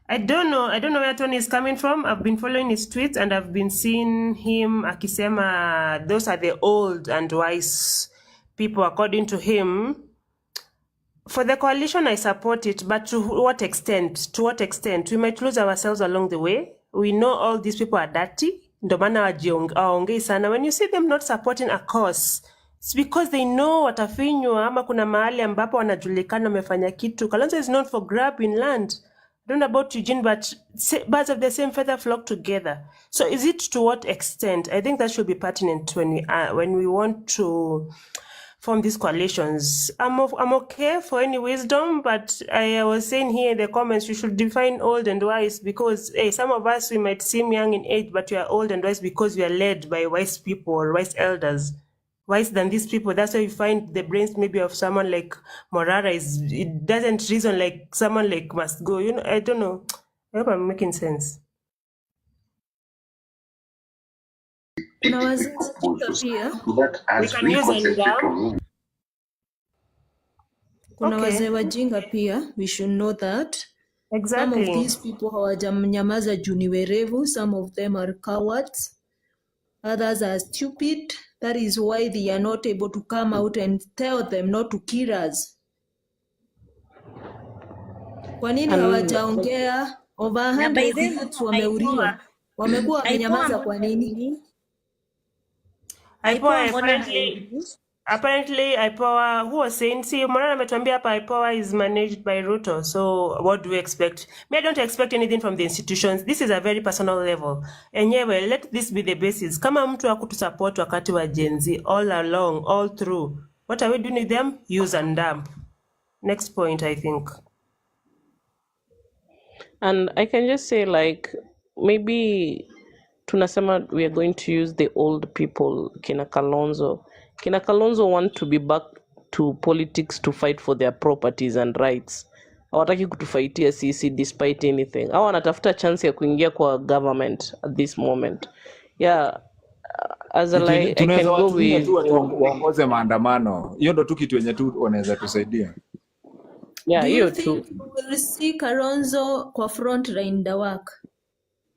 I don't know where Tony is coming from. I've been following his tweets and I've been seeing him akisema those are the old and wise people according to him. For the coalition, I support it, but to what extent? To what extent? We might lose ourselves along the way. We know all these people are dirty. Ndo maana waongei sana. When you see them not supporting a cause, it's because they know watafinywa ama kuna mahali ambapo wanajulikana wamefanya kitu. Kalonzo is known for grabbing land. I don't know about Eugene, but birds of the same feather flock together. So is it to what extent? I think that should be pertinent when we want to form these coalitions. I'm okay for any wisdom, but I was saying here in the comments, you should define old and wise, because some of us, we might seem young in age, but we are old and wise because we are led by wise people or wise elders. wise than these people. That's why you find the brains maybe of someone like Morara it doesn't reason like someone like Must Go. You know, I don't know. I hope I'm making sense. Kuna wazee wajinga pia. We can use Ndam. Kuna wazee wajinga pia. We should know that. Some of Exactly. these people hawajamnyamaza juu ni werevu. Some of them are cowards. Others are stupid. That is why they are not able to come out and tell them not to kill us. Kwa nini hawajaongea? Over 100 youths wameuriwa. Wamekuwa wamenyamaza kwa nini? Apparently IPOA, who was saying, see, Morana ametuambia hapa IPOA is managed by Ruto. So what do we expect? Me, I don't expect anything from the institutions. This is a very personal level. Enyewe, let this be the basis. Kama mtu hakutusupport wakati wa Gen Z, all along, all through. What are we doing with them? Use and dump. Next point, I think. And I can just say, like, maybe tunasema we are going to use the old people, Kina Kalonzo. Kina Kalonzo want to be back to politics to fight for their properties and rights. Hawataki kutufaitia sisi despite anything. Hawa wanatafuta chance ya kuingia kwa government at this moment. Yeah, as a I can go with waongoze maandamano. Hiyo ndo tu kitu yenye tu wanaweza tusaidia. Yeah, hiyo tu. Do you think we will see Kalonzo kwa front line dawak?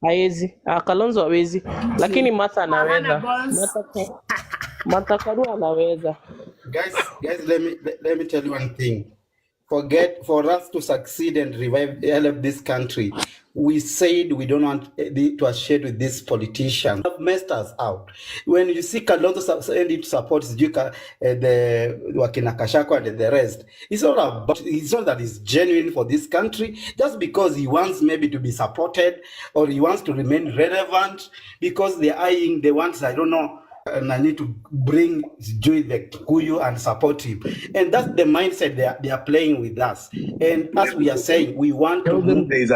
Haezi. Kalonzo hawezi. Lakini Martha anaweza. Martha Karua anaweza. Guys, let me tell you one thing. For us to succeed and help this country, we said we don't want to associate with these politicians. They have messed us out. When you see Kalonzo sending to support the Wakina Kashako and the rest, it's not that it's genuine for this country, just because he wants maybe to be supported or he wants to remain relevant, because they're eyeing the ones, I don't know, and I need to bring joy the Kikuyu and support him. And that's the mindset they are playing with us. And as we are saying, we want to move there's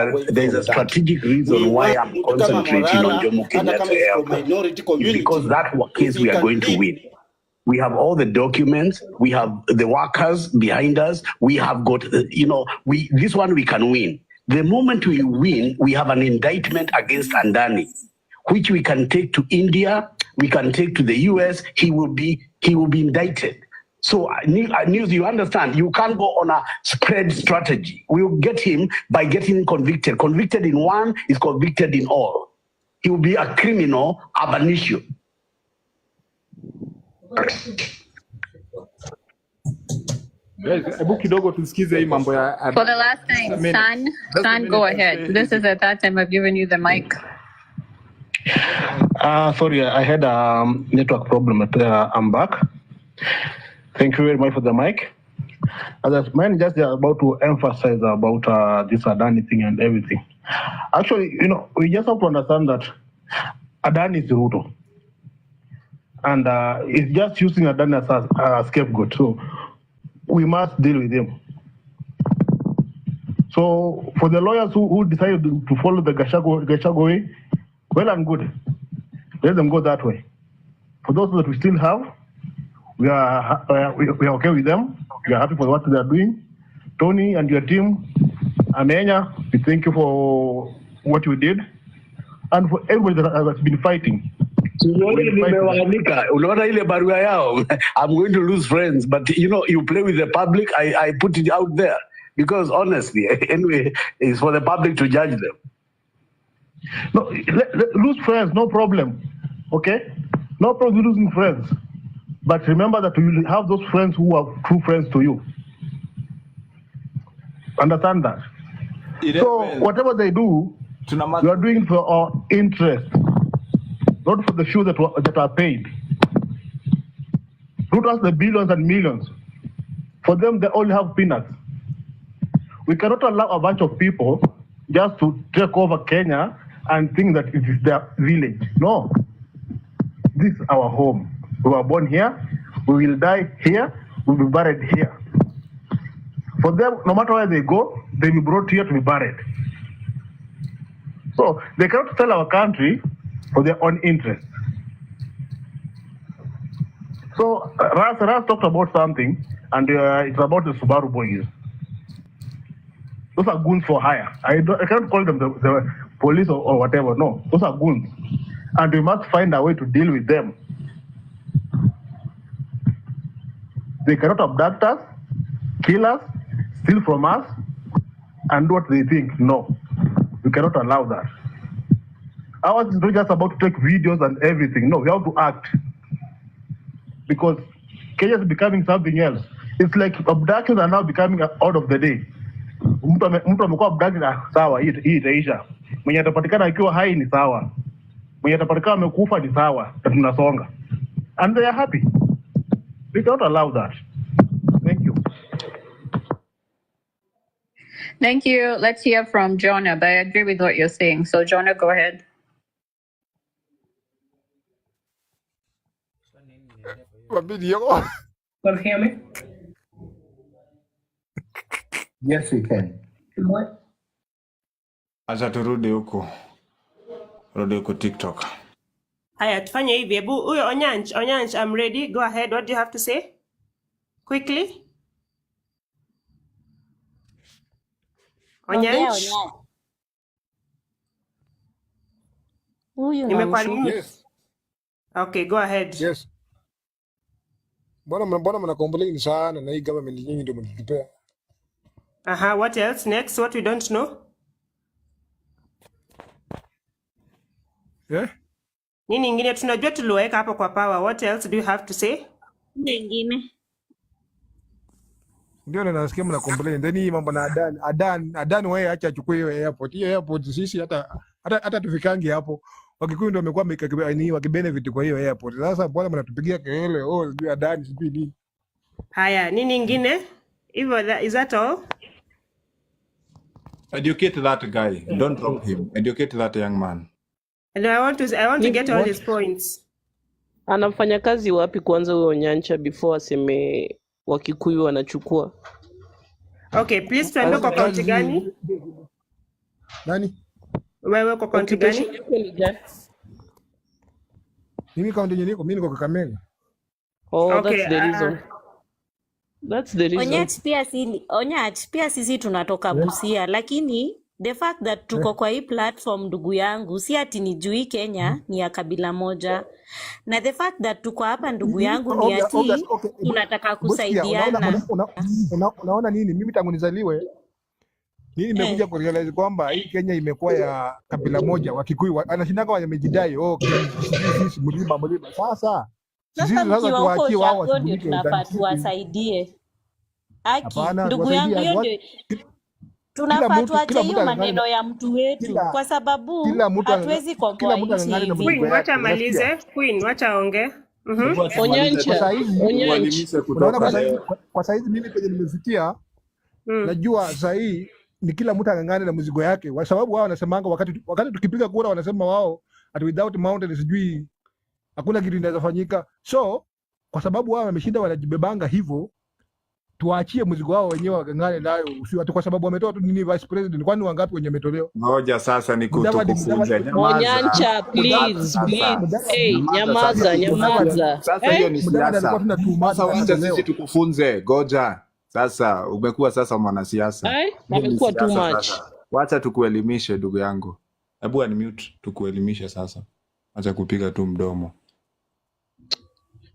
a strategic reason why I'm concentrating on Jomo Kenyatta Airport. It's because that's what case we are going to win. We have all the documents. We have the workers behind us. We have got, this one we can win. The moment we win, we have an indictment against Andani, which we can take to India, we can take to the US. He will be indicted. So, News, you understand, you can't go on a spread strategy. We'll get him by getting convicted. Convicted in one is convicted in all. He will be a criminal ab initio. For the last time, San, go ahead. This is the third time I've given you the mic. Sorry, I had a network problem. I'm back. Thank you very much for the mic. As mine just about to emphasize about this Adani thing and everything. Actually, we just have to understand that Adani is Ruto. And it's just using Adani as a scapegoat. So we must deal with him. So for the lawyers who decided to follow the Gachagua way, well and good. Let them go that way. For those that we still have, we are okay with them. We are happy for what they are doing. Tony and your team, Amenya, we thank you for what you did. And for everybody that has been fighting. I'm going to lose friends, but you play with the public. I put it out there because honestly, anyway, it's for the public to judge them. No, lose friends, no problem. Okay? No problem losing friends. But remember that you will have those friends who are true friends to you. Understand that? So whatever they do, you are doing for our interest, not for the few that are paid. Root us the billions and millions. For them, they only have peanuts. We cannot allow a bunch of people just to take over Kenya and think that it is their village. No. This is our home. We were born here. We will die here. We will be buried here. For them, no matter where they go, they will be brought here to be buried. So they cannot sell our country for their own interest. So Ras talked about something, and it's about the Subaru boys. Those are goons for hire. I can't call them the police or whatever. No, those are goons, and we must find a way to deal with them. They cannot abduct us, kill us, steal from us, and do what they think. No, we cannot allow that. Ours is not just about to take videos and everything. No, we have to act, because Kenya is becoming something else. It's like abductions are now becoming out of the day. Mtu amekuwa abducted, sawa, hii itaisha. Mwenye atapatikana akiwa hai ni sawa, mwenye atapatikana amekufa ni sawa, na tunasonga, and they are happy. We cannot allow that. Thank you. Thank you. Let's hear from Jonah, but I agree with what you're saying. So Jonah, go ahead. Can you hear me? Yes, we can. What? Acha turudi huko. Rudi huko TikTok. Haya, tufanye hivi. Hebu huyo Onyanch, I'm ready. Go ahead. What do you have to say? Quickly. Onyanch. Huyu Nimekuwa namshukuru. Yes. Okay, go ahead. Yes. Mbona mna complain sana na hii government nyinyi ndio mnatupea. What else? Next, what we don't know? Yeah? Nini ingine tunajua tuliweka hapo kwa power. What else do you have to say? Nyingine. Ndio nasikia mna complain. Then hii mambo na Adan wewe acha achukue hiyo airport. Hiyo airport sisi hata tufikangi hapo. Wakikuyu ndio wamekuwa wakibenefit kwa hiyo airport. Sasa bwana mnatupigia kelele, sijui Adan sijui nini. Haya, nini ingine? Hivyo, is that all? Educate that guy. Don't drop him. Educate that young man. And I want to get all his points. Anafanya kazi wapi kwanza huyo Onyancha before aseme Wakikuyu wanachukua? Okay, please tuambie kwa kaunti gani? Nani? Wewe kwa kaunti gani? Mimi kaunti niko, mimi niko Kakamega. Oh, Okay, that's the reason. That's the reason. Onyach pia sisi tunatoka Busia, lakini the fact that tuko kwa hii platform, ndugu yangu, si ati ni juu Kenya ni ya kabila moja, na the fact that tuko hapa, ndugu yangu, ni ati tunataka kusaidiana. Unaona nini? Mimi tangu nizaliwe nimekuja kurealize kwamba hii Kenya imekuwa ya kabila moja. Wakikuyu anashindaka wamejidai sisi mlima. Sasa tuachie wao, ndio tunafaa tuwasaidie. Ndugu yangu, hiyo ndio tunafaa tuache hiyo maneno ya mtu wetu, kwa sababu hatuwezi komboa nchi hivi. Queen, wacha malize. Queen, wacha aongee. Kwa saizi mimi kwenye nimefikia, najua sahii ni kila mtu angangane na mzigo yake, kwa sababu wao wanasemanga wakati tukipiga kura wanasema wao at without mountain sijui hakuna kitu inaweza fanyika. So kwa sababu wao wameshinda, wanajibebanga hivyo, tuachie mzigo wao wenyewe wagangane nayo, usiwatu kwa sababu wametoa tu nini vice president. Kwani wangapi wenye wametolewa? Ngoja sasa ni kutukufunza. Onyancha, please. Hey, nyamaza. Sasa hiyo ni siasa. Sasa wacha sisi tukufunze. Ngoja. Sasa umekuwa sasa mwanasiasa. Amekuwa too much. Wacha tukuelimishe ndugu yangu. Hebu unmute tukuelimishe sasa. Acha kupiga tu mdomo.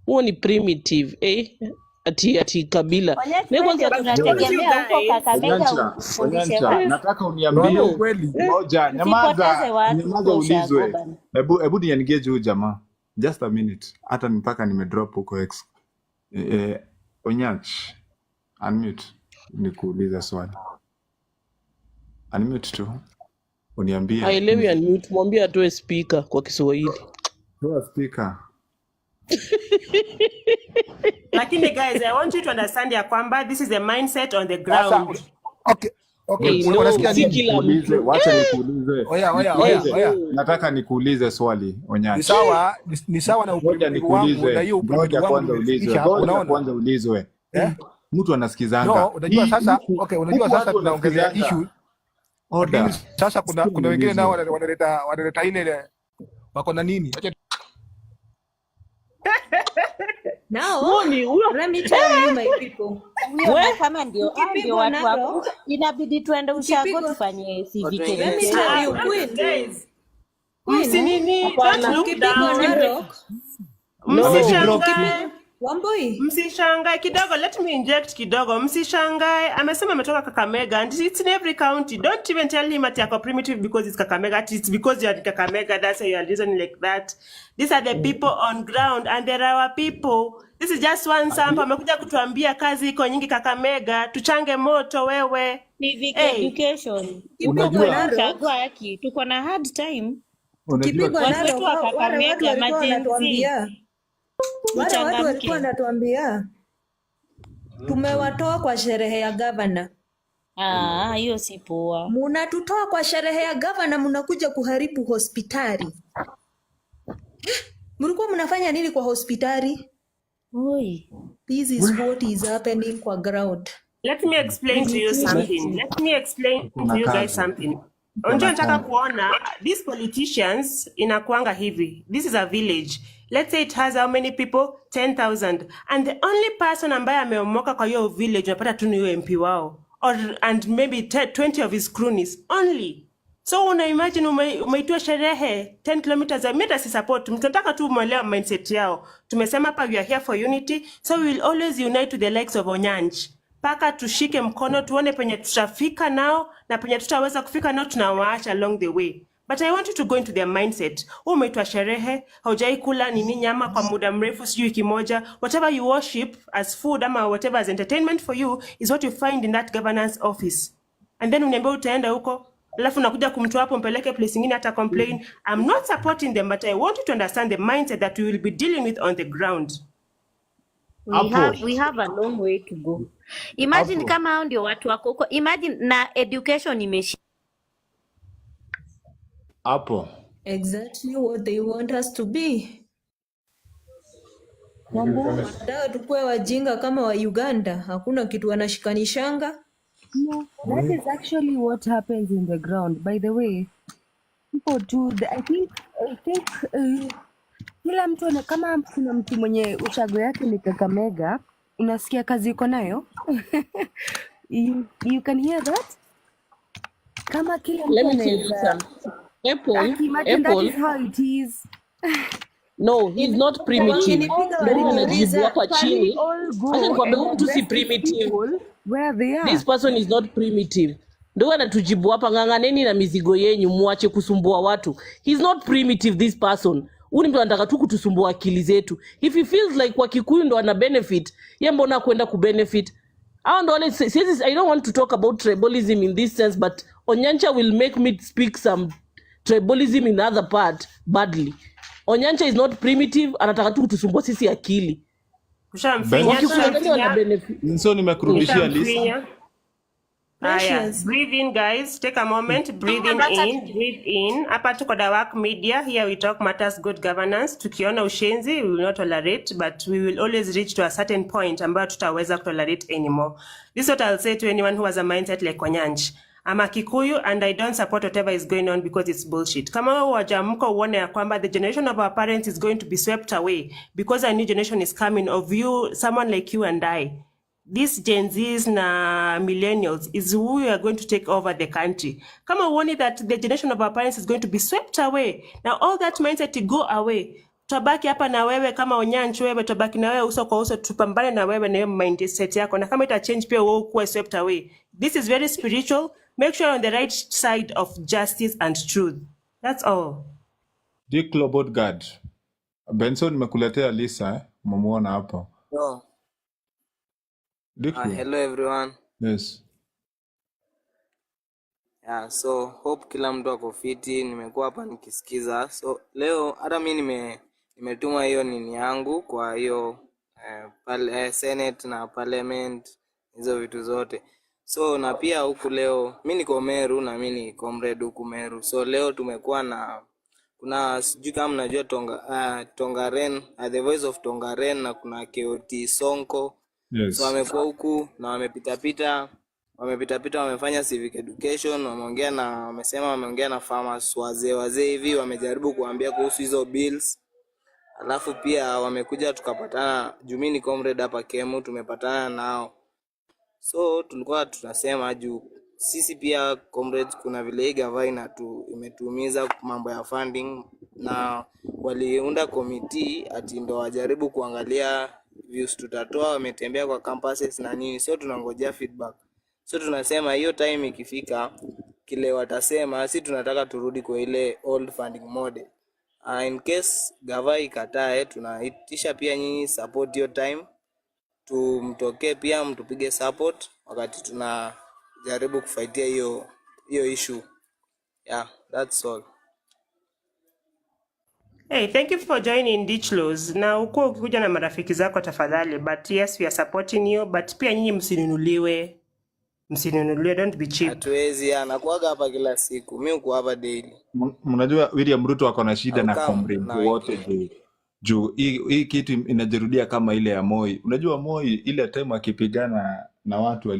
Huo ni primitive, ati kabila. Nataka uniambie ukweli. Moja, nyamaza ulizwe. Hebu ni engage huyu jamaa. Just a minute. Hata mpaka nimedrop huko X. Onyach, unmute. Nikuuliza swali. Unmute tu. Uniambie. Haelewi unmute, mwambie atoe speaker kwa Kiswahili. Toa speaker. Lakini guys, I want you to understand ya kwamba this is the mindset on the ground. Okay. Unasikia nini? Wacha nikuulize. Oya. Nataka nikuulize swali, Onyancha. Ni sawa na ukweli wangu na hiyo ukweli wangu. Kwanza ulizwe. Mtu anasikizanga. No, unajua sasa, unajua sasa tunaongelea issue. Sasa kuna wengine nao wanaleta ile wako na nini? Now, Mwoni huyo. let me tell you my people. Huyo We na kama ndio Tukipigwa watu wako Narok, inabidi tuende ushago tukipigwa, tufanye civic let me tell you, education. Guys, Queen, msinini, don't hapana. look tukipigwa down. Narok, No. Msishangae. Wamboi, Msishangae kidogo, let me inject kidogo. Msishangae, amesema ametoka Kakamega and it's in every county. Don't even tell him ati ako primitive because it's Kakamega. It's because you are in Kakamega, that's why you are reasoning like that. These are the people on ground and there are our people. This is just one sample. Amekuja kutuambia kazi iko nyingi Kakamega, tuchange moto wewe. Civic Hey, education. tukipigwa Huko Narok, ushago yaki tuko na hard time. tukipigwa Watu wetu Narok, wa wale watu Kakamega walikuwa majenzi wanatuambia, wale watu walikuwa mchangamke. wanatuambia tumewatoa kwa sherehe ya gavana. Hiyo si poa. Munatutoa kwa sherehe ya gavana, mnakuja kuharibu hospitali. Mlikuwa mnafanya nini kwa hospitali? Oi. This is what is happening kwa ground. let me explain to you something. Let me explain to you guys something. Unajua nataka kuona these politicians inakuanga hivi. This is a village. Let's say it has how many people? 10,000. And the only person ambaye ameomoka kwa hiyo village unapata tu ni huyo MP wao. And maybe 20 of his cronies only. So una imagine umeitwa sherehe 10 kilometers. Mimi si support. Tunataka tu mwelewa mindset yao. Tumesema hapa we are here for unity. So we will always unite with the likes of Onyanji. Paka tushike mkono tuone penye tutafika nao na penye tutaweza kufika nao tunawaacha along the way. But I want you to go into their mindset. Umeitwa sherehe, haujai kula nini nyama kwa muda mrefu sijui wiki moja. Whatever you worship as food ama whatever as entertainment for you is what you find in that governance office. And then uniambia utaenda huko, alafu nakuja kumtoa hapo mpeleke place nyingine hata complain. I'm not supporting them, but I want you to understand the mindset that we will be dealing with on the ground. We have a long way to go. Imagine kama hao ndio watu wako huko. Imagine na education imeshi. Hapo. Exactly what they want us to be. Wanataka tukue wajinga kama wa Uganda, hakuna kitu wanashikanishanga. No, that is actually what happens in the ground. By the way, people do. I think kila mtu kama kuna mtu mwenye ushago yake ni Kakamega, unasikia kazi iko nayo. You can hear that? Kama kila mtu Let me tell you anaweza something. that is how it is. No, he's not primitive. Ndio anajibu hapa chini. Acha nikwambie huyu mtu si primitive. Where they are. This person is not primitive. Ndio anatujibu hapa, ng'ang'aneni na mizigo yenyu, muache kusumbua watu. He's not primitive, this person. Huyu ni mtu anataka tu kutusumbua akili zetu. If he feels like kwa Kikuyu ndo ana benefit, yeye mbona kwenda kubenefit? I don't want to talk about tribalism in this sense, but Onyancha will make me speak some tribalism in other part badly. Onyancha is not primitive, anataka tu kutusumbua sisi akili. So nimekurudishia list. Breathe in, guys. Take a moment. Breathe in. Breathe in. Hapa tuko Dawak Media. Here we talk matters good governance. Tukiona ushenzi, we will not tolerate, but we will always reach to a certain point ambayo tutaweza tolerate anymore. This is what I'll say to anyone who has a mindset like Onyanji. I'm a Kikuyu and I don't support whatever is going on because it's bullshit. Kama wewe wajamko uone ya kwamba the generation of our parents is going to be swept away because a new generation is coming of you, someone like you and I. These Gen Zs na millennials is who we are going to take over the country. Kama uone that the generation of our parents is going to be swept away. Now all that mindset to go away. Tutabaki hapa na wewe kama Onyanji, wewe tutabaki na wewe uso kwa uso, tupambane na wewe na hiyo mindset yako, na kama ita change pia wewe kuwa swept away. This is very spiritual. Make sure you're on the right side of justice and truth. That's all. Dick Lobotgard. Benson nimekuletea Lisa, umemuona hapo. No. Hello everyone. Yes. Yeah, so hope kila mtu ako fiti. Nimekuwa hapa nikisikiza. So leo hata mimi nimetuma hiyo nini yangu kwa hiyo Senate na Parliament, hizo vitu zote. So na pia huku leo mimi niko Meru na mimi ni comrade huku Meru. So leo tumekuwa na kuna sijui kama mnajua Tongaren, the voice of Tongaren, na kuna KOT Sonko. Yes. So wamekuwa huku na wamepita wamefanya civic education, wamesema wameongea na farmers wazee hivi, wamejaribu kuambia kuhusu hizo bills. Alafu pia wamekuja tukapatana, juu ni comrade hapa Kemu, tumepatana nao. So tulikuwa tunasema juu sisi pia comrades, kuna vile hii gavana imetuumiza mambo ya funding, na waliunda committee ati ndo wajaribu kuangalia views tutatoa, wametembea kwa campuses na nini, so tunangojea feedback. So tunasema hiyo time ikifika, kile watasema, si tunataka turudi kwa ile old funding model. In case gava ikatae, tunaitisha pia nyinyi support hiyo time, tumtokee pia mtupige support wakati tunajaribu kufaitia hiyo issue. Yeah, that's all. Hey, thank you for joining Ditchlows. Na uko ukikuja na marafiki zako tafadhali, but yes, we are supporting you, but pia nyinyi msinunuliwe, don't be cheap. Hatuwezi, anakuaga hapa kila siku, mimi uko hapa daily. Mnajua William Ruto ako na shida na comrades wote juu hii kitu inajirudia kama ile ya Moi. Unajua Moi ile time akipigana na watu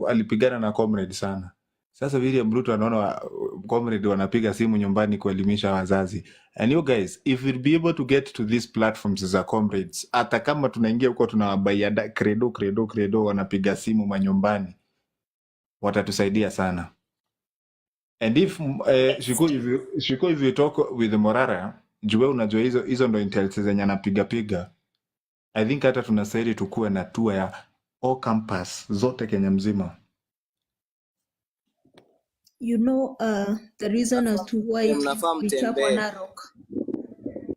alipigana na comrade sana. Sasa William Ruto anaona comrade wanapiga simu nyumbani kuelimisha wazazi. And you guys, if we'll be able to get to these platforms za comrades, hata kama tunaingia huko tunawabaia credo wanapiga simu manyumbani, watatusaidia sana. And if Shiko, if you talk with Morara, jue unajua hizo ndo intelligence zenye anapiga. I think hata tunastahili tukue na tour ya all campus zote Kenya mzima. You know, the reason as to why Richapa Narok,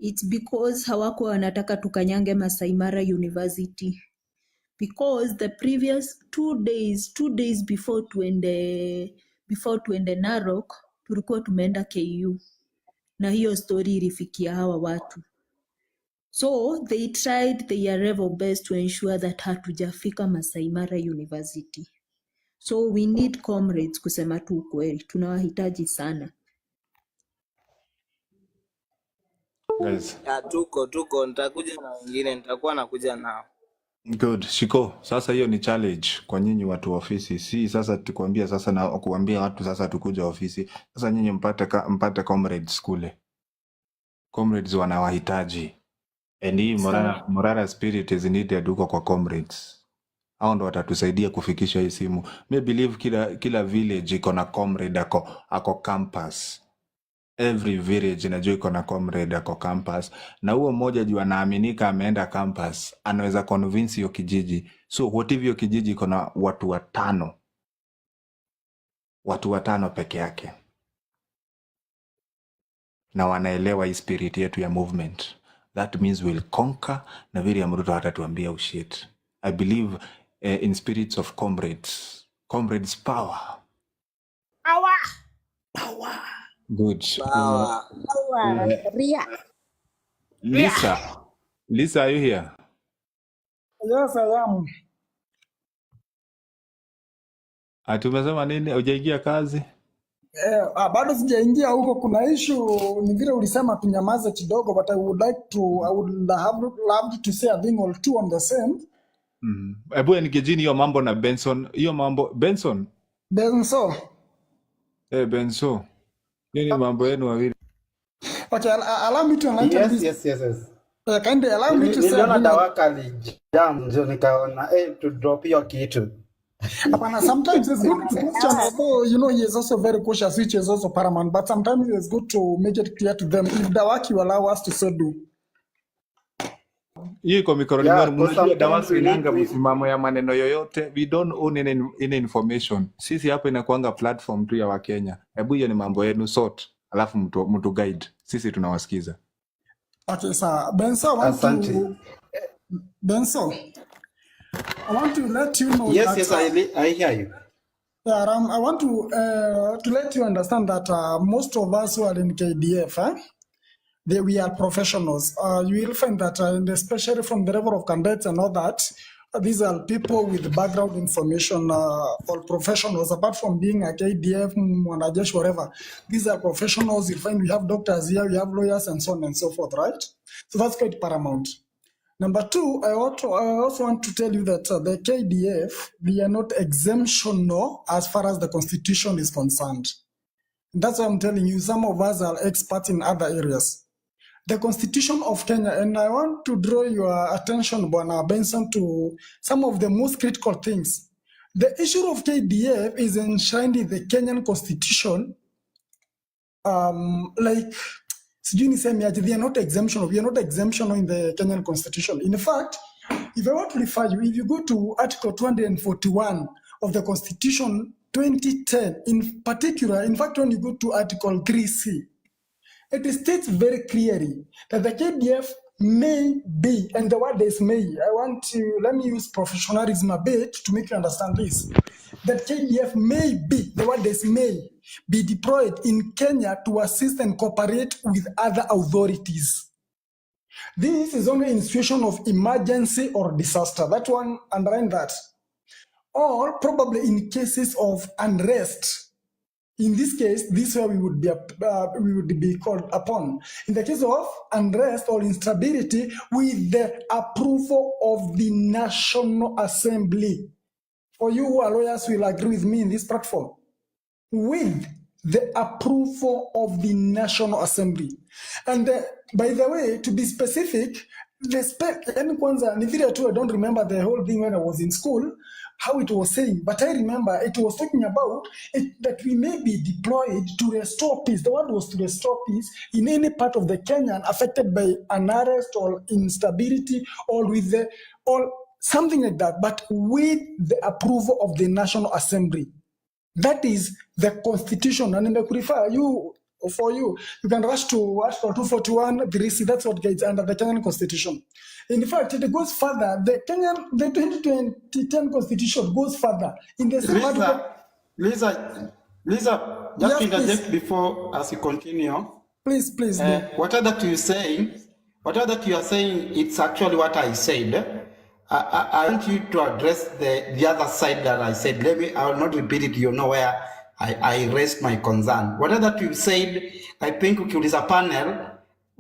it's because hawako wanataka tukanyange Masai Mara University. Because the previous 2 days before tuende Narok, tulikuwa tumeenda KU. Na hiyo story ilifikia hawa watu. So they tried their level best to ensure that hatujafika Masai Mara University. So we need comrades, kusema tu ukweli, tunawahitaji sana. Guys. Ya, tuko nitakuja na wengine, nitakuwa nakuja nao. Good. Shiko, sasa hiyo ni challenge kwa nyinyi watu wa ofisi. Si sasa tukwambia sasa na kuambia watu sasa tukuja ofisi. Sasa nyinyi mpate comrades kule. Comrades wanawahitaji. And hii Morara spirit is needed huko kwa comrades. Hao ndo watatusaidia kufikisha hii simu. Me believe kila village iko na comrade ako campus. Every village inajua iko na comrade ako campus. Na huo mmoja juu anaaminika ameenda campus, anaweza convince hiyo kijiji. So what if hiyo kijiji iko na watu watano? Watu watano peke yake. Na wanaelewa hii spirit yetu ya movement. That means we'll conquer, na William Ruto hatatuambia ushit. I believe in spirits of comrades. Comrades power. Power. Good. Ria. Lisa, are you here? Yes, I am. Tumesema nini? Hujaingia kazi? Bado sijaingia huko. Kuna issue ni vile ulisema tunyamaze kidogo, but I would love to say a thing or two on the same. Ebu nikijini hiyo mambo na Benson. Hiyo mambo Benson. Benson. Benson. Nini mambo yenu wawili? Okay, allow me to enlighten this. Yes. Kind of allow me to say. Niliona Dawaka jam ndio nikaona to drop hiyo kitu. Sometimes it's good to question, although he is also very cautious, which is also paramount, but sometimes it's good to make it clear to them if Dawaki will allow us to so do. Hii kwa mikoroni mwenu, mnajua Dawaki inanga msimamo ya maneno yoyote. We don't own any information. Sisi hapa inakuanga platform tu ya Wakenya. Hebu hiyo ni mambo yenu sort, alafu mtu guide. Sisi tunawasikiza. Okay, sir. Benso, I want to let you know Yes, I hear you. Yeah, I want to let you understand that most of us who are in KDF, we are professionals. You will find that, especially from the level of candidates and all that, these are people with background information or professionals. Apart from being a KDF, Mwanajeshi, whatever, these are professionals. You find we have doctors here, we have lawyers, and so on and so forth, right? So that's quite paramount. Number two, I also want to tell you that the KDF, we are not exemptional as far as the constitution is concerned. That's why I'm telling you, some of us are experts in other areas. the Constitution of Kenya, and I want to draw your attention, Bwana Benson, to some of the most critical things. The issue of KDF is enshrined in the Kenyan Constitution. Like, they are not exemption. We are not exemption in the Kenyan Constitution. In fact, if I want to refer you, if you go to Article 241 of the Constitution 2010, in particular, in fact, when you go to Article 3C, it states very clearly that the KDF may be, and the word is may. Let me use professionalism a bit to make you understand this. That KDF may be, the word is may, be deployed in Kenya to assist and cooperate with other authorities. This is only in situation of emergency or disaster. That one, underline that. Or probably in cases of unrest. In this case, this is where we would be called upon. In the case of unrest or instability, with the approval of the National Assembly. For you who are lawyers will agree with me in this platform. With the approval of the National Assembly. And by the way, to be specific, I don't remember the whole thing when I was in school, how it was saying, but I remember it was talking about that we may be deployed to restore peace. The word was to restore peace in any part of the Kenyan affected by unrest or instability or with or something like that, but with the approval of the National Assembly. That is the Constitution. And in the refer you, for you can rush to Article 241, that's what gets under the Kenyan Constitution. In fact, it goes further. The 2010 Constitution goes further. In the same Lisa, just interject before as you continue. Please. Whatever that you're saying, it's actually what I said. I want you to address the other side that I said. I will not repeat it. You know where I raised my concern. Whatever that you said, I think we is a panel.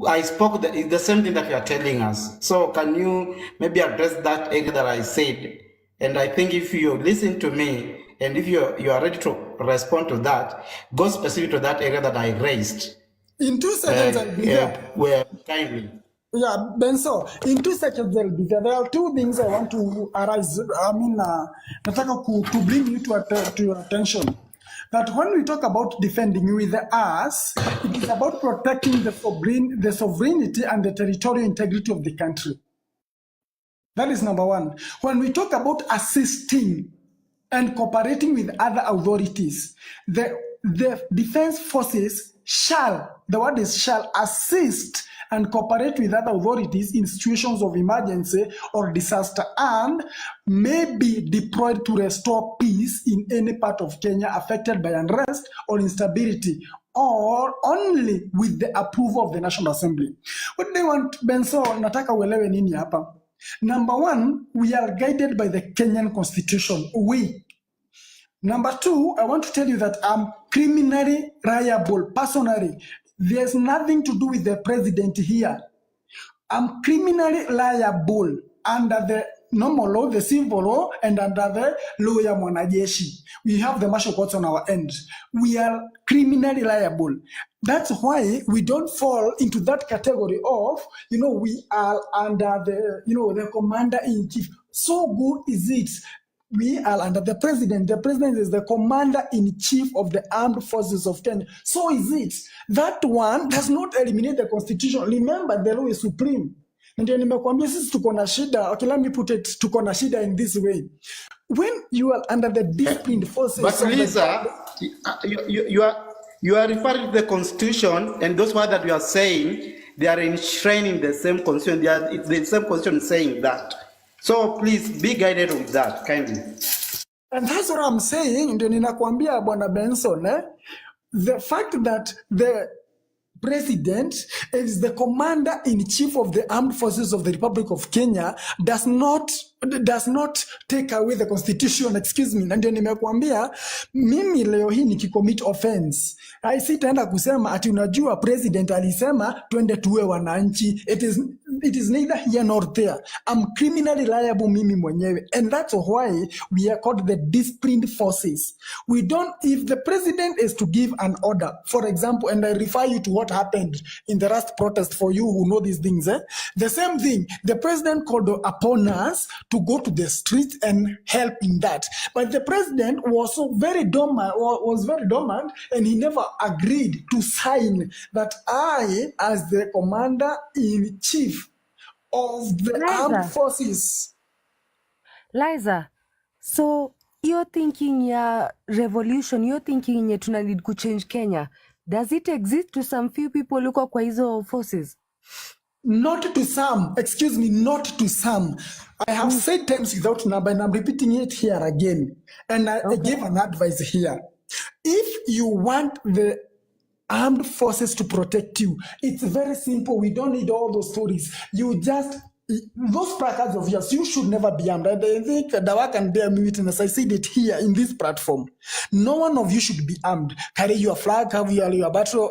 I spoke the same thing that you are telling us. So can you maybe address that area that I said? And I think if you listen to me and if you are ready to respond to that, go specific to that area that I raised. In 2 seconds, I'll be there. Where kindly. Yeah, Benso, in 2 seconds I'll be there. There are two things I want to arise. To bring you to your attention. That when we talk about defending with us, it is about protecting the sovereignty and the territorial integrity of the country. That is number one. When we talk about assisting and cooperating with other authorities, the defense forces shall, the word is shall, assist and cooperate with other authorities in situations of emergency or disaster and may be deployed to restore peace in any part of Kenya affected by unrest or instability, or only with the approval of the National Assembly. What they want, Benso, nataka uelewe nini hapa? Number one, we are guided by the Kenyan Constitution. Number two, I want to tell you that I'm criminally liable personally. There's nothing to do with the president here. I'm criminally liable under the normal law, the civil law, and under the law ya mwanajeshi. We have the martial courts on our end. We are criminally liable. That's why we don't fall into that category of, we are under the, the commander-in-chief. So good is it. We are under the president. The president is the commander-in-chief of the armed forces of Kenya. So is it. That one does not eliminate the constitution. Remember, the law is supreme. And then okay, let me put it, tuko na shida in this way. When you are under the disciplined forces... But Lisa, you are referring to the constitution, and those words that you are saying, they are enshrined in the same constitution. It's the same constitution saying that. So please be guided with that, kindly. And that's what I'm saying. Ndio ninakwambia Bwana Benson, the fact that the president is the commander-in-chief of the armed forces of the Republic of Kenya does not does not take away the constitution, excuse me. Na ndio nimekuambia mimi leo hii nikicommit offense, sitaenda kusema ati unajua president alisema twende tuwe wananchi. It is neither here nor there. I'm criminally liable mimi mwenyewe, and that's why we are called the disciplined forces. We don't, if the president is to give an order, for example, and I refer you to what happened in the last protest for you who know these things, the same thing, the president called upon us to go to the streets and help in that. But the president was very dormant, and he never agreed to sign that I, as the commander-in-chief of the armed forces. Liza, so you're thinking ya revolution, you're thinking ya tuna need to change Kenya. Does it exist to some few people who kwa hizo forces? Not to some, excuse me, not to some. I have said times without number, and I'm repeating it here again. And I gave an advice here. If you want the armed forces to protect you, it's very simple. We don't need all those stories. You just, those placards of yours, you should never be armed. I think Dawa can bear me witness. I said it here in this platform. No one of you should be armed. Carry your flag, carry your bottle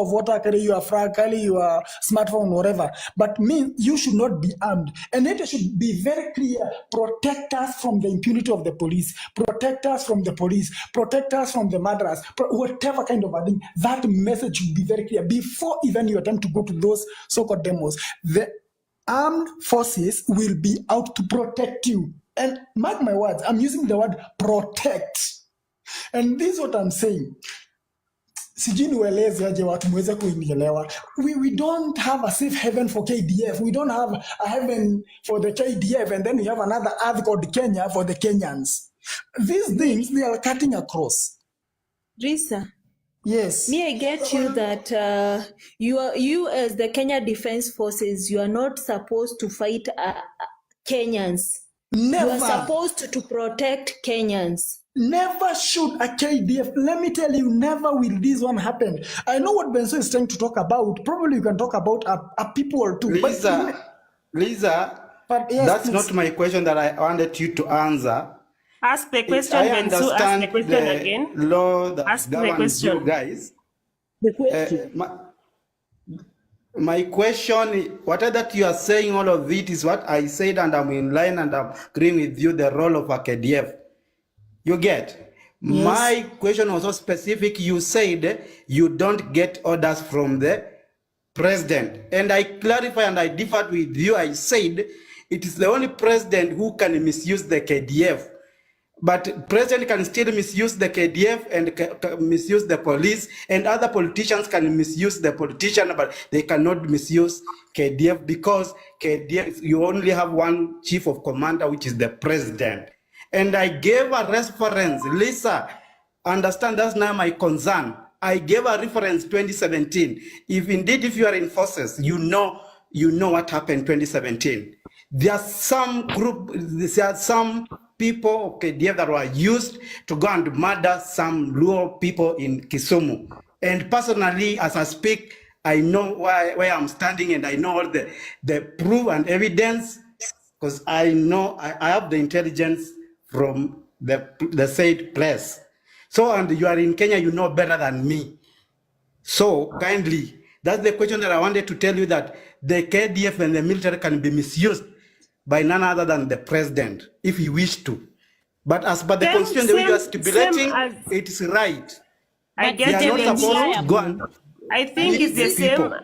of water, carry your flag, carry your smartphone, whatever. But you should not be armed. And it should be very clear. Protect us from the impunity of the police. Protect us from the police. Protect us from the murderers. Whatever kind of a thing. That message should be very clear before even you attempt to go to those so-called demos. The armed forces will be out to protect you. And mark my words, I'm using the word protect. And this is what I'm saying. Sijui niwaeleze aje watu muweze kuinielewa. We don't have a safe haven for KDF. We don't have a heaven for the KDF, and then we have another earth called Kenya for the Kenyans. These things, they are cutting across. Risa. Yes. Me, I get you that you as the Kenya Defense Forces, you are not supposed to fight Kenyans. Never. You are supposed to protect Kenyans. Never should a KDF. Let me tell you, never will this one happen. I know what Benzo is trying to talk about. Probably you can talk about a people or two. Lisa, but yes, that's please. not my question that I wanted you to answer. Ask the question, I Benzo. Ask the understand question the again. law that Ask the governs question. you guys. The question. My question, whatever that you are saying, all of it is what I said, and I'm in line and I'm agreeing with you, the role of a KDF. You get? Yes. My question was so specific. You said you don't get orders from the president. And I clarify and I differed with you. I said it is the only president who can misuse the KDF. But president can still misuse the KDF and misuse the police, and other politicians can misuse the politician, but they cannot misuse KDF because KDF, you only have one chief of commander, which is the president. And I gave a reference. Lisa, understand that's not my concern. I gave a reference 2017. If indeed, if you are in forces, you know what happened 2017. There are some people of KDF that were used to go and murder some Luo people in Kisumu. And personally, as I speak, I know where I'm standing, and I know all the proof and evidence, because I know I have the intelligence from the said place. So, and you are in Kenya, you know better than me. So, kindly, that's the question that I wanted to tell you, that the KDF and the military can be misused by none other than the president, if he wished to. But as per the constitution, the way you are stipulating, it is right. I get they are not supposed to go and I think it's the same.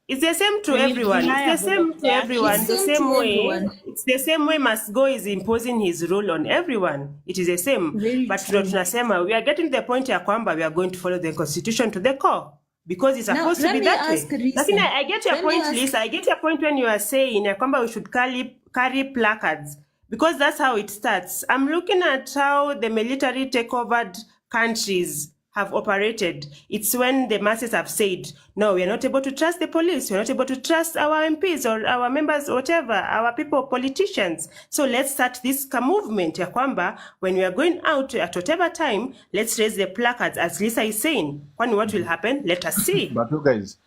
It's the same to everyone. It's the same to everyone. The same way. It's the same way Masgo is imposing his rule on everyone. It is the same. But tunasema, we are getting to the point ya kwamba we are going to follow the constitution to the core. Because it's supposed to be that way. Lakini I get your point, Lisa. I get your point when you are saying ya kwamba we should carry placards. Because that's how it starts. I'm looking at how the military takeover countries have operated. It's when the masses have said, no, we are not able to trust the police. We're not able to trust our MPs or our members, whatever, our people, politicians. So let's start this movement, ya kwamba, when we are going out at whatever time, let's raise the placards, as Lisa is saying. When what will happen? Let us see. But you guys,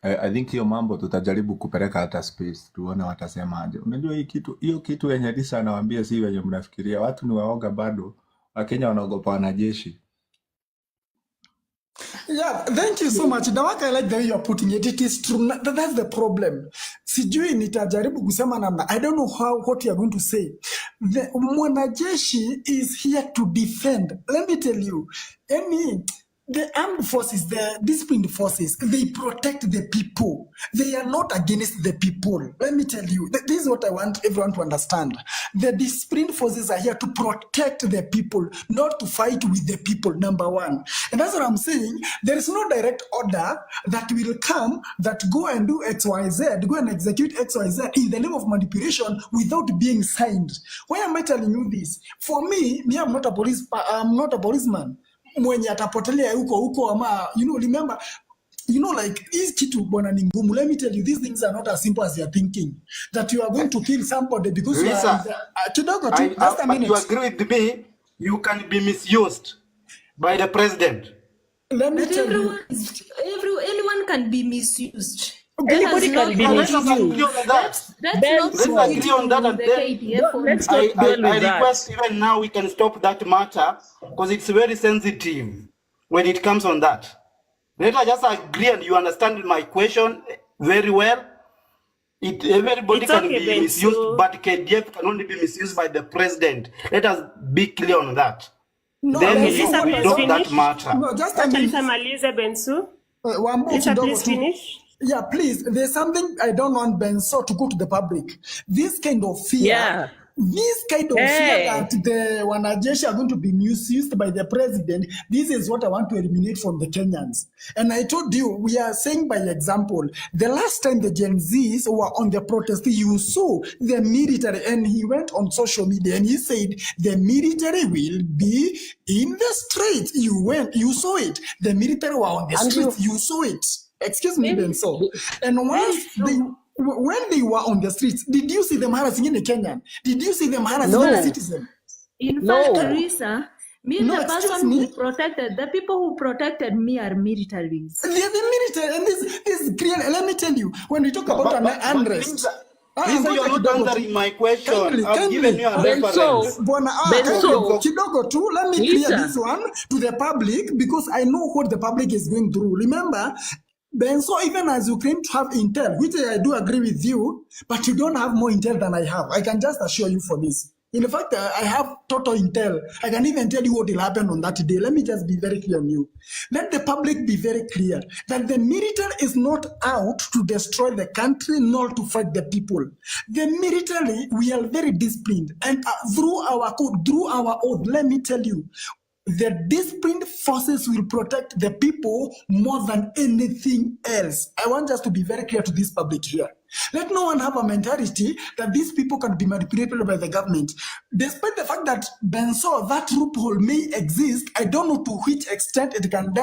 I think hiyo mambo tutajaribu kupeleka hata space tuone watasemaje. Unajua hiyo kitu yenye Lisa anawaambia si wenye mnafikiria. Watu ni waoga bado. Wakenya wanaogopa wanajeshi. Yeah, thank you so much. Dawaka, I like the way you're putting it. It is true. That's the problem. Sijui nitajaribu kusema namna. I don't know what you're going to say. The mwanajeshi is here to defend. Let me tell you. The armed forces, the disciplined forces, they protect the people. They are not against the people. Let me tell you, this is what I want everyone to understand. The disciplined forces are here to protect the people, not to fight with the people, number one. And that's what I'm saying. There is no direct order that will come that go and do XYZ, go and execute XYZ in the name of manipulation without being signed. Why am I telling you this? For me, I'm not a policeman. Mwenye atapotelea huko ama, remember, like, hii kitu bwana ni ngumu. Let me tell you, these things are not as simple as you're thinking. That you are going to kill somebody because you are... But you agree with me, you can be misused by the president. Let me tell you. Anyone can be misused. Anybody can be misused. Let's agree on that, and then I request even now we can stop that matter because it's very sensitive when it comes on that. Let us just agree and you understand my question very well. Everybody can be misused, but KDF can only be misused by the president. Let us be clear on that. No, then Lisa, we stop that matter. No, just a minute. Lisa, please finish. Yeah, please. There's something I don't want Benso to go to the public. This kind of fear. Yeah. This kind of fear that the wanajeshi are going to be misused by the president, this is what I want to eliminate from the Kenyans. And I told you, we are saying by example, the last time the Gen Zs were on the protest, you saw the military, and he went on social media and he said, the military will be in the streets. You saw it. The military were on the streets. You saw it. Excuse me, Benso. And when they were on the streets, did you see them harassing any Kenyan? Did you see them harassing any citizen? In fact, Teresa, the person who protected, the people who protected me are militaries. They're the military, and this is clear. Let me tell you, when we talk about an unrest, Lisa, you're not answering my question. I've given you a reference. Kidogo too, let me clear this one to the public because I know what the public is going through. Remember, Benso, even as you claim to have intel, which I do agree with you, but you don't have more intel than I have. I can just assure you for this. In fact, I have total intel. I can even tell you what will happen on that day. Let me just be very clear on you. Let the public be very clear that the military is not out to destroy the country nor to fight the people. The military, we are very disciplined. And through our code, through our oath, let me tell you, the disciplined forces will protect the people more than anything else. I want us to be very clear to this public here. Let no one have a mentality that these people can be manipulated by the government. Despite the fact that Benso, that loophole may exist, I don't know to which extent it can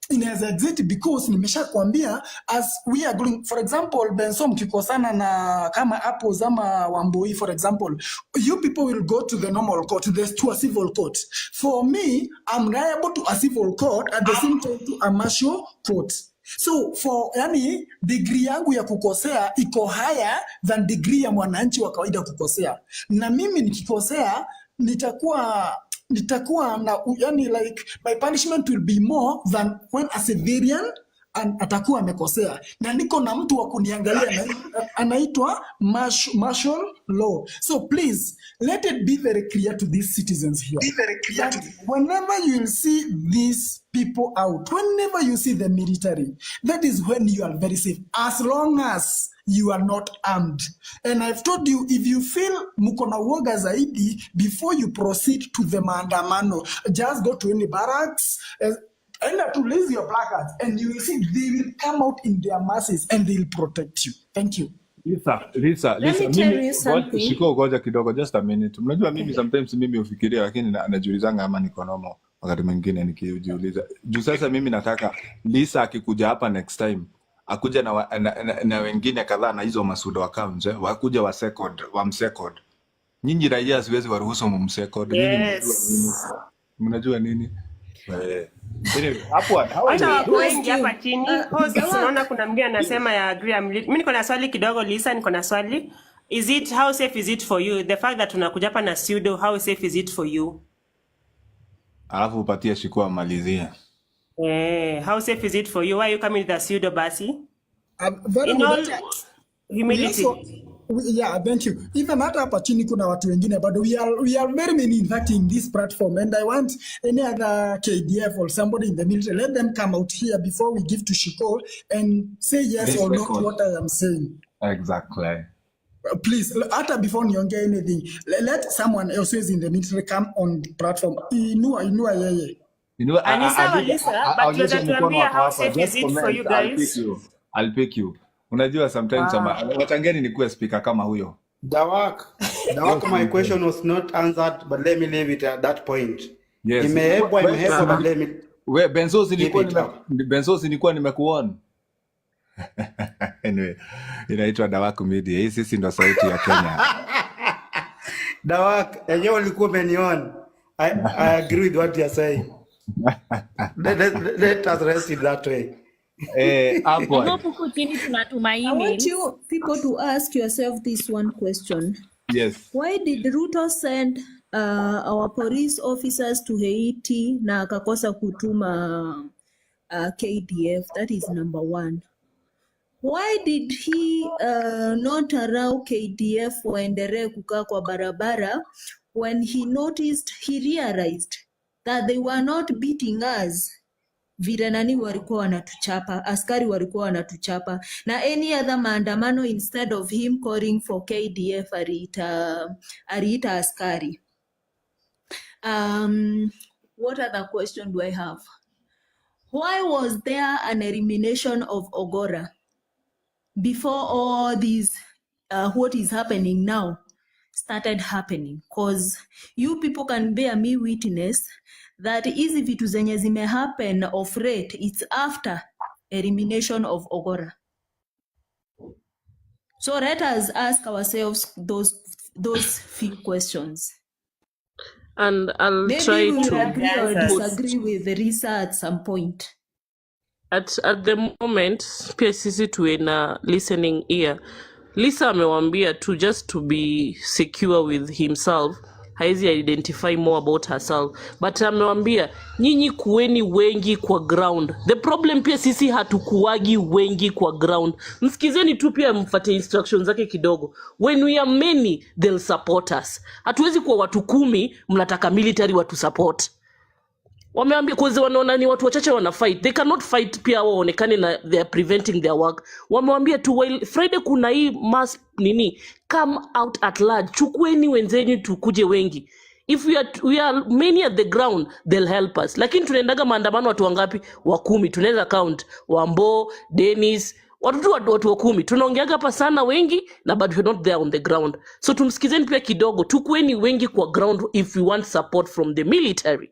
exist because nimesha kuambia as we are going, for example, Benso mkikosana na kama Apples ama Wamboi, for example, you people will go to the normal court, to a civil court. For me, I'm liable to a civil court at the same time to a martial court. So for degree yangu ya kukosea iko higher than degree ya mwananchi wa kawaida kukosea. Na mimi nikikosea nitakuwa na like my punishment will be more than when a civilian atakuwa amekosea. Na niko na mtu wa kuniangalia anaitwa martial law. So please let it be very clear to these citizens here. Be very clear that whenever you will see these people out, whenever you see the military, that is when you are very safe, as long as you are not armed. And I've told you, if you feel mukona woga zaidi, before you proceed to the maandamano, just go to any barracks, and to raise your placards, and you will see they will come out in their masses and they will protect you. Thank you. Lisa, Let me tell you something. Shiko goja kidogo, just a minute. Mnajua mimi sometimes mimi ufikiria lakini najiulizanga ama niko normal wakati mwingine nikijiuliza. Juu sasa mimi nataka Lisa akikuja hapa next time akuja na wengine kadhaa na hizo masudo accounts wakuja wa msecond. Nyinyi raia siwezi waruhusu mumsecond. Yes. Mnajua nini? Upward, how are Acha you wako doing? wengi hapa chini. Host, Dawak, unaona kuna mwingine anasema ya agree. Mimi niko na swali kidogo Lisa, niko na swali. How safe is it for you? The fact that tunakuja hapa na pseudo, how safe is it for you? Alafu upatie Shikua malizia. How safe is it for you? Why are you coming with a pseudo basi? Very In good. all humility. Yeah, thank you. Even hata hapa chini kuna watu wengine but we are very many inviting this platform and I want any other KDF or somebody in the military, let them come out here before we give to Shiko and say yes This or no to record. what I am saying. Exactly. Please, hata before niongee anything, let someone else who is in the military come on the platform. Inua yeye. You know, Ni sawa Lisa, but I'll tuambia how safe is it for you guys? I'll pick you. Unajua sometimes watangeni nikuwe speaker kama huyo. Dawak, my question was not answered, but let me leave it at that point. Yes. Imehebwa, but let me... Benzos nilikuwa nimekuona. Anyway, inaitwa Dawak Media. Hii sisi ndo sauti ya Kenya. Dawak, yenyewe ulikuwa umeniona. I agree with what you are saying. Let us rest it that way. I want you people to ask yourself this one question. Yes. Why did Ruto send our police officers to Haiti na akakosa kutuma KDF? That is number one. Why did he not allow KDF waendelee kukaa kwa barabara when he realized that they were not beating us vile nani walikuwa wanatuchapa, askari walikuwa wanatuchapa, na any other maandamano, instead of him calling for KDF aliita askari. What other question do I have? Why was there an elimination of Ogora before all these what is happening now started happening? Because you people can bear me witness that hizi vitu zenye zime happen of rate, it's after elimination of Ogora. So let us ask ourselves those few questions. And I'll Maybe try we will to agree or disagree with Risa at some point. At the moment, pia sisi tuwe na listening ear. Lisa amewambia to just to be secure with himself, haizi identify more about herself, but amewambia nyinyi kuweni wengi kwa ground. The problem pia sisi hatukuwagi wengi kwa ground. Msikizeni tu pia mfate instructions zake kidogo. When we are many, they'll support us. Hatuwezi kuwa watu 10 mnataka military watu support. Wameambia kwa sababu wanaona ni watu wachache wana fight, they cannot fight pia waonekane na they are preventing their work. Wamewambia tu while Friday kuna hii mass come out at large, chukueni wenzenyu tukuje wengi. If we are many at the ground, they'll help us. Lakini tunaendaga maandamano watu wangapi? 10. Tunaweza count Wambo, Dennis, watu 10. Tunaongeaga hapa sana wengi na but we're not there on the ground. So tumsikizeni pia kidogo, tukueni wengi kwa ground if we want support from the military.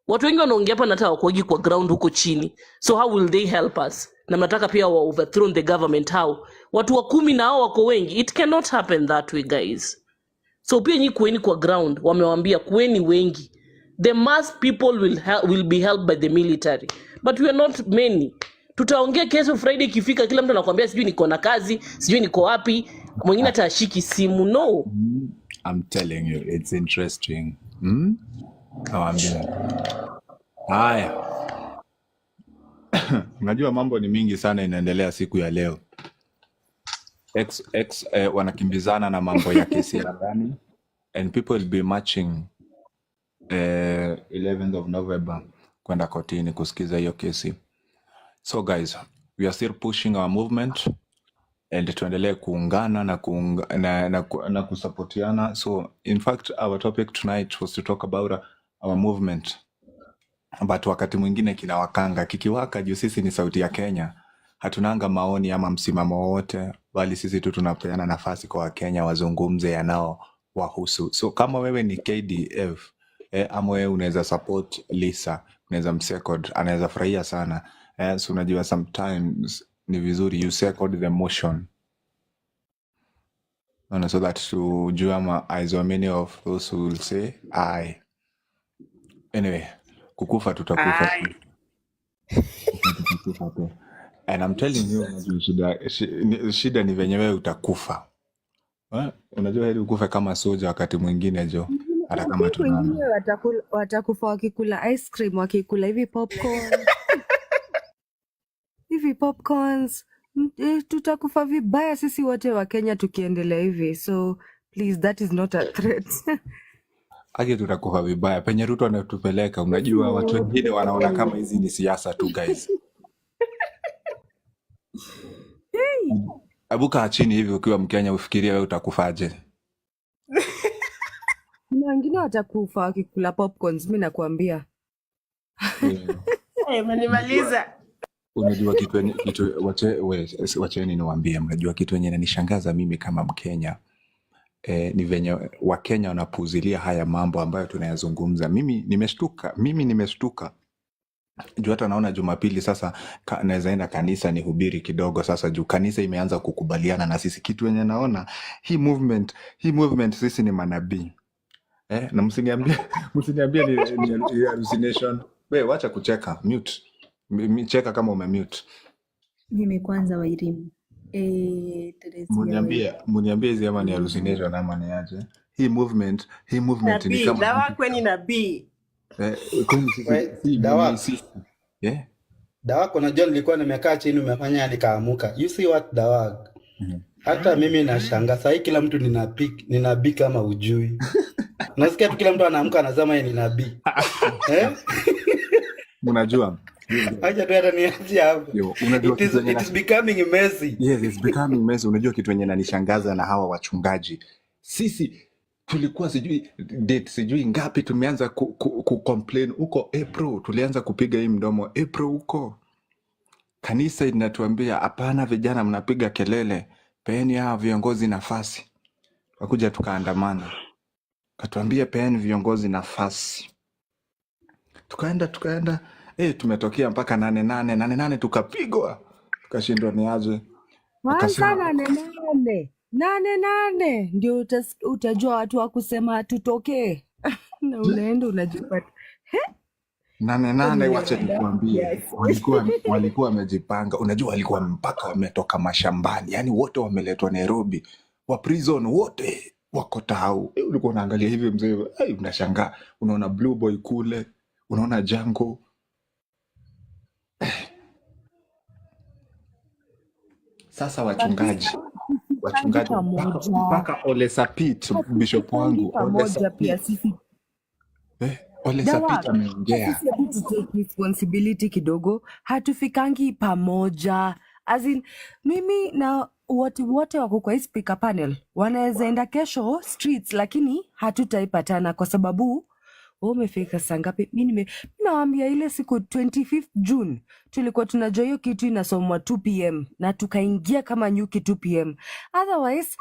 Watu wengi wanaongea hapa nataka wakuagi kwa ground huko chini. So how will they help us? Na mnataka pia wa overthrow the government how? Watu 10 na hao wako wengi. It cannot happen that way, guys. So pia nyi kueni kwa ground, wamewambia kueni wengi. The mass people will be helped by the military. But we are not many. Tutaongea kesho Friday kifika kila mtu anakuambia sijui niko na kazi, sijui niko wapi, mwingine atashiki simu. No. I'm telling you, it's interesting. Nawambia. Haya. Unajua mambo ni mingi sana inaendelea siku ya leo. Wanakimbizana na mambo ya kesi ya ndani and people will be marching 11th of November kwenda kotini kusikiza hiyo kesi. So guys, we are still pushing our movement and tuendelee kuungana na kusapotiana. So in fact our topic tonight was to talk about our movement. But wakati mwingine kinawakanga kikiwaka juu sisi ni sauti ya Kenya. Hatunanga maoni ama msimamo wote, bali sisi tu tunapeana nafasi kwa Wakenya wazungumze yanao wahusu. So kama wewe ni KDF, ama wewe unaweza support Lisa, unaweza msecond, anaweza furahia sana. So unajua sometimes ni vizuri you second the motion. So that tujue ama as many of those who will say aye. Anyway, Kukufa tutakufa. Ai. Tutakufa tu. And I'm telling you, unajua shida ni venye wewe utakufa. Unajua heri ukufe kama soja wakati mwingine jo. Hata kama I think wengine watakufa wakikula ice cream, wakikula hivi popcorns. Tutakufa vibaya sisi wote wa Kenya tukiendelea hivi. So please, that is not a threat. Age tutakufa vibaya. Penye Ruto anatupeleka, unajua watu wengine wanaona kama hizi ni siasa tu guys. Hey. Abuka chini hivi ukiwa Mkenya ufikirie wewe utakufaje? Kuna wengine watakufa wakikula popcorns, mimi nakwambia. Umenimaliza. Unajua wacheni niwaambie, mnajua kitu yenye inanishangaza mimi kama Mkenya ni venye Wakenya wanapuuzilia haya mambo ambayo tunayazungumza. Mimi nimeshtuka. Juu hata naona Jumapili sasa naweza enda kanisa nihubiri kidogo sasa juu kanisa imeanza kukubaliana na sisi. Kitu yenye naona hii movement sisi ni manabii. Na msiniambie ni hallucination. Wewe wacha kucheka, mute. Cheka kama umemute. Mimi kwanza Wairimu. Muniambie hizi ama ni hallucination ama ni aje? Hii movement ni kama dawa kweni nabii. Dawa kuna John nilikuwa nimekaa chini umefanya nikaamuka. You see what dawa? Hata mimi nashangaa sasa kila mtu ni nabii kama ujui. Nasikia tu kila mtu anaamka anasema yeye ni nabii. Unajua? Acha tu hata niache hapo. It is becoming messy. Yes, it's becoming messy. Unajua kitu yenye inanishangaza na hawa wachungaji. Sisi tulikuwa sijui ngapi tumeanza complain huko April, tulianza kupiga hii mdomo April huko. Kanisa inatuambia hapana, vijana mnapiga kelele, peeni hao viongozi nafasi. Wakuja tukaandamana. Katuambia peeni viongozi nafasi. Tukaenda tumetokea mpaka 88 tukapigwa. Tukashindwa ni aje. Kwanza 88 ndio utajua watu wa kusema tutokee. Na unaenda unajipata. 88 wacha nikwambie. Walikuwa wamejipanga. Unajua walikuwa mpaka wametoka mashambani. Yaani wote wameletwa Nairobi. Wa prison wote wako Tao. Ulikuwa unaangalia hivi mzee, unashangaa. Unaona Blue Boy kule, unaona Django. Sasa wachungaji mpaka Ole Sapit, bishop wangu Ole Sapit ameongea. Sisi take responsibility kidogo, hatufikangi pamoja. As in, mimi na wote wako kwa speaker panel wanaweza enda kesho streets, lakini hatutaipatana kwa sababu umefika saa ngapi? Mimi nawaambia ile siku 25th June tulikuwa tunajua hiyo kitu inasomwa 2 PM na tukaingia kama nyuki 2 PM. Otherwise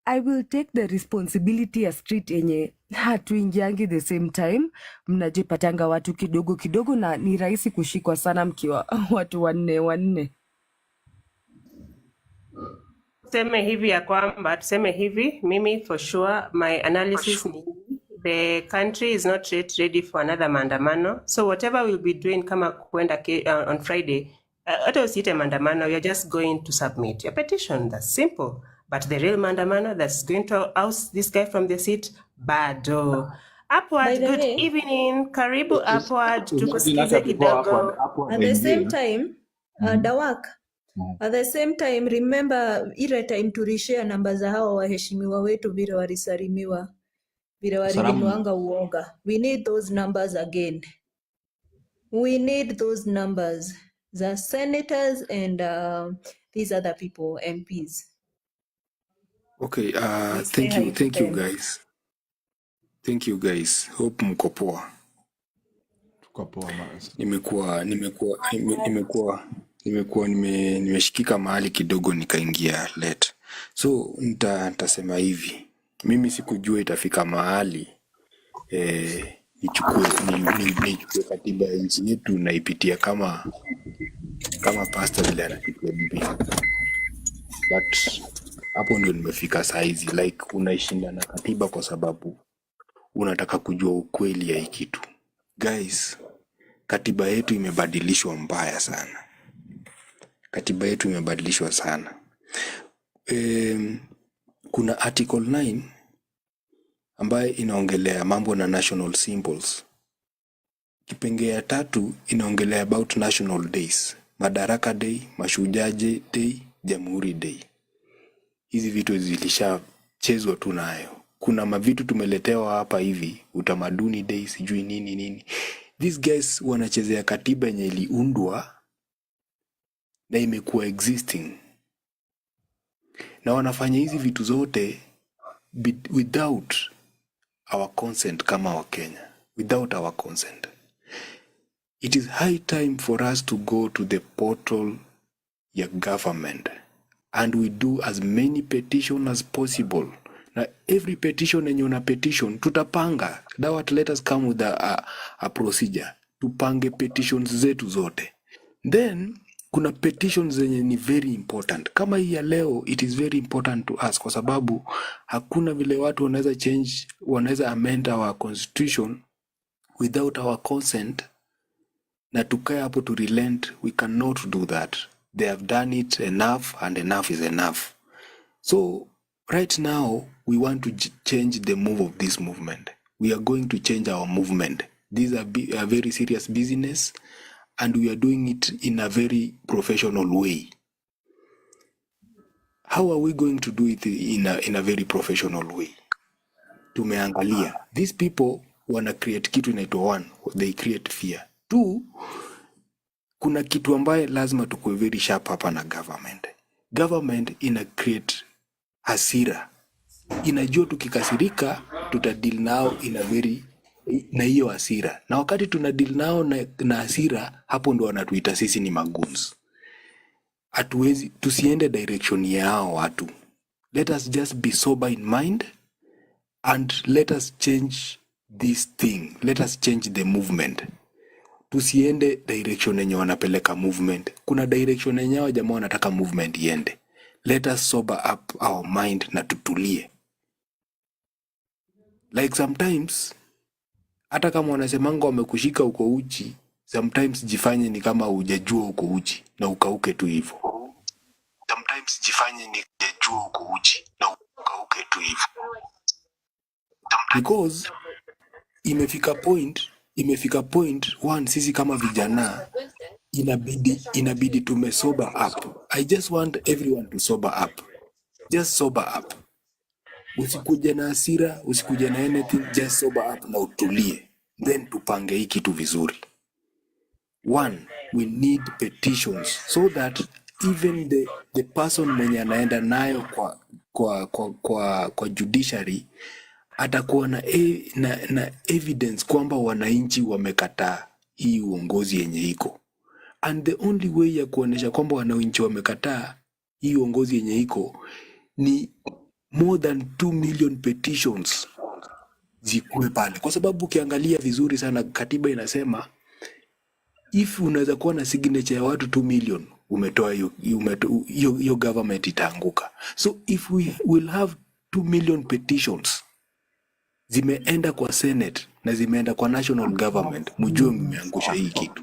I will take the responsibility ya street yenye hatuingiangi the same time. Mnajipatanga watu kidogo kidogo na ni rahisi kushikwa sana mkiwa watu wanne. Tuseme hivi, mimi for sure my analysis ni the country is not yet ready for another maandamano. So whatever we'll be doing kama kuenda on Friday, hata usiite maandamano, you're just going to submit your petition. That's simple. But the real maandamano that's going to oust this guy from the seat, bado. Upward, good evening. Karibu Upward. Tukusikize kidogo. At the same time, Dawak, at the same time, remember ile time tulishare namba za hawa waheshimiwa wetu vile walisalimiwa. Vile walilindwanga uoga. We need those numbers again. We need those numbers. The senators and these other people, MPs. Okay, thank you guys. Hope mko poa. Tuko poa basi. Nimeshikika mahali kidogo nikaingia late. So nitasema hivi. Mimi sikujua itafika mahali nichukue katiba ya nchi yetu na ipitia kama pastor vile anapitia Biblia. But hapo ndio nimefika saizi, like unaishinda na katiba kwa sababu unataka kujua ukweli ya hii kitu. Guys, katiba yetu imebadilishwa mbaya sana. Katiba yetu imebadilishwa sana. Kuna article 9 ambayo inaongelea mambo na national symbols. Kipengee ya 3 inaongelea about national days. Madaraka Day, Mashujaa Day, Jamhuri Day. Hizi vitu zilishachezwa tu nayo. Kuna mavitu tumeletewa hapa hivi, utamaduni day, sijui nini. These guys wanachezea katiba yenye iliundwa na imekuwa existing. Na wanafanya hizi vitu zote without our consent kama Wakenya. Without our consent. It is high time for us to go to the portal ya government and we do as many petition as possible. Na every petition yenye una petition tutapanga. Let us come with a procedure. Tupange petitions zetu zote. Then kuna petitions zenye ni very important. Kama hii ya leo, it is very important to us kwa sababu hakuna vile watu wanaweza amend our constitution without our consent. Na tukae hapo to relent, we cannot do that. They have done it enough and enough is enough. So right now we want to change the move of this movement. We are going to change our movement. These are a very serious business and we are doing it in a very professional way. How are we going to do it in a very professional way? Tumeangalia. These people wanna create kitu inaitwa 1, they create fear. 2, kuna kitu ambaye lazima tukue very sharp hapa na government. Government ina create hasira. Inajua tukikasirika tutadeal nao na hiyo hasira. Na wakati tunadeal nao na hasira, hapo ndo wanatuita sisi ni magoons. Tusiende direction yao watu. Let us just be sober in mind and let us change this thing. Let us change the movement. Tusiende direction yenye wanapeleka movement. Kuna direction yenye hao jamaa wanataka movement iende. Let us sober up our mind na tutulie. Like sometimes, hata kama wanasemanga wamekushika uko uchi, sometimes jifanye ni kama hujajua uko uchi na ukauke tu hivyo. Sometimes jifanye ni hujajua uko uchi na ukauke tu hivyo. Because imefika point one, sisi kama vijana inabidi tume sober up. I just want everyone to sober up. Just sober up. Usikuje na hasira, usikuje na anything, just sober up na utulie. Then tupange hii kitu vizuri. 1, we need petitions so that even the person mwenye anaenda nayo kwa judiciary atakuwa na evidence kwamba wananchi wamekataa hii uongozi yenye iko. And the only way ya kuonesha kwamba wananchi wamekataa hii uongozi yenye iko ni more than 2 million petitions zikuwe pale. Kwa sababu ukiangalia vizuri sana katiba inasema if unaweza kuwa na signature ya watu 2 million umetoa hiyo government itaanguka. So if we will have 2 million petitions zimeenda kwa Senate na zimeenda kwa national government, mjue mmeangusha hii kitu.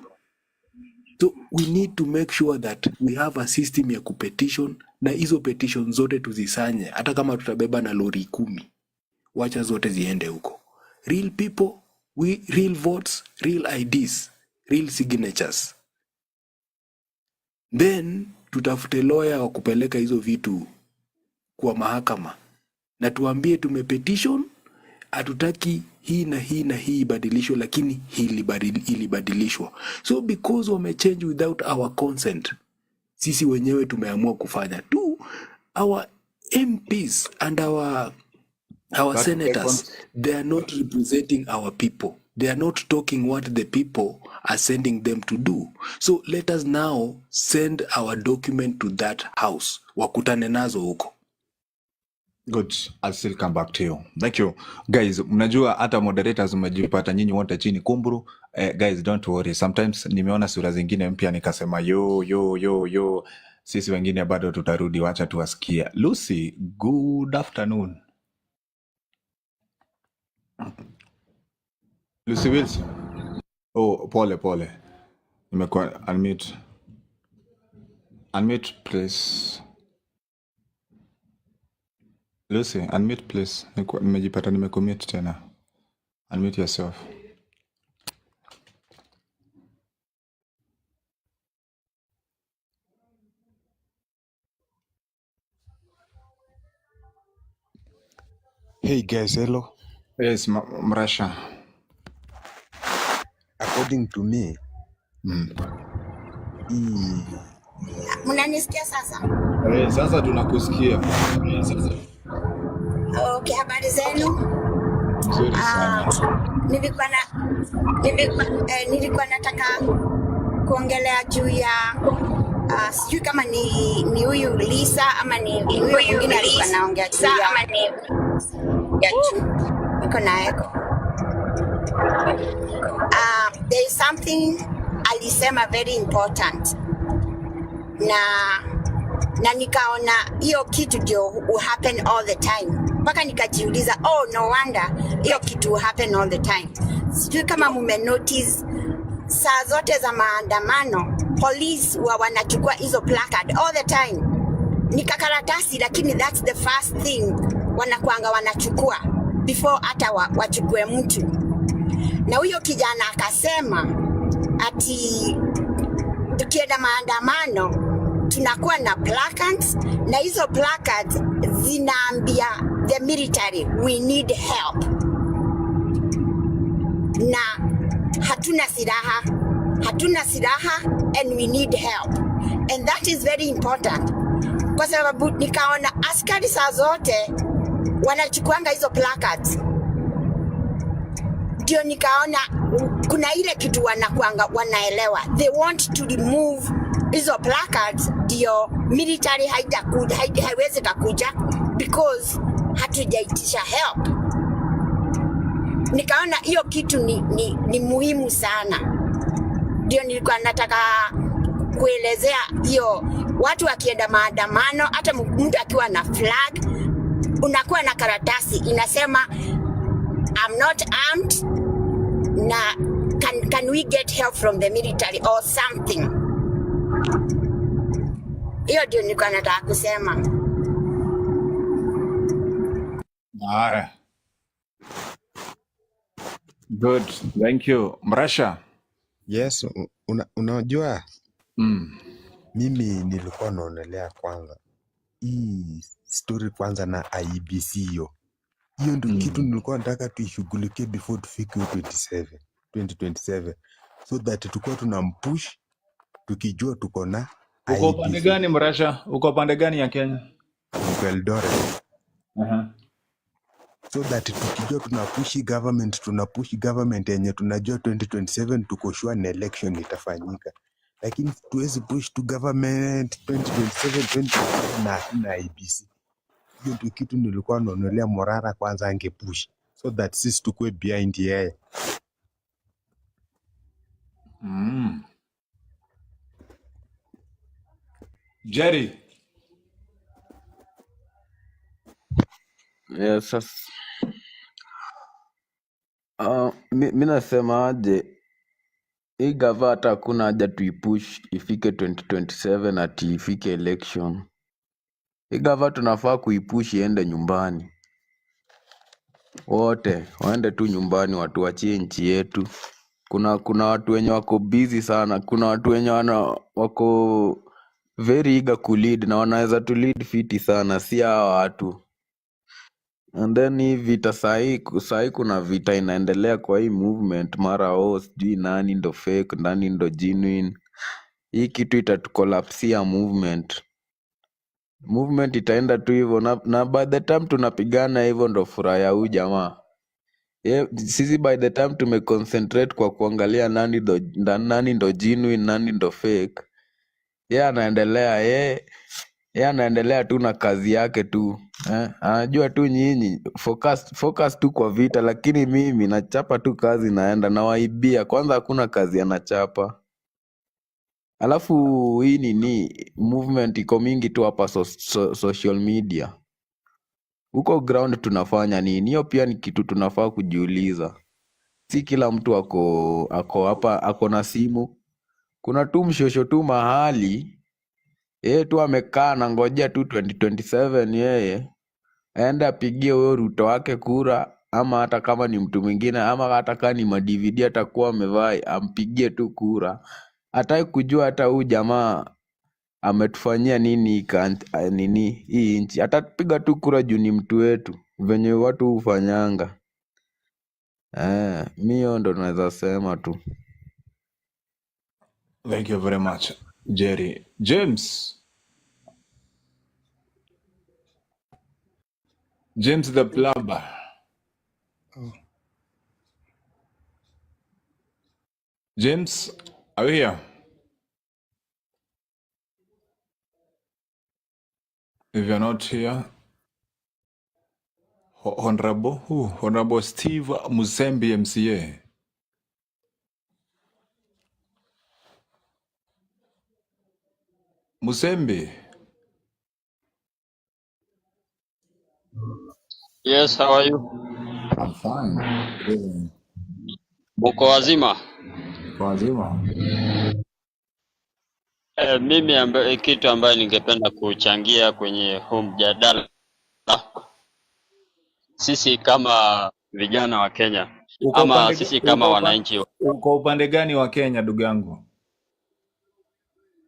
So we need to make sure that we have a system ya kupetition na hizo petition zote tuzisanye. Hata kama tutabeba na lori 10, wacha zote ziende huko. Real people, real votes, real IDs, real signatures. Then tutafute lawyer wa kupeleka hizo vitu kwa mahakama. Na tuambie tumepetition, hatutaki hii na hii na hii ibadilishwe, lakini ilibadilishwa. So because wamechange without our consent, sisi wenyewe tumeamua kufanya tu. Our MPs and our senators, they are not representing our people. They are not talking what the people are sending them to do. So let us now send our document to that house. Wakutane nazo huko. Good. I'll still come back to you. Thank you. Guys, mnajua hata moderators mmejipata nyinyi wote chini kumburu. Guys, don't worry. Sometimes nimeona sura zingine mpya nikasema yo. Sisi wengine bado tutarudi, wacha tuwasikia. Lucy, good afternoon. Lucy Wilson. Oh, pole. Nimekuwa unmute. Unmute please. Lucy, unmute please. Nimejipata nimecommit tena. Unmute yourself. Hey guys, hello. Yes, Mrasha. According to me, hii Mnanisikia sasa? Sasa tunakusikia. Okay, habari zenu? Nzuri sana. Nilikuwa nataka kuongelea juu ya sijui kama ni huyu Lisa ama ni huyu mwingine alikuwa anaongea juu ya iko na echo. There is something alisema very important na nikaona hiyo kitu ndio happen all the time, mpaka nikajiuliza, oh no wonder hiyo kitu happen all the time. Sijui kama mume notice saa zote za maandamano police wanachukua hizo placard all the time, ni kakaratasi, lakini that's the first thing wanakuanga wanachukua before hata wachukue mtu. Na huyo kijana akasema ati tukienda maandamano tunakuwa na placards, na hizo placards zinaambia the military we need help, na hatuna silaha and we need help, and that is very important, kwa sababu nikaona askari saa zote wanachukuanga hizo placards. Ndio nikaona kuna ile kitu wanaelewa, they want to remove hizo placards ndio military haiwezi kakuja because hatujaitisha help. Nikaona hiyo kitu ni muhimu sana, ndio nilikuwa nataka kuelezea hiyo. Watu wakienda maandamano, hata mtu akiwa na flag, unakuwa na karatasi inasema I'm not armed, na can we get help from the military or something. Hiyo ndio nilikuwa nataka kusema. Alright. Good. Thank you. Mrasha. yes, unajua mimi nilikuwa naonelea kwanza hii story kwanza na IEBC hiyo ndio kitu nilikuwa nataka tuishughulikie before tufike 2027 so that tukua tunampush tukijua tuko na Uko pande gani Mrasha? Uko pande gani ya Kenya? Uko Eldoret. So that tukijua tunapush government yenye tunajua 2027 tuko sure na election itafanyika, lakini tuwezi push to government 2027 na IEBC. Hiyo ndio kitu nilikuwa naonelea Morara kwanza angepush so that sisi tukue behind yeye. Jerry. Yes, mi nasema aje, hii gava hata hakuna haja tuipush ifike 2027 ati ifike election. Hii gava tunafaa kuipush iende nyumbani, wote waende tu nyumbani, watu wachie nchi yetu. Kuna watu wenye wako busy sana, kuna watu wenye wako very eager kulead na wanaweza tu lead fiti sana, si hawa watu. And then hii vita sahi kuna vita inaendelea kwa hii movement, mara sijui nani ndo fake, nani ndo genuine. Hii kitu itatukolapsia movement itaenda tu hivyo, na by the time tunapigana hivyo ndo furaha ya huyu jamaa. Sisi by the time tumeconcentrate kwa kuangalia nani ndo genuine, nani ndo fake, anaendelea tu na kazi yake tu. Anajua tu nyinyi focus tu kwa vita, lakini mimi nachapa tu kazi, naenda na waibia. Kwanza hakuna kazi anachapa. Alafu hii nini movement iko mingi tu hapa social media. Huko ground tunafanya nini? Hiyo pia ni kitu tunafaa kujiuliza. si kila mtu ako hapa ako na simu. Kuna tu mshosho tu mahali yeye tu amekaa na ngojea tu 2027 yeye aende apigie huyo Ruto wake kura, ama hata kama ni mtu mwingine, ama hata kama ni ma-DVD atakuwa amevaa, ampigie tu kura. Hataki kujua hata huyu jamaa ametufanyia nini nini hii nchi. Atapiga tu kura juu ni mtu wetu, venye watu hufanyanga. Mi hiyo ndo naweza sema tu. Thank you very much, Jerry. James the plumber. James, are you here? If you're not here, Honorable Steve Musembi MCA. Musembi. Yes, how are you? I'm fine. Good evening. Muko wazima? Uko wazima? Mimi kitu ambayo ningependa kuchangia kwenye huu mjadala, sisi kama vijana wa Kenya ama sisi kama wananchi. Uko upande gani wa Kenya ndugu yangu?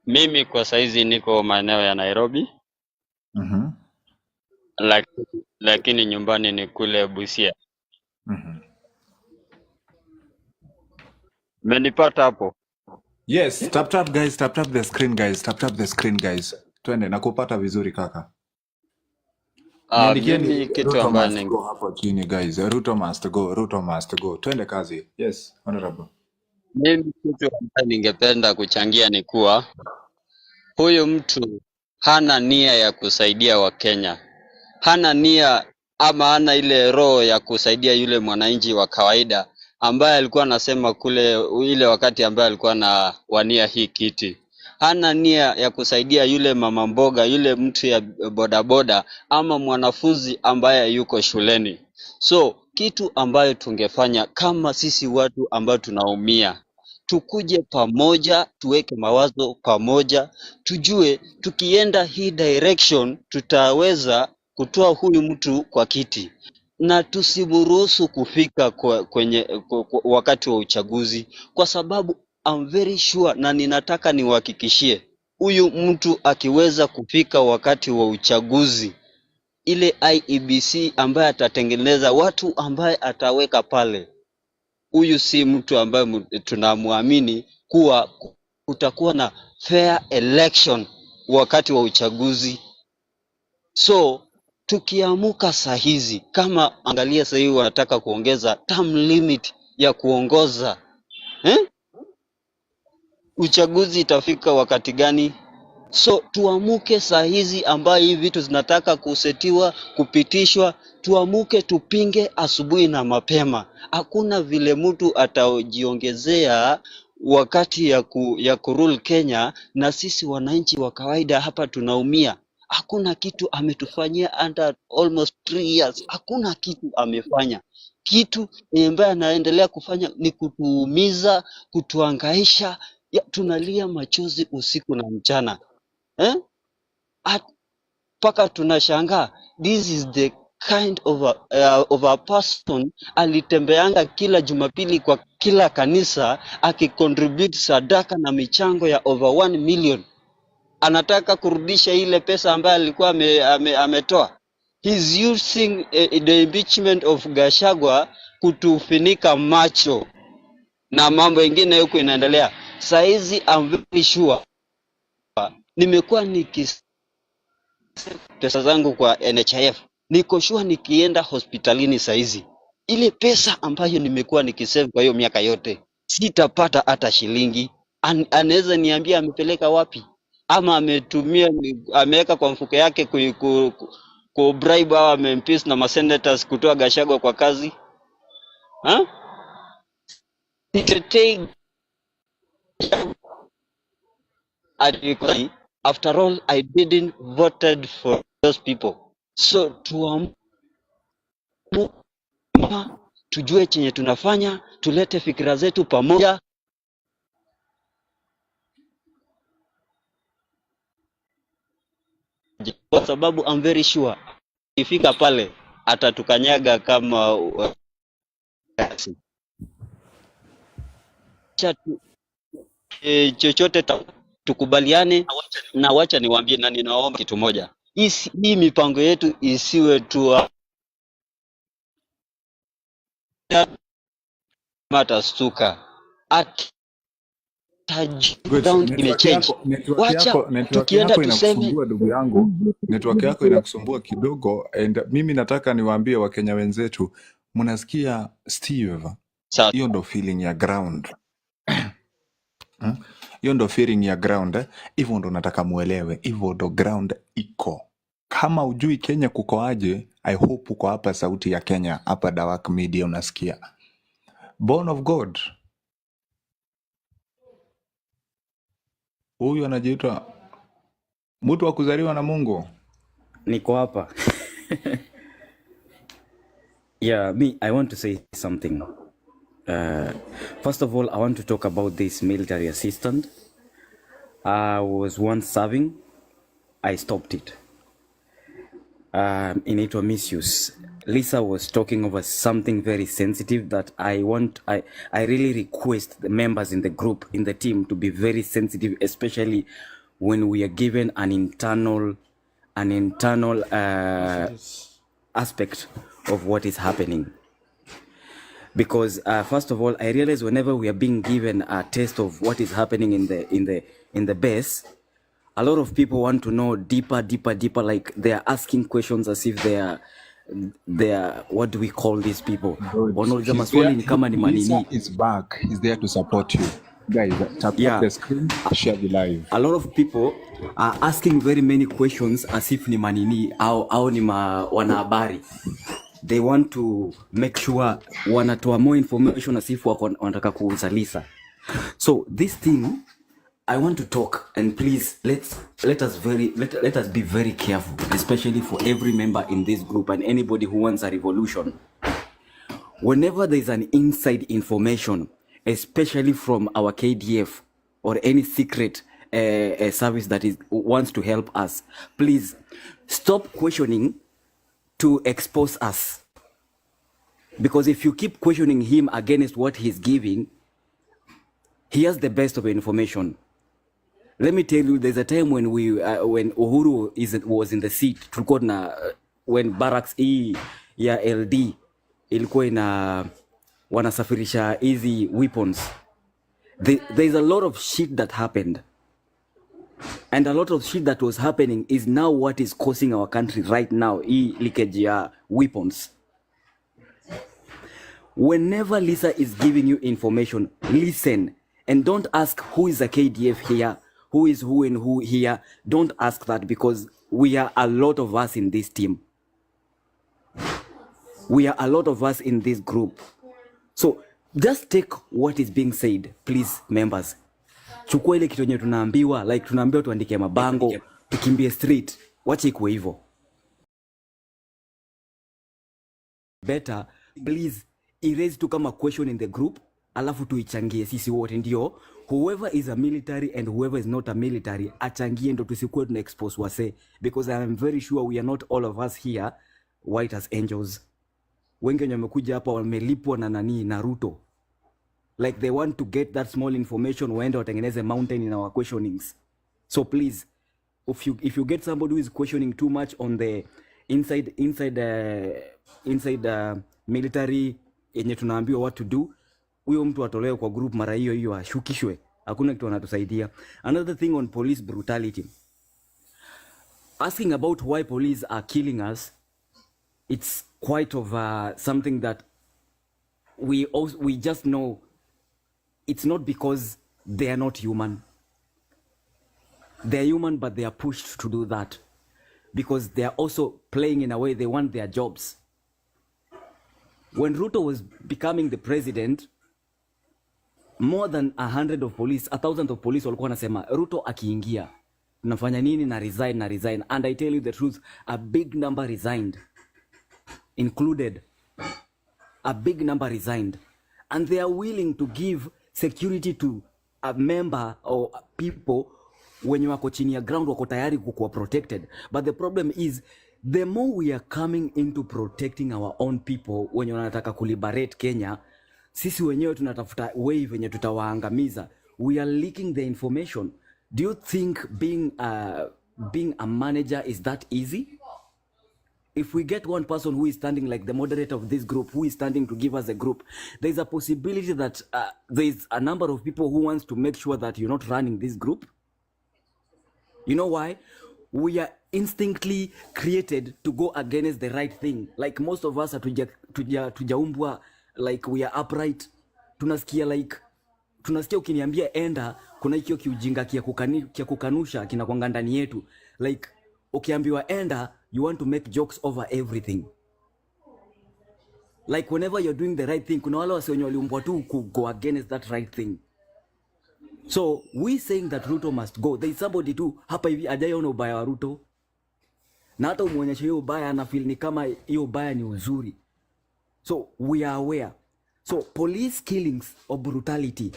Mimi kwa saizi niko maeneo ya Nairobi. Lakini nyumbani ni kule Busia. Menipata hapo? Yes, tap guys, tap the screen guys, tap the screen guys. Twende nakupata vizuri kaka. Mimi kitu ambayo go hapo chini guys. Ruto must go. Twende kazi. Yes, honorable. Mimi kitu ambayo ningependa kuchangia ni kuwa huyu mtu hana nia ya kusaidia Wakenya. Hana nia ama hana ile roho ya kusaidia yule mwananchi wa kawaida ambaye alikuwa anasema kule ile wakati ambaye alikuwa na wania hii kiti. Hana nia ya kusaidia yule mama mboga, yule mtu ya bodaboda ama mwanafunzi ambaye yuko shuleni. So kitu ambayo tungefanya kama sisi watu ambao tunaumia, tukuje pamoja, tuweke mawazo pamoja, tujue tukienda hii direction tutaweza kutoa huyu mtu kwa kiti, na tusimruhusu kufika kwenye wakati wa uchaguzi, kwa sababu I'm very sure na ninataka niwahakikishie huyu mtu akiweza kufika wakati wa uchaguzi, ile IEBC ambaye atatengeneza watu ambaye ataweka pale, huyu si mtu ambaye tunamwamini kuwa kutakuwa na fair election wakati wa uchaguzi. So tukiamuka saa hizi, kama angalia saa hii wanataka kuongeza term limit ya kuongoza, uchaguzi itafika wakati gani? So tuamuke saa hizi ambayo hivi vitu zinataka kusetiwa, kupitishwa, tuamuke tupinge asubuhi na mapema. Hakuna vile mtu atajiongezea wakati ya kurule Kenya, na sisi wananchi wa kawaida hapa tunaumia. Hakuna kitu ametufanyia under almost 3 years. Hakuna kitu amefanya. Kitu ambaye anaendelea kufanya ni kutuumiza, kutuhangaisha, tunalia machozi usiku na mchana. Paka tunashangaa, this is the kind of a person alitembeanga kila Jumapili kwa kila kanisa akicontribute sadaka na michango ya over 1 million. Anataka kurudisha ile pesa ambayo alikuwa ametoa. He's using the impeachment of Gachagua kutufinika macho na mambo mengine huko inaendelea. Saizi I'm very sure nimekuwa pesa zangu kwa NHIF, niko sure nikienda hospitalini saizi, ile pesa ambayo nimekuwa nikisave kwa hiyo miaka yote sitapata hata shilingi. Anaweza niambia amepeleka wapi, ama ametumia, ameweka kwa mfuko yake ku bribe au amempiss na masenators kutoa Gachagua kwa kazi? After all, I didn't voted for those people. So tuamua tujue chenye tunafanya, tulete fikira zetu pamoja. Kwa sababu I'm very sure ikifika pale atatukanyaga kama chochote tukubaliane, na wacha niwaambie na ninaomba kitu moja. Hii mipango yetu isiwe tu matastuka. Good. Ground imechange. Wacha tukienda tuseme inakusumbua ndugu yangu. Network yako inakusumbua kidogo, and mimi nataka niwaambie Wakenya wenzetu, mnasikia Steve? Hiyo ndo feeling ya ground. Hiyo ndo feeling ya ground. Hivyo ndo nataka muelewe. Hivyo ndo ground iko. Kama ujui Kenya kuko aje, I hope uko hapa Sauti ya Kenya, hapa Dawak Media unasikia. Born of God. Huyu anajiitwa mtu wa kuzaliwa na Mungu. Niko hapa. Yeah, I want to say something. First of all, I want to talk about this military assistant. I was once serving. I stopped it. Inaitwa misuse. Lisa was talking about something very sensitive that I really request the members in the group, in the team, to be very sensitive, especially when we are given an internal aspect of what is happening. Because first of all, I realize whenever we are being given a taste of what is happening in the base, a lot of people want to know deeper, like they are asking questions as if they are what do we call these people? Lisa is back. He's there to support you. Guys, tap the screen, share the live. A lot of people are asking very many questions as if ni manini au ni wanahabari. They want to make sure wanatoa more information as if wanataka kuuza Lisa. So this thing, I want to talk, and please let us be very careful, especially for every member in this group and anybody who wants a revolution. Whenever there is an inside information, especially from our KDF or any secret service that wants to help us, please stop questioning to expose us. Because if you keep questioning him against what he's giving, he has the best of information. Let me tell you, there's a time when when Uhuru was in the seat, when barracks ya LD ilikuwa wanasafirisha easy weapons. There's a lot of shit that happened. And a lot of shit that was happening is now what is causing our country right now, leakage ya weapons. Whenever Lisa is giving you information, listen, and don't ask who is a KDF here, who is who and who here. Don't ask that, because we are a lot of us in this team. We are a lot of us in this group. So just take what is being said, please, members. Chukua ile kitu yenye tunaambiwa, like tunaambiwa tuandike mabango, tukimbie street, wacha ikuwe hivyo. Better, please, erase tu kama question in the group, alafu tuichangie sisi wote, ndio whoever is a military and whoever is not a military achangie, ndo tusikuwe tuna expose wase, because I am very sure we are not all of us here white as angels. Wengi wenye wamekuja hapa wamelipwa na Ruto. Like they want to get that small information, waende watengeneze mountain in our questionings. So please, if you get somebody who is questioning too much on the inside military yenye tunaambiwa what to do, huyo mtu atolewe kwa group mara hiyo ashukishwe. Hakuna kitu anatusaidia. Another thing on police brutality. Asking about why police are killing us, it's quite of something that we just know. It's not because they are not human. They are human, but they are pushed to do that because they are also playing in a way they want their jobs. When Ruto was becoming the president, more than 100 of police, 1,000 of police walikuwa nasema Ruto akiingia nafanya nini, na resign. And I tell you the truth, a big number resigned, included a big number resigned, and they are willing to give security to a member or people wenye wako chini ya ground wako tayari kukuwa protected. But the problem is the more we are coming into protecting our own people wenye wanataka kuliberate Kenya, sisi wenyewe tunatafuta way venye tutawaangamiza. We are leaking the information. Do you think being a manager is that easy? If we get one person who is standing like the moderator of this group, who is standing to give us a group, there's a possibility that there's a number of people who wants to make sure that you're not running this group. You know why? We are instinctively created to go against the right thing. Like most of us tujaumbwa like we are upright. Tunasikia ukiniambia enda, kuna hiyo kiujinga kia kukanusha kinakwanga ndani yetu. Like ukiambiwa enda, you want to make jokes over everything. Like whenever you're doing the right thing, kuna wale wasi wenye waliumbwa tu go against that right thing. So we saying that Ruto must go. There is somebody tu hapa hivi ajaona ubaya wa Ruto, na hata umuonyeshe hiyo ubaya anafeel ni kama hiyo ubaya ni uzuri. So we are aware. So police killings or brutality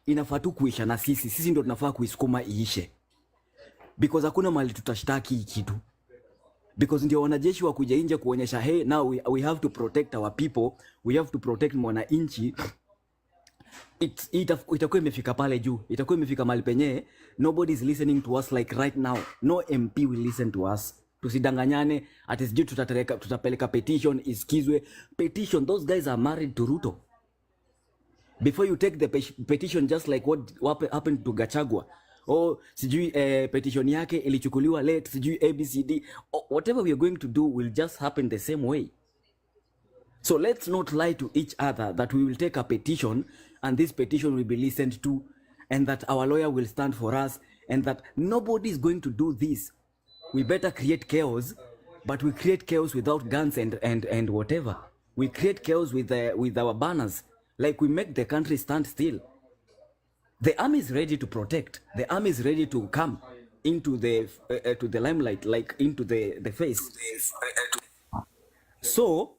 inafaa tu kuisha, na sisi ndio tunafaa kuisukuma iishe, because hakuna mali tutashtaki kitu, because ndio wanajeshi wa kuja nje kuonyesha hey, now we have to protect our people, we have to protect mwananchi. Itakuwa imefika pale juu, itakuwa imefika mahali penye nobody is listening to us like right now. No MP will listen to us. Tusidanganyane ati sijui tutapeleka petition isikizwe. Petition, those guys are married to Ruto. Before you take the petition, just like what happened to Gachagua, sijui petition yake ilichukuliwa late, sijui ABCD, whatever we are going to do will just happen the same way. So let's not lie to each other that we will take a petition and this petition will be listened to, and that our lawyer will stand for us, and that nobody is going to do this. We better create chaos, but we create chaos without guns and whatever. We create chaos with our banners, like we make the country stand still. The army is ready to protect. The army is ready to come into the to the limelight, like into the face. So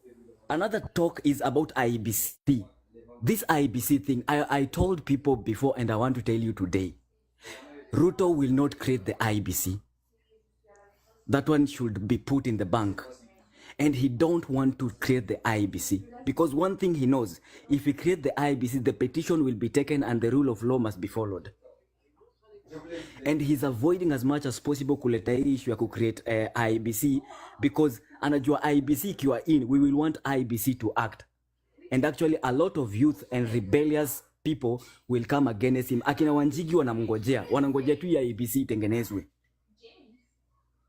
another talk is about IBC. This IBC thing, I told people before, and I want to tell you today, Ruto will not create the IBC. That one should be put in the bank. And he don't want to create the IBC, because one thing he knows, if he create the IBC, the petition will be taken and the rule of law must be followed. And he's avoiding as much as possible kuleta issue ya create IBC, because anajua IBC ikiwa in, we will want IBC to act. And actually a lot of youth and rebellious people will come against him. Akina Wanjigi wanangojea tu ya IBC tengenezwe.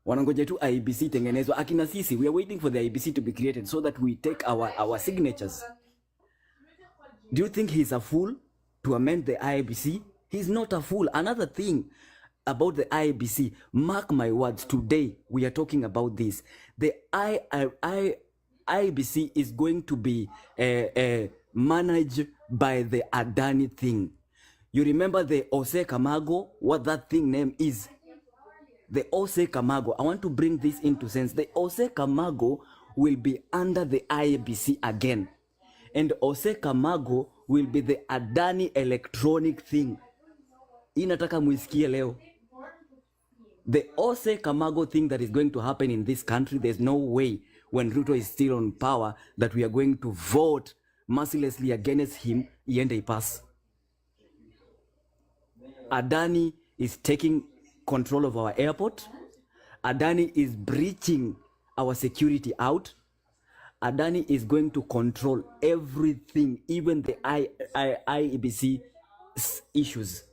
Wanangoja tu IBC tengenezwa. Akina sisi, we are waiting for the IBC to be created so that we take our signatures. Do you think he's a fool to amend the IBC? He's not a fool. Another thing about the IBC, mark my words, today we are talking about this. The IBC is going to be managed by the Adani thing. You remember the Ose Kamago, what that thing name is? The Ose Kamago, I want to bring this into sense. The Ose Kamago will be under the IBC again. And Ose Kamago will be the Adani electronic thing. Inataka muisikie leo. The Ose Kamago thing that is going to happen in this country, there's no way when Ruto is still on power that we are going to vote mercilessly against him, iende ipass. Adani is taking control of our airport. Adani is breaching our security out. Adani is going to control everything, even the IEBC issues.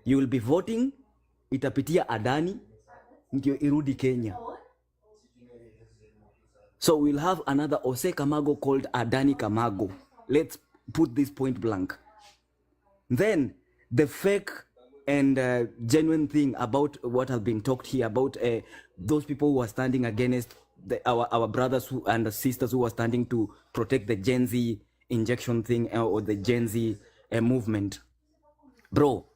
You will be voting, itapitia Adani, ndio irudi Kenya. So we'll have another Ose Kamago called Adani Kamago. Let's put this point blank. Then the fake and genuine thing about what has been talked here about those people who are standing against our brothers and sisters who are standing to protect the Gen Z injection thing or the Gen Z movement. Bro,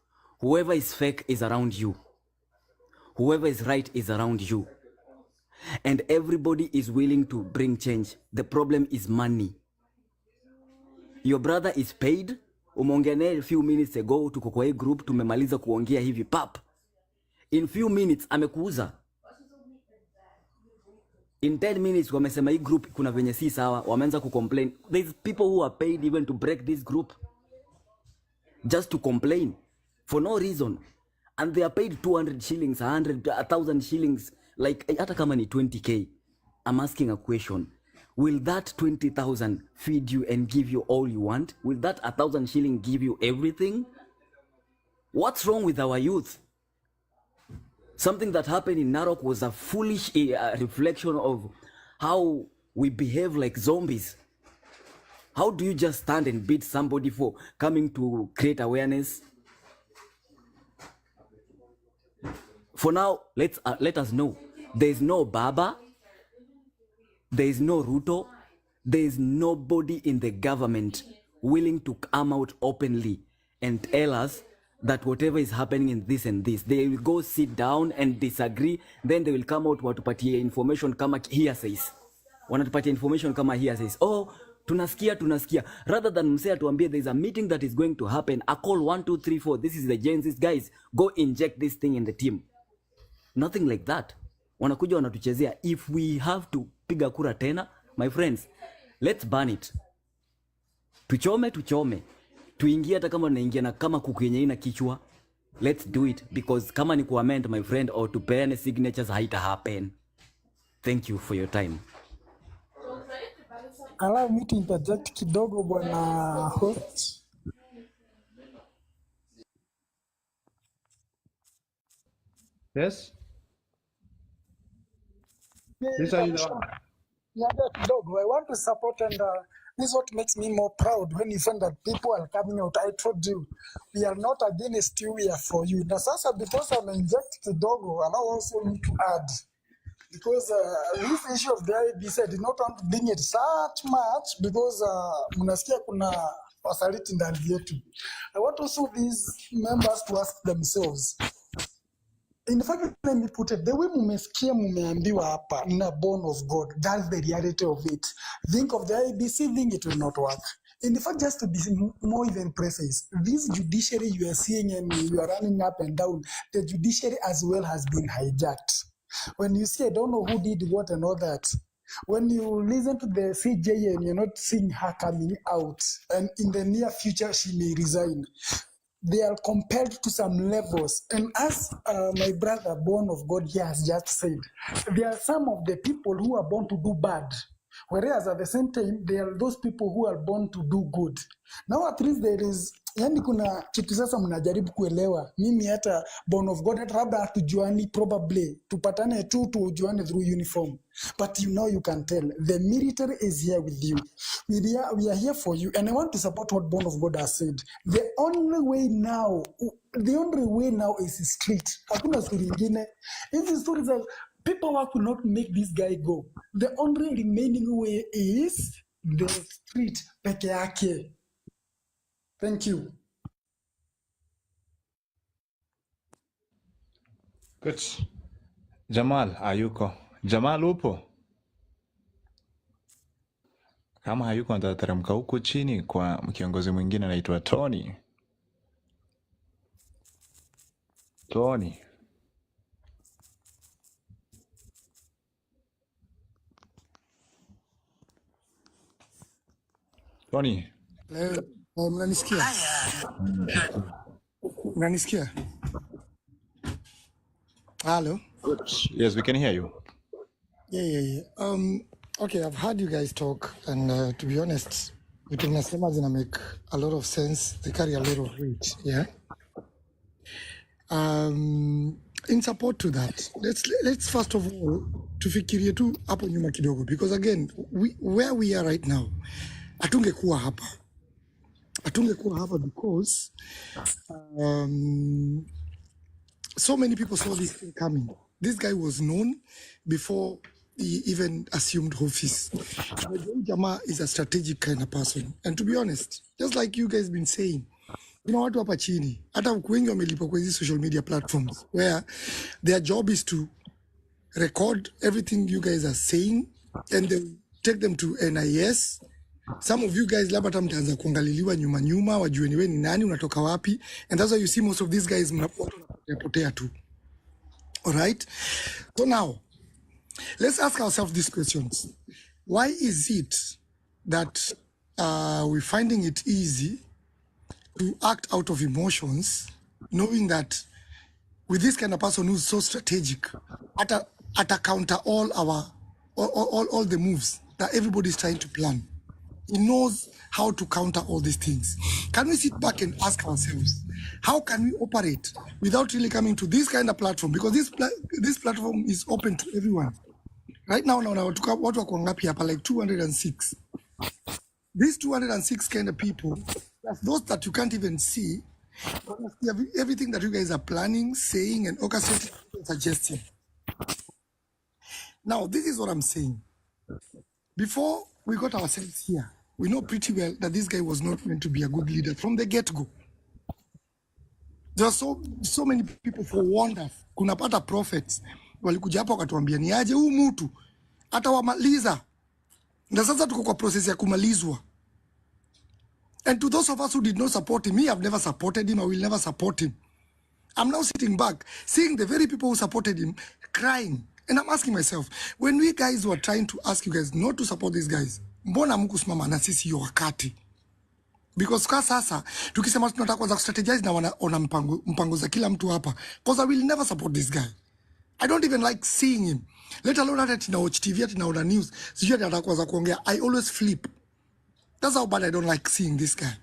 whoever is fake is around you. Whoever is right is around you. And everybody is willing to bring change. The problem is money. Your brother is paid. Umeongea naye a few minutes ago, tuko kwa hii group, tumemaliza kuongea hivi pap. In few minutes amekuuza. In 10 minutes wamesema hii group kuna venye si sawa, wameanza kucomplain. There's people who are paid even to break this group. Just to complain for no reason. And they are paid 200 shillings, 100, 1,000 shillings. Like, hata kama ni 20k. I'm asking a question. Will that 20,000 feed you and give you all you want? Will that 1,000 shilling give you everything? What's wrong with our youth? Something that happened in Narok was a foolish reflection of how we behave like zombies. How do you just stand and beat somebody for coming to create awareness? For now, let us know. There is no Baba. There is no Ruto. There is nobody in the government willing to come out openly and tell us that whatever is happening in this and this, they will go sit down and disagree, then they will come out watupatie information kama hearsays. Wanatupatia information kama hearsays. Oh, tunasikia. Rather than msee atuambie there is a meeting that is going to happen, a call 1, 2, 3, 4, this is the Gen Z guys, go inject this thing in the team. Nothing like that. Wanakuja wanatuchezea. If we have to piga kura tena, my friends, let's burn it. Tuchome. Tuingie hata kama naingia na kama kuku yenye ina kichwa. Let's do it, because kama ni kuamend my friend or tupeane signatures haita happen. Thank you for your time. Allow me to interject kidogo bwana host. Yes. This are you the one. Yeah, kidogo. I want to support, and this is what makes me more proud when you find that people are coming out. I told you, we are not against you, we are for you. Na sasa because I'm inject kidogo, and I also need to add, because this issue of the IEBC, I did not want to bring it such much because mnasikia kuna wasaliti ndani yetu. I want also these members to ask themselves. In fact, let me put it, the way mumesikia mumeambiwa hapa, na born of God, that's the reality of it. Think of the IBC thing, it will not work. In fact, just to be more even precise, this judiciary you are seeing and you are running up and down, the judiciary as well has been hijacked. When you see, I don't know who did what and all that, when you listen to the CJ and you're not seeing her coming out, and in the near future she may resign, they are compelled to some levels. And as my brother, born of God, here has just said, there are some of the people who are born to do bad, whereas at the same time, there are those people who are born to do good. Now at least there is, yani kuna kitu sasa mnajaribu kuelewa. Mimi hata born of God, hata labda hatujuani, probably tupatane tu tujuane through uniform. But you know, you can tell the military is here with you. We are here for you, and I want to support what born of God has said. The only way now is street. Hakuna story ingine. If the stories are people who could not make this guy go, the only remaining way is the street peke yake. Thank you. Good. Jamal, hayuko. Jamal upo? Kama hayuko nitateremka huku chini kwa kiongozi mwingine anaitwa Tony. Tony. Tony. Mnanisikia? Mnanisikia? Hello? Yes, we can hear you. Yeah. Okay, I've heard you guys talk, and to be honest, vitu mnasema zina make a lot of sense. They carry a lot of weight, yeah? In support to that, let's first of all tufikirie tu hapo nyuma kidogo, because again, where we are right now, hatungekuwa hapa because so many people saw this thing coming. This guy was known before he even assumed office. Jama is a strategic kind of person, and to be honest, just like you guys been saying, you know, watu hapa chini hata wengi wamelipwa kwa hizi social media platforms where their job is to record everything you guys are saying, and they take them to NIS Some of you guys labda hata mtaanza kuangaliliwa nyuma wajue ni wewe ni nani, unatoka wapi, and that's why you see most of these guys mnapotea tu. All right? So now, let's ask ourselves these questions. Why is it that we're finding it easy to act out of emotions, knowing that with this kind of person who's so strategic, at counter all the moves that everybody's trying to plan? He knows how to counter all these things. Can we sit back and ask ourselves, how can we operate without really coming to this kind of platform? Because this platform is open to everyone. Right now, watu wako ngapi hapa, like 206. These 206 kind of people, those that you can't even see, everything that you guys are planning, saying, and orchestrating, suggesting. Now, this is what I'm saying. Before we got ourselves here, we know pretty well that this guy was not meant to be a good leader from the get-go. There are so many people for wonders. Kuna pata prophets walikuja hapa wakatuambia ni aje huyu mtu atawamaliza. Na sasa tuko kwa process ya kumalizwa. And to those of us who did not support him, me, I've never supported him, I will never support him. I'm now sitting back, seeing the very people who supported him crying. And I'm asking myself, when we guys were trying to ask you guys not to support these guys, mbona mkusimama na sisi hiyo wakati? Because kwa sasa, tukisema tunataka kwanza strategize na wana mpango za kila mtu hapa. Because I will never support this guy. I don't even like seeing him. Let alone hata tina watch TV, tina ona news. Sijui ata kwanza kuongea. I always flip. That's how bad I don't like seeing this guy.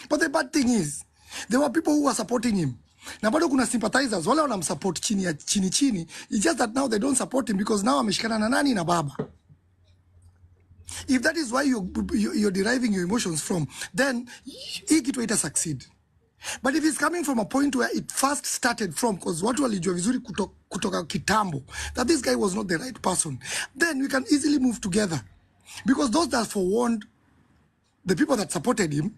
But the bad thing is, there were people who were supporting him. Na bado kuna sympathizers, wale wanamsupport chini. It's just that now they don't support him because now ameshikana na nani na baba. If that is why you're deriving your emotions from, then hii kitu haita succeed. But if it's coming from a point where it first started from, because watu walijua vizuri kutoka kitambo, that this guy was not the right person, then we can easily move together. Because those that forewarned the people that supported him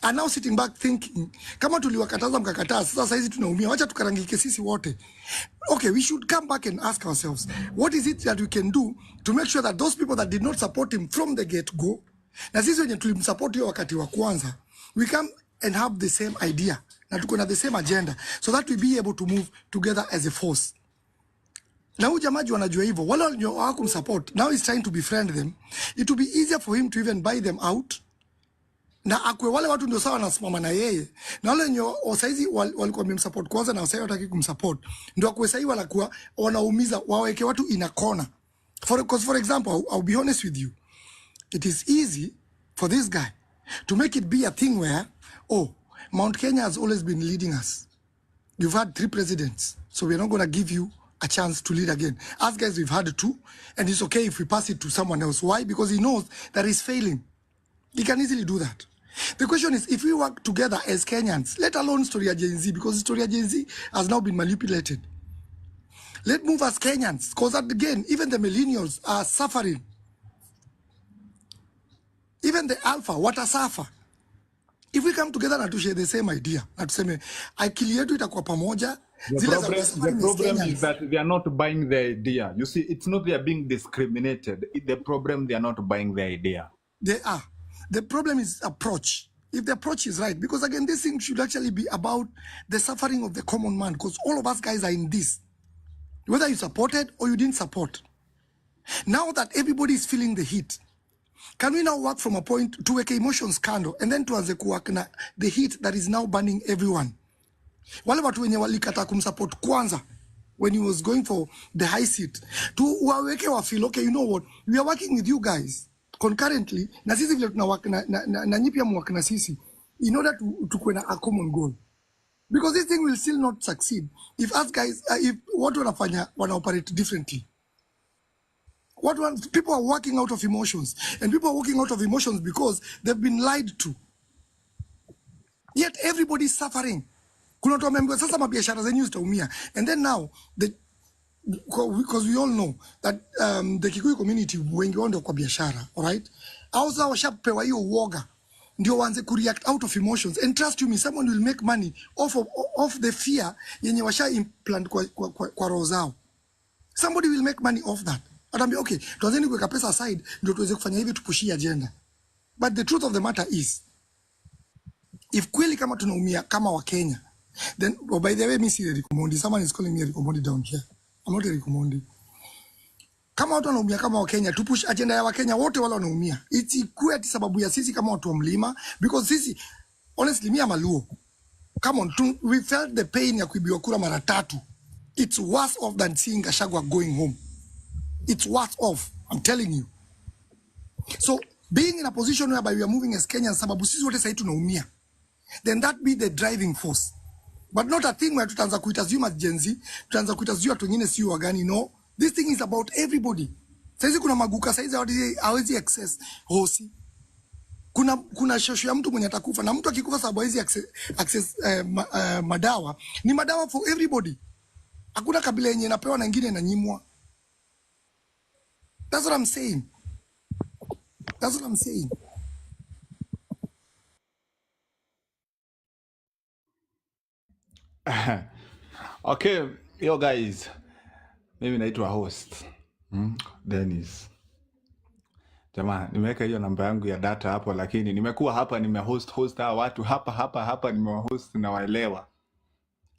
are now sitting back thinking, kama tuliwakataza mkakataa, sasa hizi tunaumia, wacha tukarangike sisi wote. Okay, we should come back and ask ourselves, what is it that we can do to make sure that those people that did not support him from the get-go, na sisi wenye tulimsupport hiyo wakati wa kwanza, we come and have the same idea, na tuko na the same agenda, so that we be able to move together as a force. Na huyu jamaji wanajua hivyo, wale hawakumsupport, now he's trying to befriend them. It will be easier for him to even buy them out. Na akwe wale watu ndio sawa wanasimama na yeye. Na wale wenye saizi walikuwa wamemsupport kwanza na sasa wataki kumsupport. Ndio akwe saizi wanakuwa wanaumiza, waweke watu in a corner. For example, I'll be honest with you. It is easy for this guy to make it be a thing where, oh, Mount Kenya has always been leading us. You've had 3 presidents, so we're not going to give you a chance to lead again. Us guys, we've had 2, and it's okay if we pass it to someone else. Why? Because he knows that he's failing. He can easily do that. The question is, if we work together as Kenyans, let alone Storia Gen Z, because Storia Gen Z has now been manipulated. Let's move as Kenyans, because again, even the millennials are suffering. Even the alpha, what a suffer. If we come together and to share the same idea, and to say, akili yetu itakuwa pamoja. The problem is that they are not buying the idea. You see, it's not they are being discriminated. The problem, they are not buying the idea. They are. The problem is approach. If the approach is right, because again, this thing should actually be about the suffering of the common man, because all of us guys are in this. Whether you supported or you didn't support. Now that everybody is feeling the heat, can we now work from a point to make emotions candle and then to anze kuwork na the heat that is now burning everyone? Wale watu wenye walikata kumsupport kwanza when he was going for the high seat, to waweke wa feel, okay, you know what, we are working with you guys concurrently, na sisi vile tunawak na nyipi ya mwak na sisi, in order to kuena a common goal. Because this thing will still not succeed if us guys, if what wanafanya wana operate differently. People are working out of emotions, and people are working out of emotions because they've been lied to. Yet everybody is suffering. Kuna watu wameambiwa sasa mabiashara zenyu zitaumia. And then now, because we all know that the Kikuyu community wengi wao ndio kwa biashara, alright? Also washapewa hiyo uoga ndio waanze kureact out of emotions. And trust you me, someone will make money off the fear yenye washa implant kwa roho zao. Somebody will make money off that. Ataambia okay, tuanzeni kuweka pesa aside ndio tuweze kufanya hivi, tupushie agenda. But the truth of the matter is, if kweli kama tunaumia kama wa Kenya, then by the way, me see Eric Omondi, someone is calling me Eric Omondi down here. I'm not Eric Omondi. Kama watu wanaumia kama wa Kenya, tupush agenda ya wa Kenya wote wale wanaumia. Ikuwe ati sababu ya sisi kama watu wa mlima, because sisi honestly me am a Luo. Come on, we felt the pain ya kuibiwa kura mara 3. It's worse off than seeing Gachagua going home. It's worse off, I'm telling you. So being in a position whereby we are moving as Kenyans, sababu sisi wote sasa tunaumia, then that be the driving force, but not a thing where tutaanza kuitazuma as Gen Z, tutaanza kuitazua watu wengine sio wagani. No, this thing is about everybody. Sasa kuna maguka sasa hawezi access hosi. Kuna shosho ya mtu mwenye atakufa, na mtu akikufa sababu hawezi access madawa, ni madawa for everybody. Hakuna kabila yenye inapewa na nyingine inanyimwa. That's what I'm saying. That's what I'm saying. Okay, yo guys, mimi naitwa host Dennis. Jamaa, nimeweka hiyo namba yangu ya data hapo, lakini nimekuwa hapa host hawa watu hapa nimewahost na waelewa.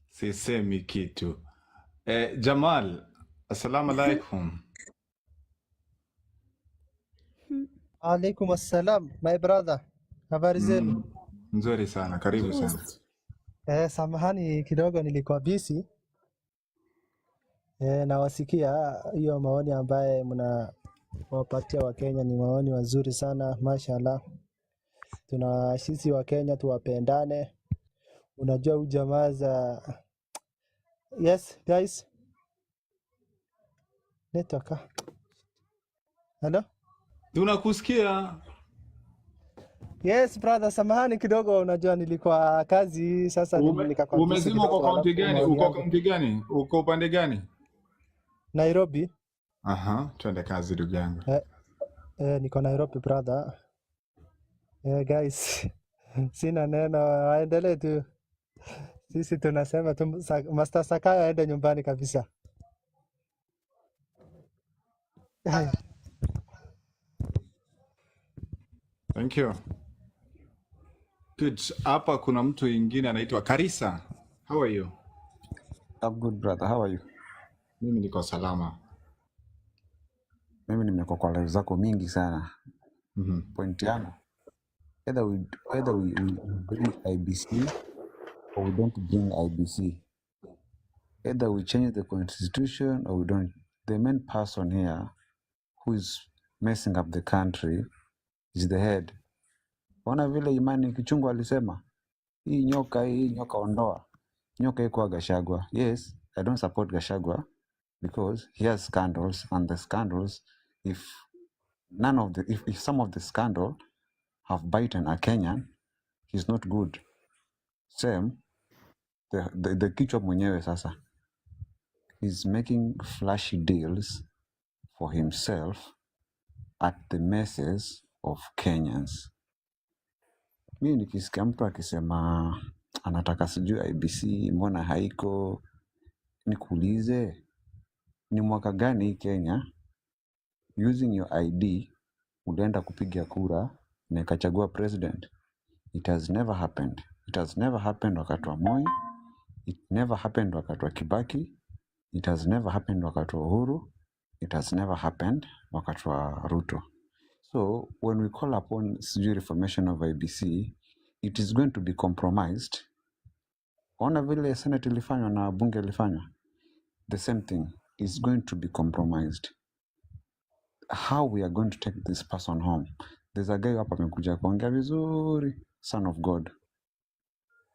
Sisemi kitu. Jamal, assalamu alaikum. Alaikum assalam, my brother. Habari zenu? Nzuri sana, karibu sana. Samahani kidogo nilikuwa busy. Nawasikia hiyo maoni ambaye mnawapatia Wakenya ni maoni wazuri sana, mashallah. Sisi Wakenya tuwapendane. Unajua ujamaa za yes guys. Netoka. Hello? Tunakusikia. Yes brother, samahani kidogo, unajua nilikuwa kazi sasa nikakwambia. Umezima kwa kaunti gani? Uko kaunti gani? Uko upande gani? Nairobi. Aha, twende kazi ndugu yangu. Niko Nairobi brother. Guys, sina neno, waendelee tu. Sisi tunasema tu Master Sakaya aende nyumbani kabisa. Thank you. Good. Hapa kuna mtu mwingine anaitwa Karisa. How are you? I'm good brother. How are you? Mimi niko salama. Mimi nimekuwa kwa live zako mingi sana. Point yangu, either we bring IBC or we don't bring IBC. Either we change the constitution or we don't. The main person here who is messing up the country is the head. Ona vile Imani Kichungu alisema, hii nyoka ondoa. Nyoka iko Gachagua. Yes, I don't support Gachagua because he has scandals, and the scandals, if some of the scandal have bitten a Kenyan, he's not good. Same, the kichwa mwenyewe sasa, he's making flashy deals for himself at the messes of Kenyans. Mimi nikisikia mtu akisema anataka sijui IBC, mbona haiko, nikuulize, ni mwaka gani hii Kenya using your ID ulienda kupiga kura na ikachagua president? It has never happened. It has never happened wakati wa Moi. It never happened wakati wa Kibaki. It has never happened wakati wa Uhuru. It has never happened wakati wa Ruto. So when we call upon reformation of IBC, it is going to be compromised. Ona vile Senate ilifanywa na bunge ilifanywa, the same thing is going to be compromised. How we are going to take this person home? There's a guy hapa amekuja kuongea vizuri, son of God.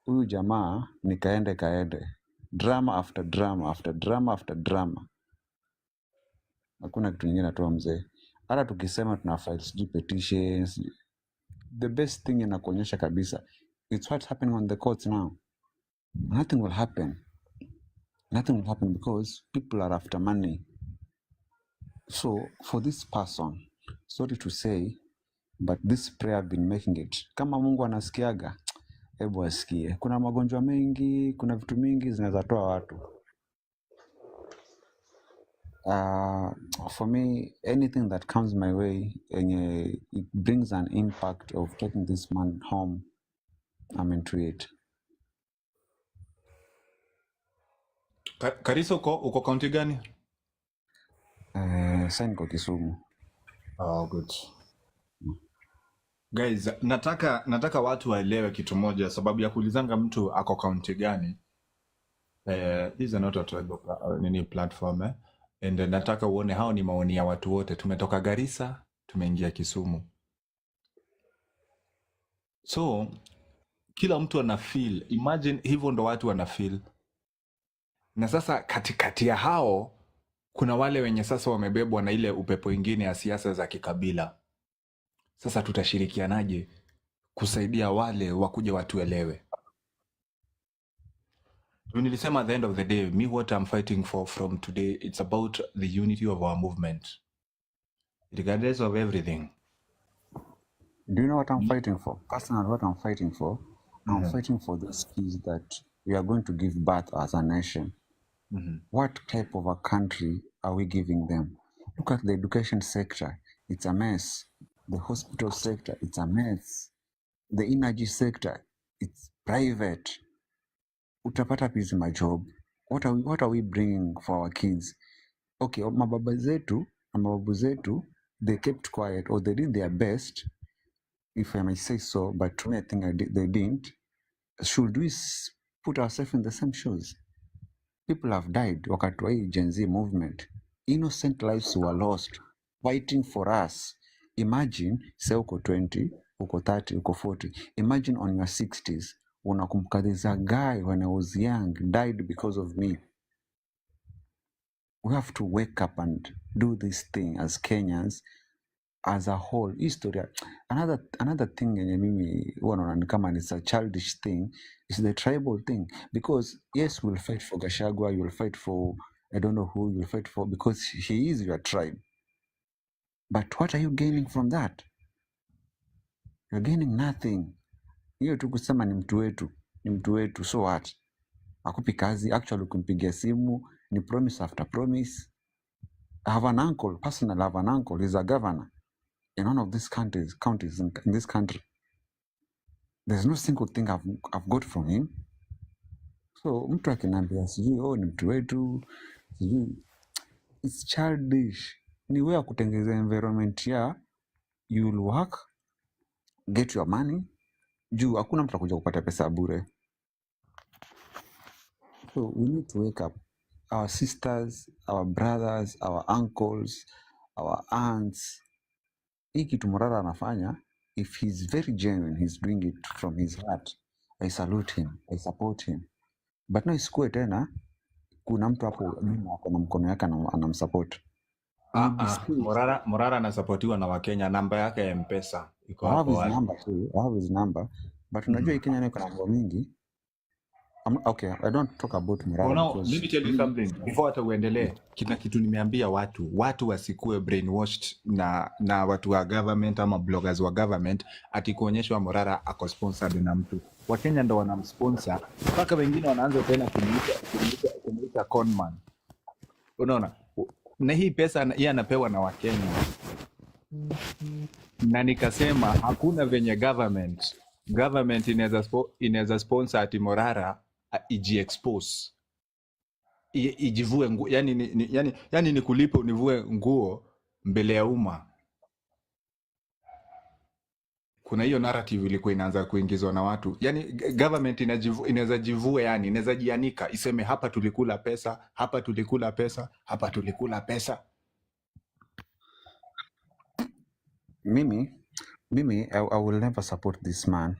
Huyu jamaa ni kaende. Drama after drama after drama after drama. Hakuna kitu nyingine atoa mzee. Hata tukisema tuna file sijui petitions, the best thing inakuonyesha kabisa, it's what's happening on the courts now. Nothing will happen. Nothing will happen because people are after money. So for this person, sorry to say, but this prayer I've been making it. Kama Mungu anasikiaga, hebu asikie. Kuna magonjwa mengi, kuna vitu mingi zinaweza toa watu. For me, anything that comes my way, it brings an impact of taking this man home. I'm into it. Karisa, uko county gani? Sasa niko Kisumu. Oh, good. Guys, nataka watu waelewe kitu moja, sababu ya kuulizanga mtu ako county gani. This is not a tribal platform and nataka uone hao ni maoni ya watu wote. Tumetoka Garissa, tumeingia Kisumu. So kila mtu ana feel, imagine hivyo ndo watu wana feel. Na sasa katikati ya hao kuna wale wenye sasa wamebebwa na ile upepo ingine ya siasa za kikabila. Sasa tutashirikianaje kusaidia wale wakuje watuelewe? Nilisema at the end of the day, me what I'm fighting for from today, it's about the unity of our movement, regardless of everything. Do you know what I'm fighting for? Personally, what I'm fighting for? I'm fighting for those kids that we are going to give birth as a nation. What type of a country are we giving them? Look at the education sector. It's a mess. The hospital sector, it's a mess. The energy sector, it's private. Utapata pizi my job. What are we bringing for our kids? Okay, mababu zetu, they kept quiet or they did their best, if I may say so, but to me I think they didn't. Should we put ourselves in the same shoes? People have died wakati wa hii Gen Z movement. Innocent lives were lost fighting for us. Imagine say uko 20, uko 30, uko 40. Imagine on your 60s unakumbuka there's a guy when I was young died because of me. We have to wake up and do this thing as Kenyans as a whole. History. Another thing yenye mimi huwa naona ni kama it's a childish thing is the tribal thing, because yes, we'll fight for Gachagua, you'll fight for I don't know who you'll fight for because he is your tribe, but what are you gaining from that? You're gaining nothing. Hiyo tu kusema ni mtu wetu, so what? Akupi kazi, actually ukimpigia simu ni promise after promise. I have an uncle, personally I have an uncle, he's a governor in one of these counties in this country. There's no single thing I've got from him. So mtu akiniambia sijui ni mtu wetu, sijui, it's childish. Ni wewe kutengeneza environment ya you'll work, get your money, juu hakuna mtu akuja kupata pesa bure. So we need to wake up. Our sisters, our brothers, our uncles, our aunts. Hii kitu Morara anafanya, if he's very genuine, he's doing it from his heart. I salute him, I support him. But now isikue tena, kuna mtu hapo nyuma ako na mkono yake anamsupport. Morara anasapotiwa na Wakenya, namba yake ya M-Pesa iko hapo. hapo. I have his number, but unajua hii Kenya iko na mambo mingi. Okay, I don't talk about Morara. Now, let me tell you something before hata uendelee. Kina kitu nimeambia watu wasikue brainwashed na watu wa government ama bloggers wa government ati kuonyeshwa Morara ako sponsored na mtu. Wakenya ndo wanamsponsor, mpaka wengine wanaanza tena kumuita conman. Unaona? Na hii pesa yeye anapewa na Wakenya. Na nikasema hakuna venye government inaweza sponsor ati Morara iji-expose. Ijivue nguo, yani ni kulipa univue nguo mbele ya umma. Kuna hiyo narrative ilikuwa inaanza kuingizwa na watu. Yani government inaweza jivue, yani inaweza jianika iseme hapa tulikula pesa, hapa tulikula pesa, hapa tulikula pesa. Mimi I will never support this man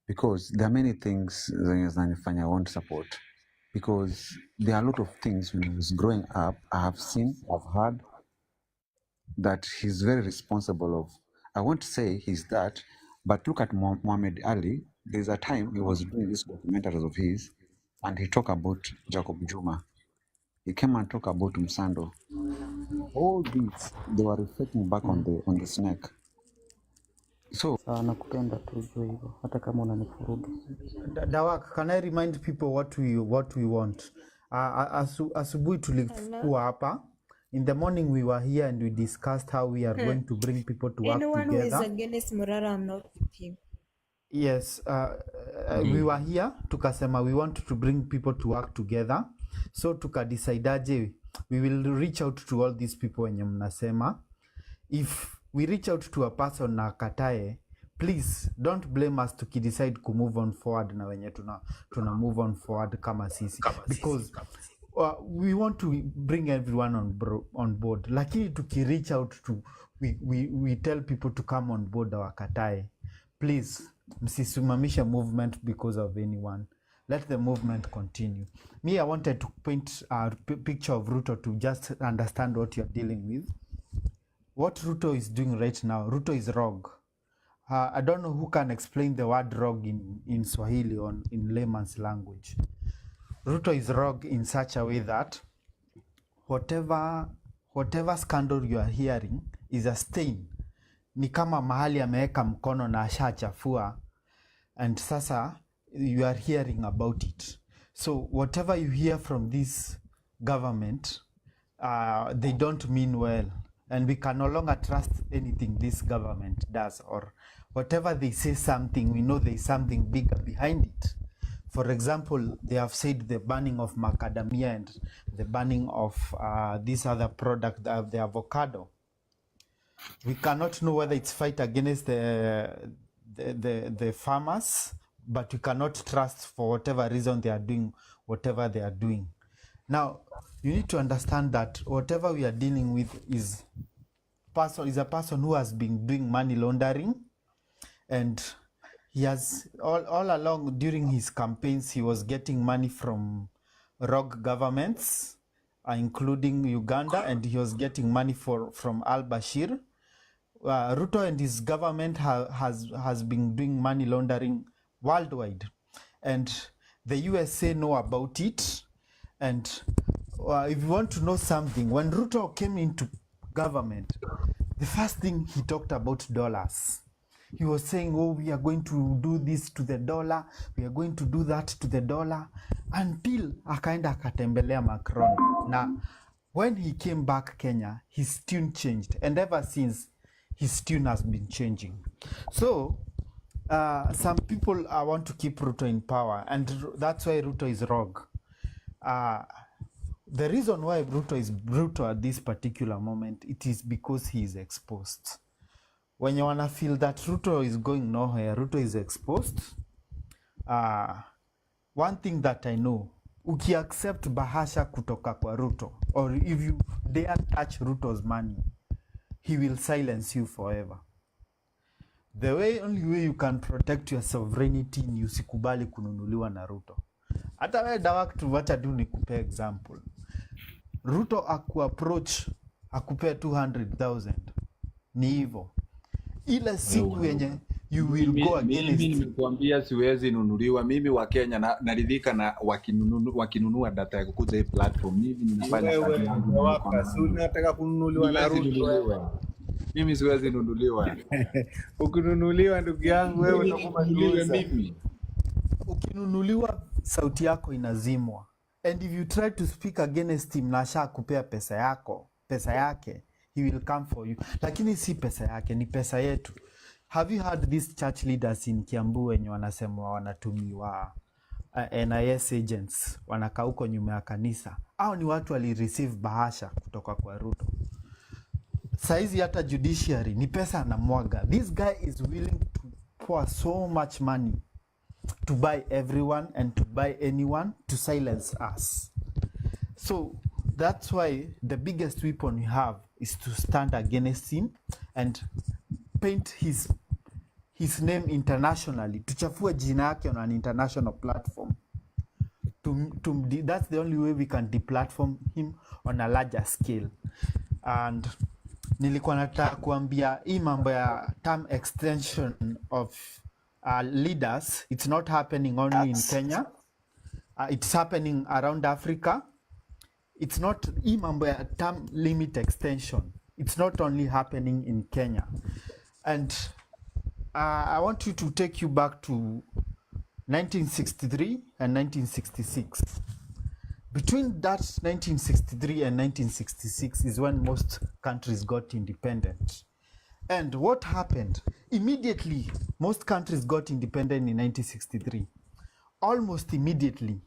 because there are many things zinanifanya I won't support, because there are a lot of things when I was growing up I have seen, I've heard that he's very responsible of. I won't say he's that, but look at Muhammad Ali. There's a time he was doing these documentaries of his and he talked about Jacob Juma. He came and talked about Msando. All these, they were reflecting back on the snake. So nakupenda tu hivyo hata kama unanifuruga. Dawak, can I remind people what we want? Asubuhi tulikuwa hapa In the morning we were here and we discussed how we are going to bring people to work Anyone who is together. against Murara, I'm not with him. Yes, we were here tukasema we want to bring people to work together, so tukadecidaje we will reach out to all these people wenye mnasema. If we reach out to a person na katae, please don't blame us tukidecide ku move on forward na wenye tuna move on forward kama sisi, because we want to bring everyone on board, lakini tuki-reach out to we tell people to come on board wakatae, please msisimamisha movement because of anyone. Let the movement continue. Me, I wanted to paint a picture of Ruto to just understand what you're dealing with. What Ruto is doing right now, Ruto is rogue. I don't know who can explain the word rogue in Swahili or in layman's language. Ruto is rogue in such a way that whatever scandal you are hearing is a stain. Ni kama mahali ameweka mkono na ashachafua, and sasa you are hearing about it. So whatever you hear from this government, they don't mean well, and we can no longer trust anything this government does, or whatever they say something, we know there is something bigger behind it. For example, they have said the banning of macadamia and the banning of this other product, the avocado. We cannot know whether it's fight against the farmers, but we cannot trust for whatever reason they are doing whatever they are doing. Now, you need to understand that whatever we are dealing with is a person who has been doing money laundering, and he has all along during his campaigns he was getting money from rogue governments, including Uganda, and he was getting money from al-Bashir. Ruto and his government has been doing money laundering worldwide, and the USA know about it. And if you want to know something, when Ruto came into government, the first thing he talked about dollars. He was saying, oh, we are going to do this to the dollar, we are going to do that to the dollar, until akaenda akatembelea Macron. Now, when he came back Kenya, his tune changed, and ever since, his tune has been changing. So, some people want to keep Ruto in power, and that's why Ruto is rogue. The reason why Ruto is brutal at this particular moment, it is because he is exposed. When you wanna feel that Ruto is going nowhere, Ruto is exposed. One thing that I know, uki accept bahasha kutoka kwa Ruto, or if you dare touch Ruto's money, he will silence you forever. The only way you can protect your sovereignty ni usikubali kununuliwa na Ruto. Hata wewe Dawak tu wacha tu nikupe example. Ruto approach akupea 200,000. Ni hivyo. Ile siku yenye you will go against. Mimi nimekuambia siwezi nunuliwa. Mimi wa Kenya naridhika na wakinunua data ya kukuza hii platform. Mimi ninafanya kazi yangu. Unataka kununuliwa na Ruto. Mimi siwezi nunuliwa. Ukinunuliwa ndugu yangu wewe utakuwa mimi. Ukinunuliwa sauti yako inazimwa. And if you try to speak against him na asha kupea pesa yake, he will come for you. Lakini si pesa yake, ni pesa yetu. Have you heard these church leaders in Kiambu wenye wanasema wanatumiwa NIS agents, wanakaa huko nyuma ya kanisa? Hao ni watu wali-receive bahasha kutoka kwa Ruto. Saizi hata judiciary ni pesa anamwaga. This guy is willing to pour so much money to buy everyone and to buy anyone to silence us. So that's why the biggest weapon we have is to stand against him and paint his name internationally. Tuchafue jina yake on an international platform. That's the only way we can deplatform him on a larger scale. And nilikuwa nataka kuambia hii mambo ya term extension of leaders, it's not happening only in Kenya. It's happening around Africa. It's not hii mambo ya term limit extension. It's not only happening in Kenya. And I want you to take you back to 1963 and 1966. Between that 1963 and 1966 is when most countries got independent. And what happened? Immediately, most countries got independent in 1963. Almost immediately,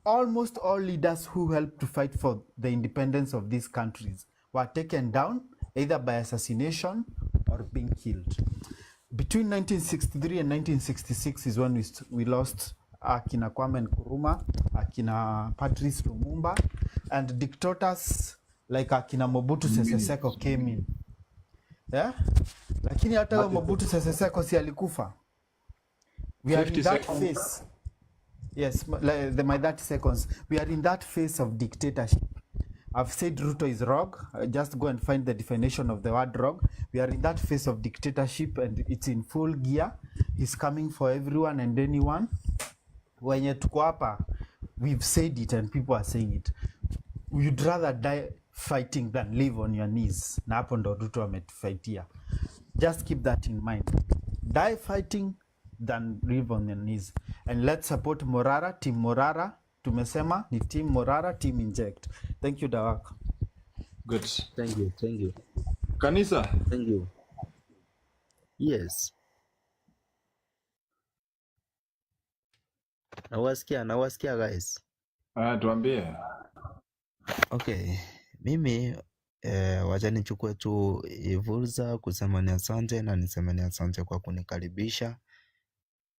almost all leaders who helped to fight for the independence of these countries were taken down either by assassination or being killed. Between 1963 and 1966 is when we lost Akina Kwame Nkrumah, Akina Patrice Lumumba, and dictators like Akina Mobutu Sese Seko came in. Yeah? Lakini hata Mobutu Sese Seko si alikufa. We are in that phase. Yes, my 30 seconds. We are in that phase of dictatorship. I've said Ruto is rogue. Just go and find the definition of the word rogue. We are in that phase of dictatorship and it's in full gear. He's coming for everyone and anyone. Wenye tuko hapa, we've said it and people are saying it. You'd rather die fighting than live on your knees. Na hapo ndo Ruto ametufaitia. Just keep that in mind. Die fighting than live on your knees. And let's support Morara, Team Morara. Tumesema ni Team Morara, Team Inject. Thank you, Dawak. Good. Thank you, thank you. Kanisa. Thank you. Yes. Nawasikia guys. Tuambie. Okay. Mimi wacha nichukue tu fursa kusema ni asante na niseme ni asante kwa kunikaribisha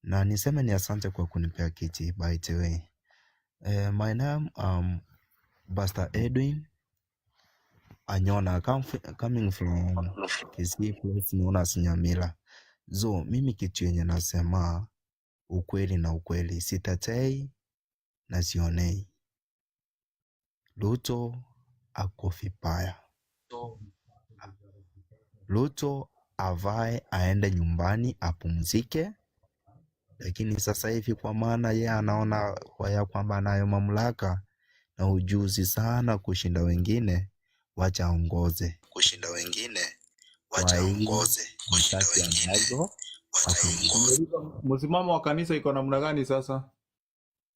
na niseme ni asante kwa kunipea kiti by the way. My name Pastor Edwin Anyona, coming from Kisii place known as Nyamila. So mimi kitu yenye nasema ukweli na ukweli, sitatei na sionei. Ruto ako vibaya. Ruto avae aende nyumbani apumzike, lakini sasa hivi kwa maana yeye anaona kwa kwamba anayo mamlaka na ujuzi sana kushinda wengine, wacha aongoze. Msimamo wa kanisa iko namna gani sasa?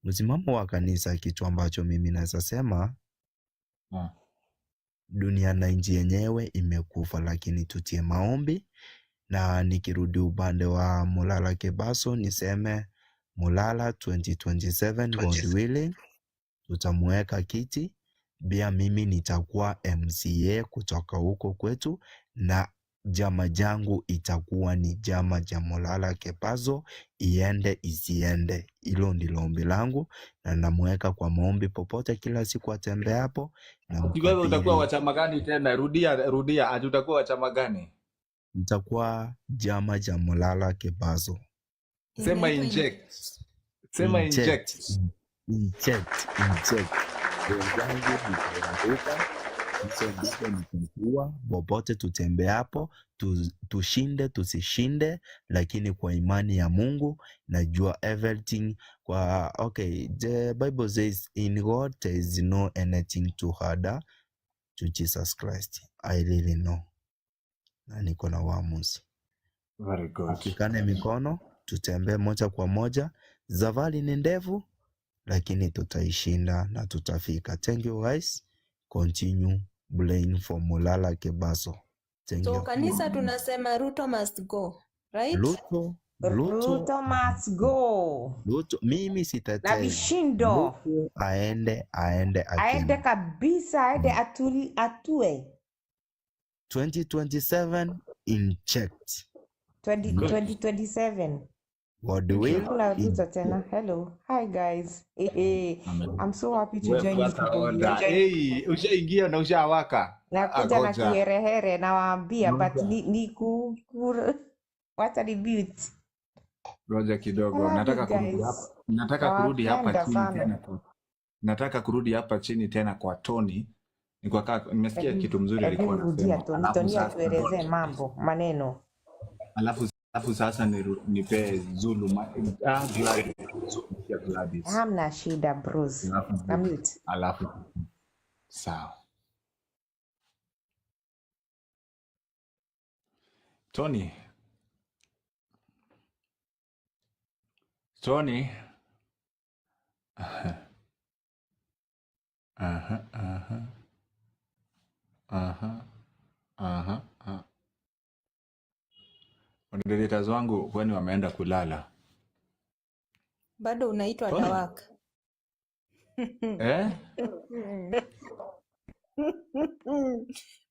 Msimamo wa kanisa, kitu ambacho mimi naweza sema, dunia na nchi yenyewe imekufa, lakini tutie maombi. Na nikirudi upande wa Mulala Kebaso niseme Mulala 2027 God willing tutamuweka kiti. Pia mimi nitakuwa MCA kutoka huko kwetu na jama jangu itakuwa ni jama ja Mulala Kebaso, iende isiende. Hilo ndilo ombi langu na namuweka kwa maombi popote kila siku atembe hapo. Na wewe utakuwa wa chama gani tena? Rudia, utakuwa wa chama gani? Nitakuwa jama ja Mulala Kebaso. Sema inject. Sema inject. Inject. Popote tutembe hapo, tushinde tusishinde, lakini kwa imani ya Mungu najua everything kwa okay. The Bible says in God there is no anything too hard to Jesus Christ. I really know. Na niko na uamuzi. Very good. Tukane mikono, tutembee moja kwa moja. Safari ni ndefu lakini tutaishinda na tutafika. Thank you guys. Continue praying for Mulala Kebaso. Thank you. So kanisa tunasema Ruto must go, right? Ruto must go. Ruto, mimi sitatei. Na vishindo. Ruto aende kabisa, aende atue. 2027 in checked. 2027. God will. Hello. Hi guys. I'm so happy to join you people. Hey, ushaingia na ushawaka. Nakuja na kiherehere na waambia but wacha ni mute. Ngoja kidogo. Nataka kurudi hapa chini tena. Nataka kurudi hapa chini tena kwa Tony. Nimesikia kitu mzuri alikuwa anasema. Tony atuelezee mambo, maneno. Alafu sasa nipe Zulu Gladys. Hamna shida bros. Na mute. Alafu sawa. Tony. Aha, aha, aha, aha, aha. Moderators wangu kwani wameenda kulala? Bado unaitwa Tony? dawaka. Eh?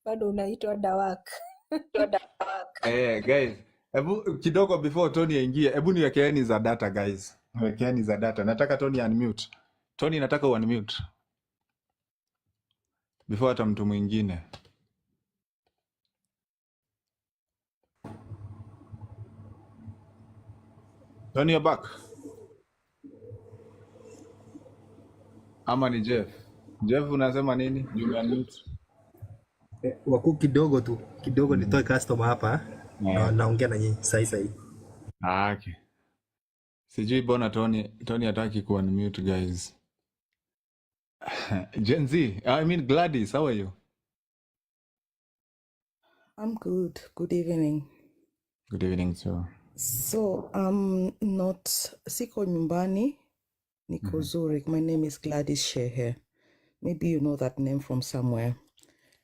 Bado unaitwa dawaka. Guys, hebu kidogo before Tony aingie, hebu niwekeeni za data guys. Niwekeeni za data. Nataka Tony unmute. Tony nataka unmute. Before hata mtu mwingine. Tony you're back. Ama ni Jeff. Jeff unasema nini? You unmute. Wakuu kidogo tu kidogo, nitoe customer hapa na naongea na nyinyi sahi. Okay. Sijui bona Tony hataki ku unmute guys. Gen Z, I mean Gladys, how are you? I'm good. Good evening. Good evening, sir. So, not siko nyumbani, niko Zurich. My name is Gladys Shehe. Maybe you know that name from somewhere.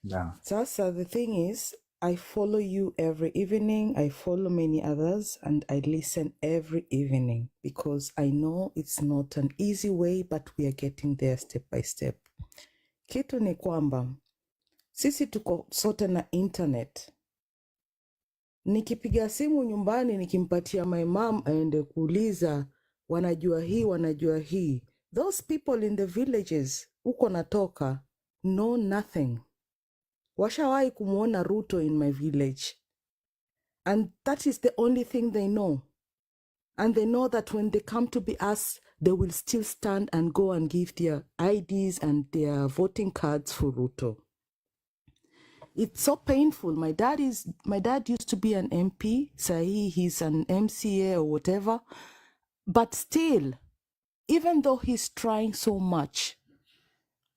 Yeah. Sasa, the thing is, I follow you every evening. I follow many others, and I listen every evening because I know it's not an easy way, but we are getting there step by step. Kitu ni kwamba sisi tuko sote na internet. Nikipiga simu nyumbani nikimpatia my mom aende kuuliza wanajua hii. Those people in the villages uko natoka know nothing. Washawahi kumuona Ruto in my village. And that is the only thing they know. And they know that when they come to be asked, they will still stand and go and give their IDs and their voting cards for Ruto. It's so painful. My dad used to be an MP. Sahi, he's an MCA or whatever. But still, even though he's trying so much,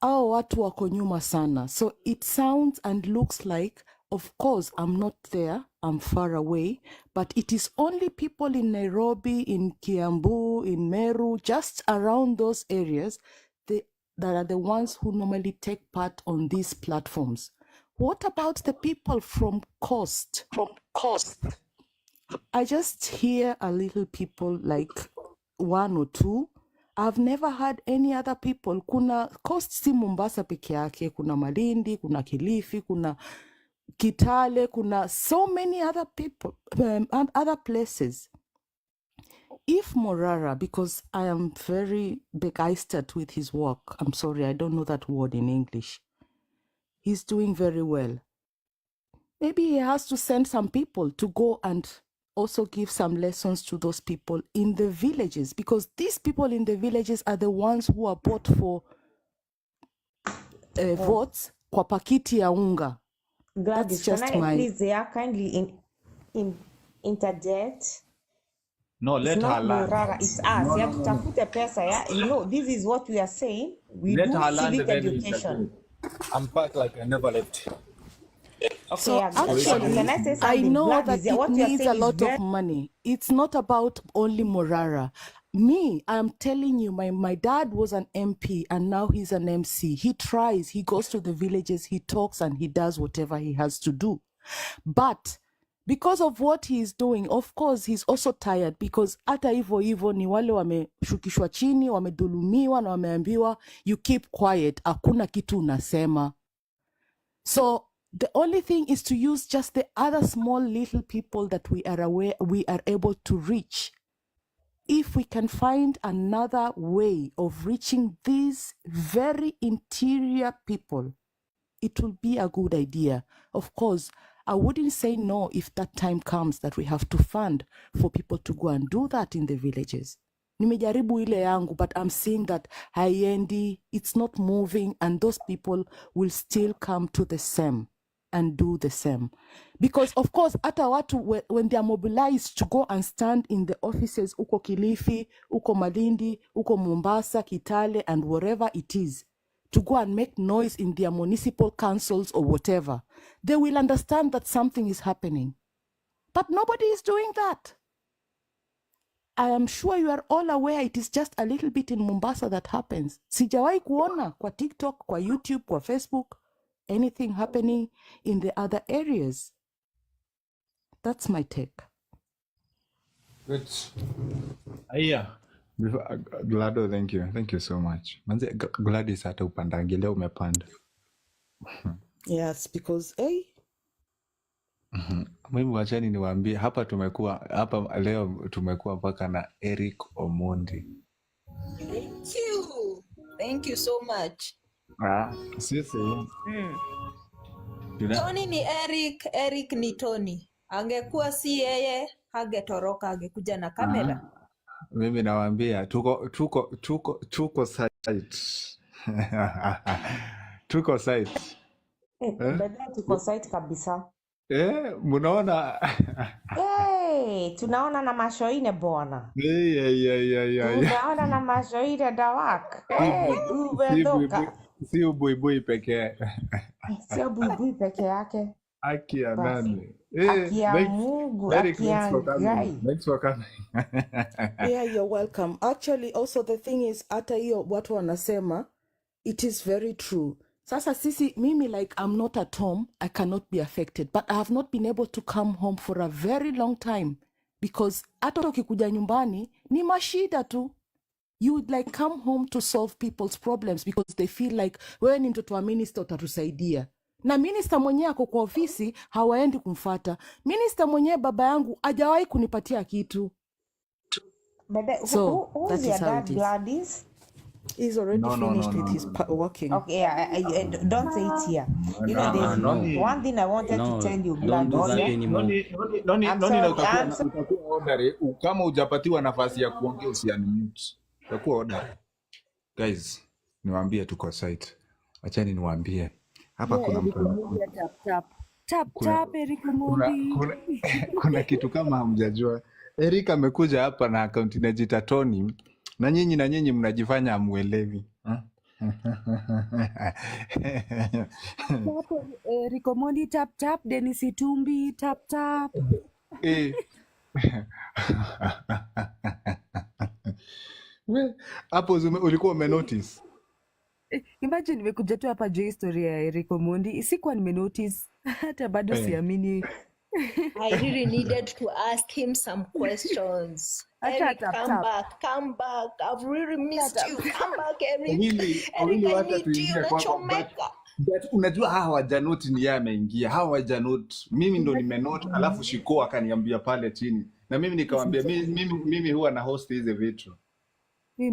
watu wako nyuma sana. So it sounds and looks like, of course, I'm not there. I'm far away. But it is only people in Nairobi, in Kiambu, in Meru, just around those areas that are the ones who normally take part on these platforms. What about the people from coast? I just hear a little people like one or two. I've never heard any other people. Kuna coast si Mombasa peke yake, kuna Malindi, kuna Kilifi, kuna Kitale, kuna so many other people, other places. If Morara, because I am very begeistert with his work, I'm sorry, I don't know that word in English. He's doing very well. Maybe he has to send some people to go and also give some lessons to those people in the villages, because these people in the villages are the ones who are bought for votes kwa pakiti ya unga. Gladys, That's just can I my... please kindly interject? No, let It's her not land. Morara, it's us. No. Tutafute pesa, yeah? You know, this is what we are saying. We Let do her land civic then education. I'm back like I never left. Okay, So actually, can I say I something? know Gladys, that it what you are needs a saying is lot very... of money. It's not about only Morara. Me, I'm telling you, my dad was an MP and now he's an MC. He tries, he goes to the villages, he talks and he does whatever he has to do. But because of what he is doing, of course, he's also tired, because hata hivyo ni wale wameshukishwa chini, wamedhulumiwa na wameambiwa, you keep quiet, hakuna kitu unasema. So the only thing is to use just the other small little people that we are able to reach. If we can find another way of reaching these very interior people, it will be a good idea. Of course, I wouldn't say no if that time comes that we have to fund for people to go and do that in the villages. Nimejaribu ile yangu, but I'm seeing that haiendi, it's not moving, and those people will still come to the same and do the same. Because of course, hata watu, when they are mobilized to go and stand in the offices, uko Kilifi, uko Malindi, uko Mombasa, Kitale, and wherever it is, to go and make noise in their municipal councils or whatever, they will understand that something is happening. But nobody is doing that. I am sure you are all aware it is just a little bit in Mombasa that happens. Sijawahi kuona kwa TikTok, kwa YouTube, kwa Facebook, anything happening in the other areas. That's my take. Good. Aya. Glado, thank you. Thank you so much. Manze, Gladys hata upandangi leo umepanda. Yes, because Mimi wachani niwaambie hapa leo tumekuwa mpaka na Eric Omondi. Thank you. Thank you so much. Sisi. Tony ni Eric, Eric ni Tony. Angekuwa si yeye, hagetoroka, angekuja na kamera. Mimi nawaambia tuko site. Tuko site. Baadaye tuko site kabisa. Munaona? Tunaona na macho ine bwana. Yeah. Tunaona na macho ine dawak. Umedoka. Si ubuibui pekee. Sio buibui peke yake. Haki ya nani? Haki ya Mungu, haki ya Ngai. Thanks for coming. Yeah, you're welcome. Actually, also the thing is, hata hiyo watu wanasema, it is very true. Sasa sisi, mimi like, I'm not at home, I cannot be affected, but I have not been able to come home for a very long time because hata ukikuja nyumbani, ni mashida tu. You would like come home to solve people's problems because they feel like, wewe ni mtoto wa minister utatusaidia. Na minister mwenyewe ako kwa ofisi, hawaendi kumfata. Minister mwenyewe baba yangu, hajawahi kunipatia kitu. But who's your dad, Gladys? He's already finished with his working. Okay, don't say it here. You know, there's one thing I wanted to tell you, Gladys. Utakuwa order. Kama hujapatiwa nafasi ya kuongea usianimute. Utakuwa order. Guys, niwaambie tuko site. Achani niwaambie. Hapa kuna mtu. Tap Eric Omondi. Kuna kitu kama hamjajua. Eric amekuja hapa na account inajiita Tony. Na nyinyi mnajifanya hamuelewi. Eric Omondi tap Dennis Itumbi tap. Hapo ulikuwa umenotice? Imagine nimekuja tu hapa juu historia ya Eric Omondi. Sikuwa nimenotice. Hata bado siamini. I really needed to ask him some questions. Eric, come back. I've really missed you. Come back, Eric. Eric, I need you. Nachomeka. Unajua hawajanoti ni yeye ameingia. Hawajanoti. Mimi ndo nimenote, alafu Shiko akaniambia pale chini. Na mimi nikamwambia mimi huwa na host hizi vitu. Hii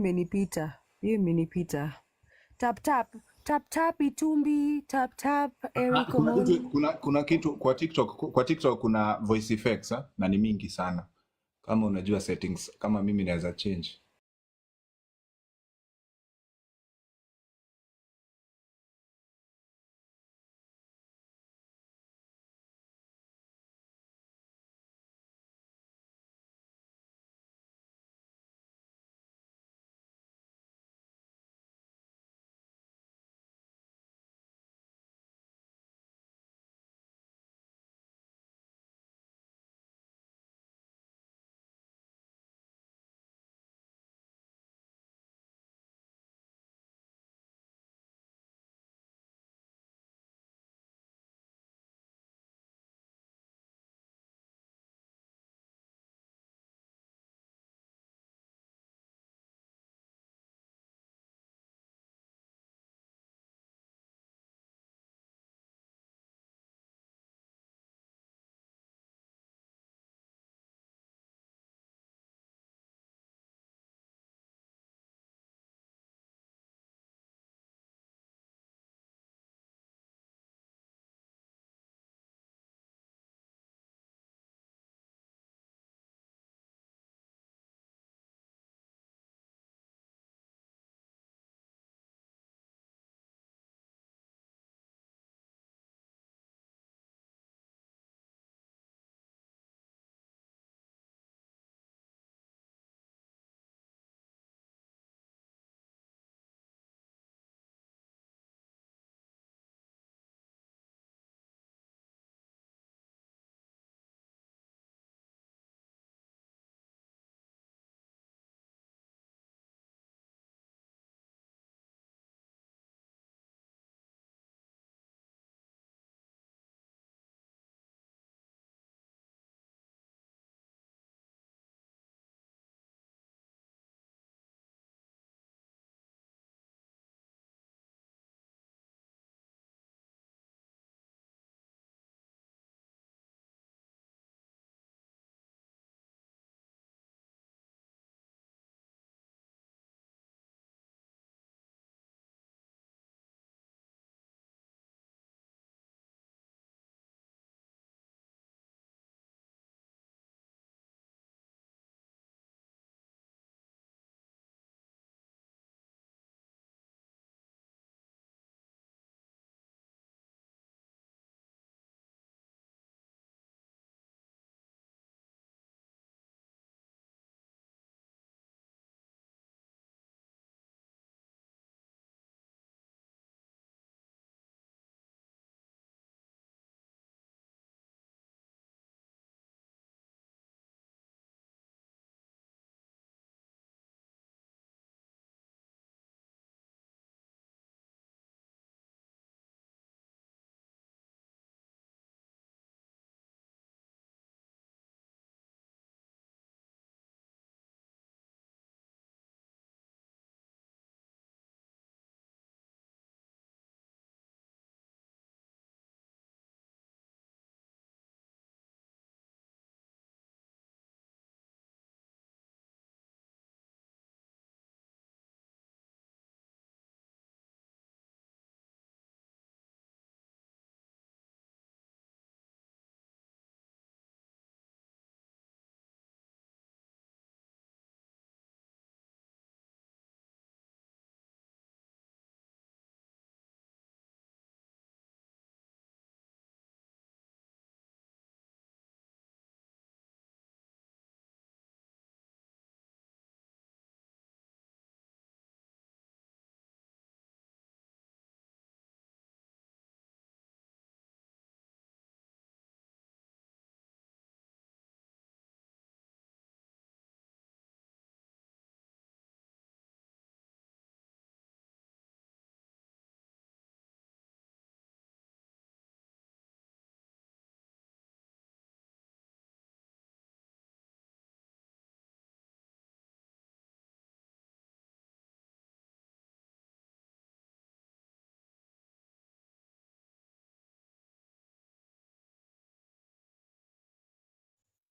imenipita. Tap Itumbi, tap Eric Omondi. Kuna kitu kwa TikTok kuna voice effects na ni mingi sana. Kama unajua settings, kama mimi naweza change.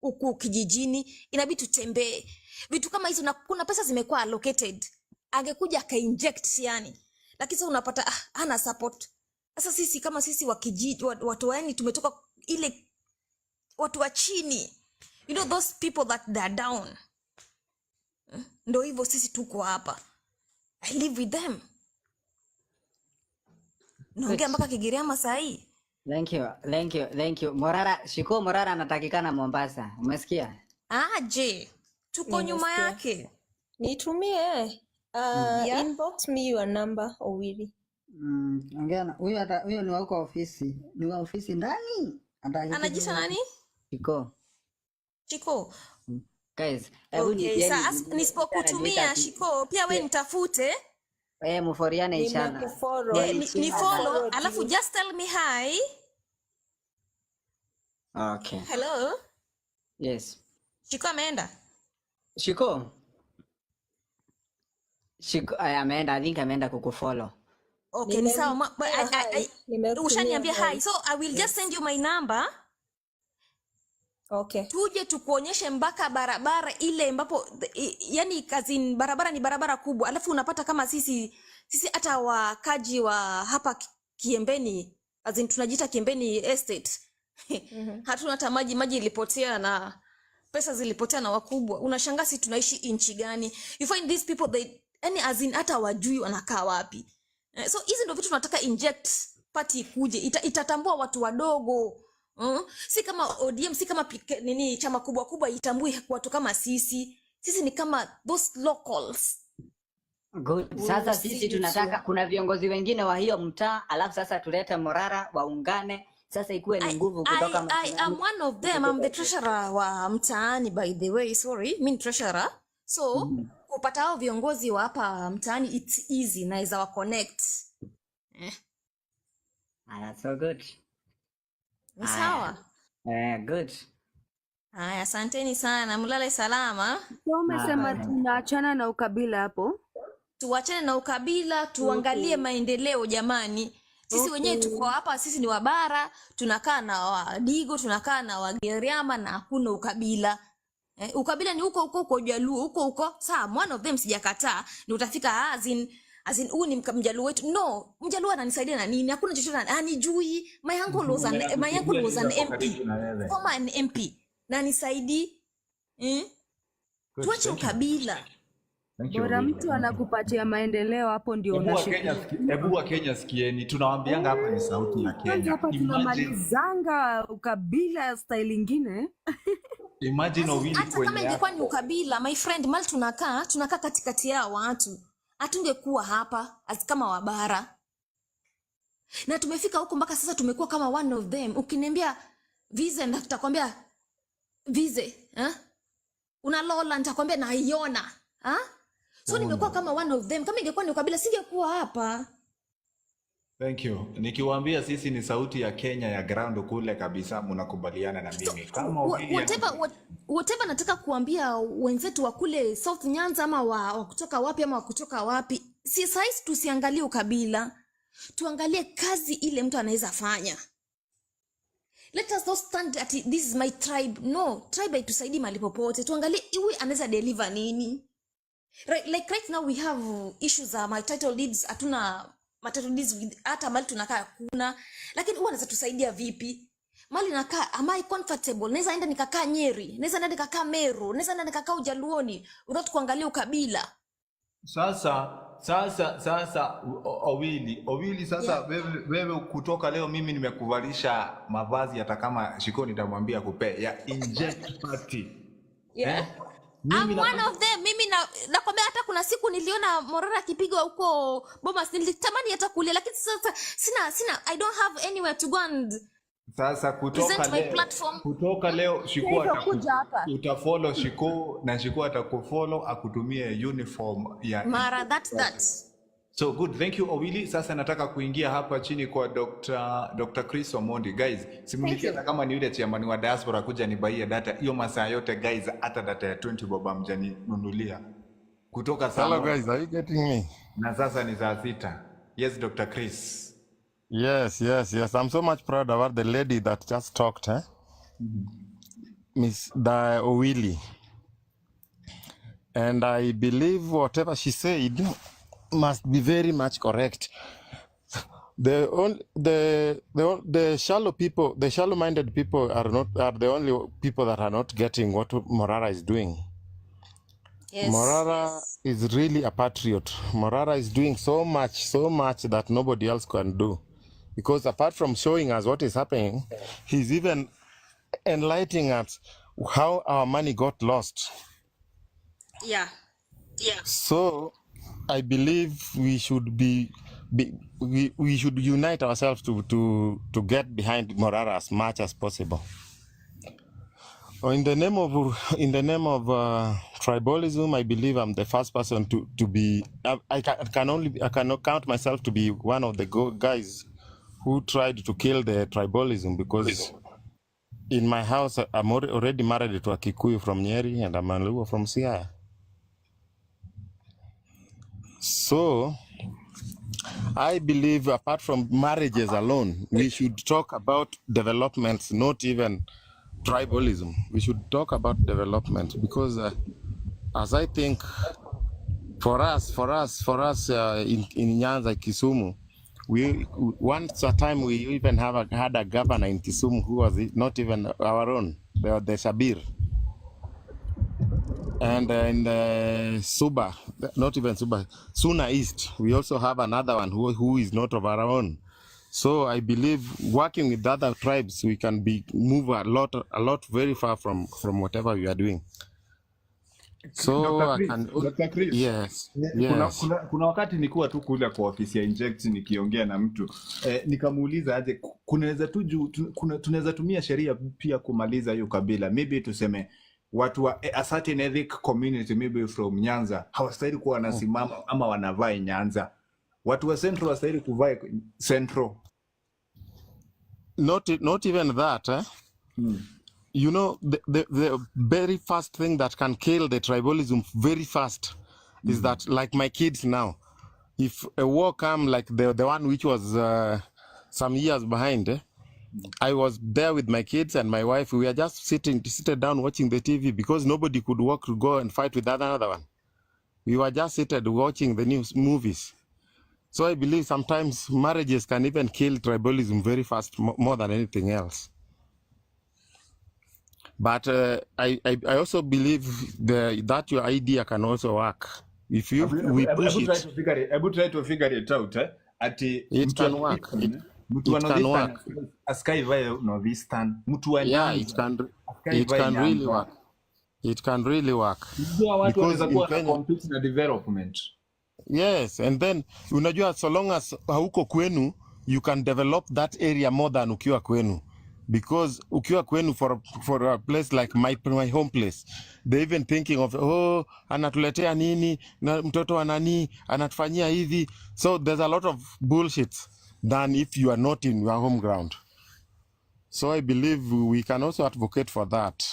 huku kijijini, inabidi tutembee. Vitu kama hizo, na kuna pesa zimekuwa allocated. Angekuja akainject yani. Lakini sasa unapata hana support. Sasa sisi kama sisi wa kijiji, watu yani tumetoka ile watu wa chini. You know those people that they're down. Ndo hivyo sisi tuko hapa. I live with them. Naongea mpaka Kigiriama saa hii. Thank you. Shiko Morara anatakikana Mombasa. Umesikia? Je, tuko nyuma yake. Nitumie inbox me your number Owili. Ongea huyo ni wako ofisi. Ni wa ofisi ndani. Anajiita nani? Shiko. Guys, okay, sasa nisipokutumia Shiko, pia wewe nitafute. Muforiane inshallah. Ni follow, alafu just tell me hi. Okay. Hello? Yes. Shiko ameenda? Shiko ameenda, I think ameenda kukufollow. Okay, ni sawa. Ushaniambia hi. So I will just send you my number. Okay. Tuje tukuonyeshe mpaka barabara ile ambapo yani kazi barabara ni barabara kubwa. Alafu unapata kama sisi hata wakaji wa hapa Kiembeni, tunajiita Kiembeni estate. Hatuna hata maji ilipotea na pesa zilipotea na wakubwa. Unashangaa si tunaishi inchi gani? You find these people they hata wajui wanakaa wapi. So hizi ndio vitu tunataka inject party kuje. Itatambua watu wadogo. Si kama ODM, si kama chama kubwa itambue watu kama sisi. Sisi ni kama those locals. Good. Sasa sisi tunataka kuna viongozi wengine wa hiyo mtaa, alafu sasa tulete Morara waungane. Sasa ikuwe ni nguvu kutoka I am one of them. I'm the treasurer wa mtaani, by the way. Sorry, mimi ni treasurer. So kupata hao viongozi wa hapa mtaani it's easy, naweza wa connect. That's so good. Ni sawa? Good. Asanteni sana. Mlale salama. So umesema tunaachana na ukabila hapo? Tuachane na ukabila, tuangalie maendeleo jamani. Sisi wenyewe tuko hapa, sisi ni wabara, tunakaa na Wadigo, tunakaa na Wagiriama na hakuna ukabila. Ukabila ni huko Jaluo, huko. Sawa, one of them sijakataa. Ni utafika as in huu ni Mjaluo wetu. No, Mjaluo ananisaidia na nini? Hakuna chochote anijui. My uncle was an MP. Kama an MP. Na nisaidi. Tuache ukabila. Bora mtu anakupatia maendeleo hapo ndio unashika. Hebu wa Kenya sikieni, tunawaambianga hapa ni sauti ya Kenya. Hapa tunamalizanga ukabila style nyingine. Imagine Owili hata kama ingekuwa ni ukabila, my friend, mali tunakaa katikati ya watu. Hatungekuwa hapa kama wabara. Na tumefika huko mpaka sasa tumekuwa kama one of them. Ukiniambia Vize nitakwambia Vize, unalola nitakwambia naiona. So nimekuwa kama one of them. Kama ingekuwa ni ukabila singekuwa hapa. Thank you. Nikiwaambia sisi ni sauti ya Kenya ya ground kule kabisa, mnakubaliana na mimi. Kama whatever nataka kuambia wenzetu wa kule South Nyanza ama wa kutoka wapi ama wa kutoka wapi. Si size tusiangalie ukabila. Tuangalie kazi ile mtu anaweza fanya. Let us not stand at this is my tribe. No, tribe haitusaidii mahali popote. Tuangalie iwe anaweza deliver nini. Like right now we have issues my title deeds, hatuna title deeds hata mali tunakaa kuna, lakini huwa anaweza tusaidia vipi? Mali nakaa, am I comfortable? Naweza enda nikakaa Nyeri, naweza enda nikakaa Meru, naweza enda nikakaa Ujaluoni, unataka kuangalia ukabila. Sasa Owili sasa wewe kutoka leo mimi nimekuvalisha mavazi hata kama Shiko nitamwambia kupe ya inject party. I'm one of them. Mimi nakwambia hata kuna siku niliona Morara akipigwa huko Bomas, nilitamani hata kulia, lakini sasa sina I don't have anywhere to go and sasa kutoka leo Shiko utafollow Shiko na Shiko atakufollow akutumie uniform ya Mara that. So good, thank you Owili. Sasa nataka kuingia hapa chini kwa Dr. Chris Omondi. Guys, simulikia kama ni yule chairman wa diaspora kuja nibaie data. Hiyo masaa yote guys, hata data ya 20 boba mjani nunulia. Kutoka sana. Hello guys, are you getting me? Na sasa ni saa 6. Yes, Dr. Chris. Yes. I'm so much proud about the lady that just talked, Miss Da Owili, and I believe whatever she said must be very much correct. The shallow people, the shallow-minded people are the only people that are not getting what Morara is doing. Yes. Morara is really a patriot. Morara is doing so much that nobody else can do. Because apart from showing us what is happening, he's even enlightening us how our money got lost. Yeah. So I believe we should we should unite ourselves to get behind Morara as much as possible. In the name of tribalism, I believe I'm the first person to be. I cannot count myself to be one of the guys who tried to kill the tribalism, because in my house I'm already married to a Kikuyu from Nyeri and a Luo from Siaya. So I believe apart from marriages alone, we should talk about developments, not even tribalism. We should talk about development, because as I think for us in Nyanza, Kisumu, we once a time we even had a governor in Kisumu who was not even our own, the Shabir. And in Suba, not even Suba, Suna East, we also have another one who is not of our own. So I believe working with other tribes, we can move a lot very far from whatever we are doing. So Dr. Chris, yes. Kuna wakati nikuwa tu kule kwa ofisi ya Inject nikiongea na mtu nikamuuliza aje tunaweza tumia sheria pia kumaliza hiyo kabila. Maybe tuseme watu wa a certain ethnic community maybe from Nyanza hawastahili kuwa wanasimama ama wanavaa Nyanza. Watu wa Central hawastahili kuvaa Central. Not even that, eh? You know, the very first thing that can kill the tribalism very fast is that, like my kids now, if a war come like the one which was some years behind, I was there with my kids and my wife. We were just seated down watching the TV because nobody could walk to go and fight with another one. We were just seated watching the news movies. So I believe sometimes marriages can even kill tribalism very fast, more than anything else. But I also believe that your idea can also work. If we push it, try to figure it out. It can work. It can work. Yeah, it can really work. It can really work. Because in Kenya, development. Yes, and then unajua, so long as hauko kwenu, you can develop that area more than ukiwa kwenu. Because ukiwa kwenu for a place like my home place, they even thinking of, oh, anatuletea nini, na mtoto anani, anatufanyia hivi. So there's a lot of bullshit than if you are not in your home ground. So I believe we can also advocate for that.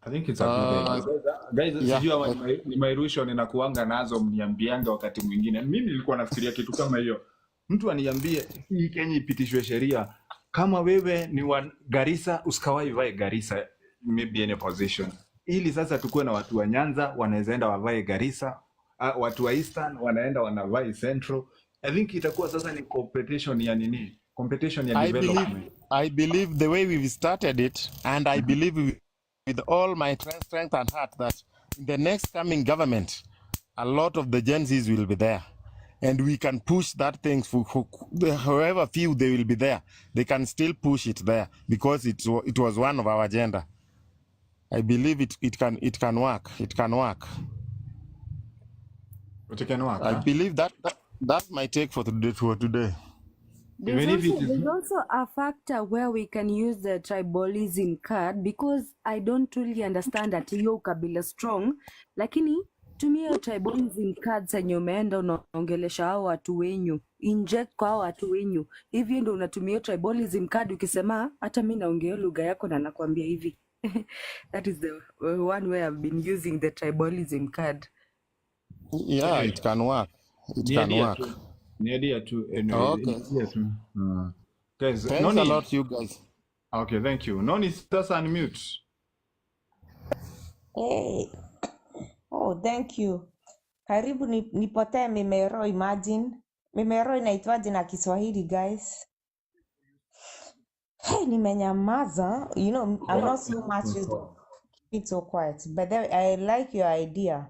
I think it's a good idea. Guys, Yeah. sijua ni mairusho ninakuanga nazo mniambianga wakati mwingine. Mimi nilikuwa nafikiria kitu kama hiyo. Mtu aniambie hii Kenya ipitishwe sheria kama wewe ni wa Garissa usikawai vae Garissa, maybe any position. Ili sasa tukue na watu wa Nyanza wanaweza enda wavae Garissa, watu wa Eastern wanaenda wanavae Central. I think itakuwa sasa ni competition ya nini? Competition ya development. I believe the way we've started it, and I believe with all my strength and heart that in the next coming government, a lot of the Gen Zs will be there. And we can push that thing for however few they will be there. They can still push it there because it was one of our agenda. I believe it can work. It can work. But it can work. I believe that's my take for today. There's also a factor where we can use the tribalism card, because I don't really understand that hiyo ukabila strong, lakini tumia tribalism cards yenye umeenda unaongelesha hao watu wenyu, inject kwa hao watu wenyu. Hivi ndio unatumia tribalism card ukisema hata mimi naongea lugha yako na nakwambia hivi. That is the one way I've been using the tribalism card. Yeah, it can work. It can work. Ni idea tu. Okay. Guys, thanks a lot, you guys. Okay, thank you. Noni, sasa unmute. Hey. Oh, thank you. Karibu nipotee Mimero, imagine. Mimero inaitwaje na Kiswahili, guys? Hey, nimenyamaza. You know, I'm not so much used to keep it so quiet. But then I like your idea.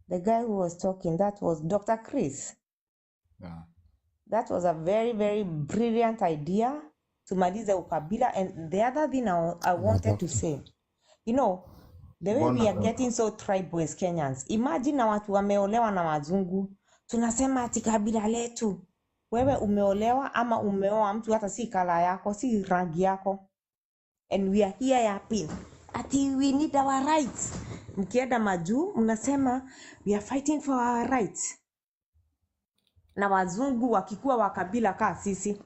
The guy who was talking, that was Dr. Chris. Yeah. That was a very, very brilliant idea to maliza ukabila. And the other thing I wanted to say, you know, the way we are getting so tribal as Kenyans. Imagine na watu wameolewa na wazungu. Tunasema ati kabila letu. Wewe umeolewa ama umeoa mtu hata si kala yako, si rangi yako. And we are here yapping. Ati we need our rights. Mkienda majuu, mnasema we are fighting for our rights. Na wazungu wakikuwa wa kabila kaa sisi.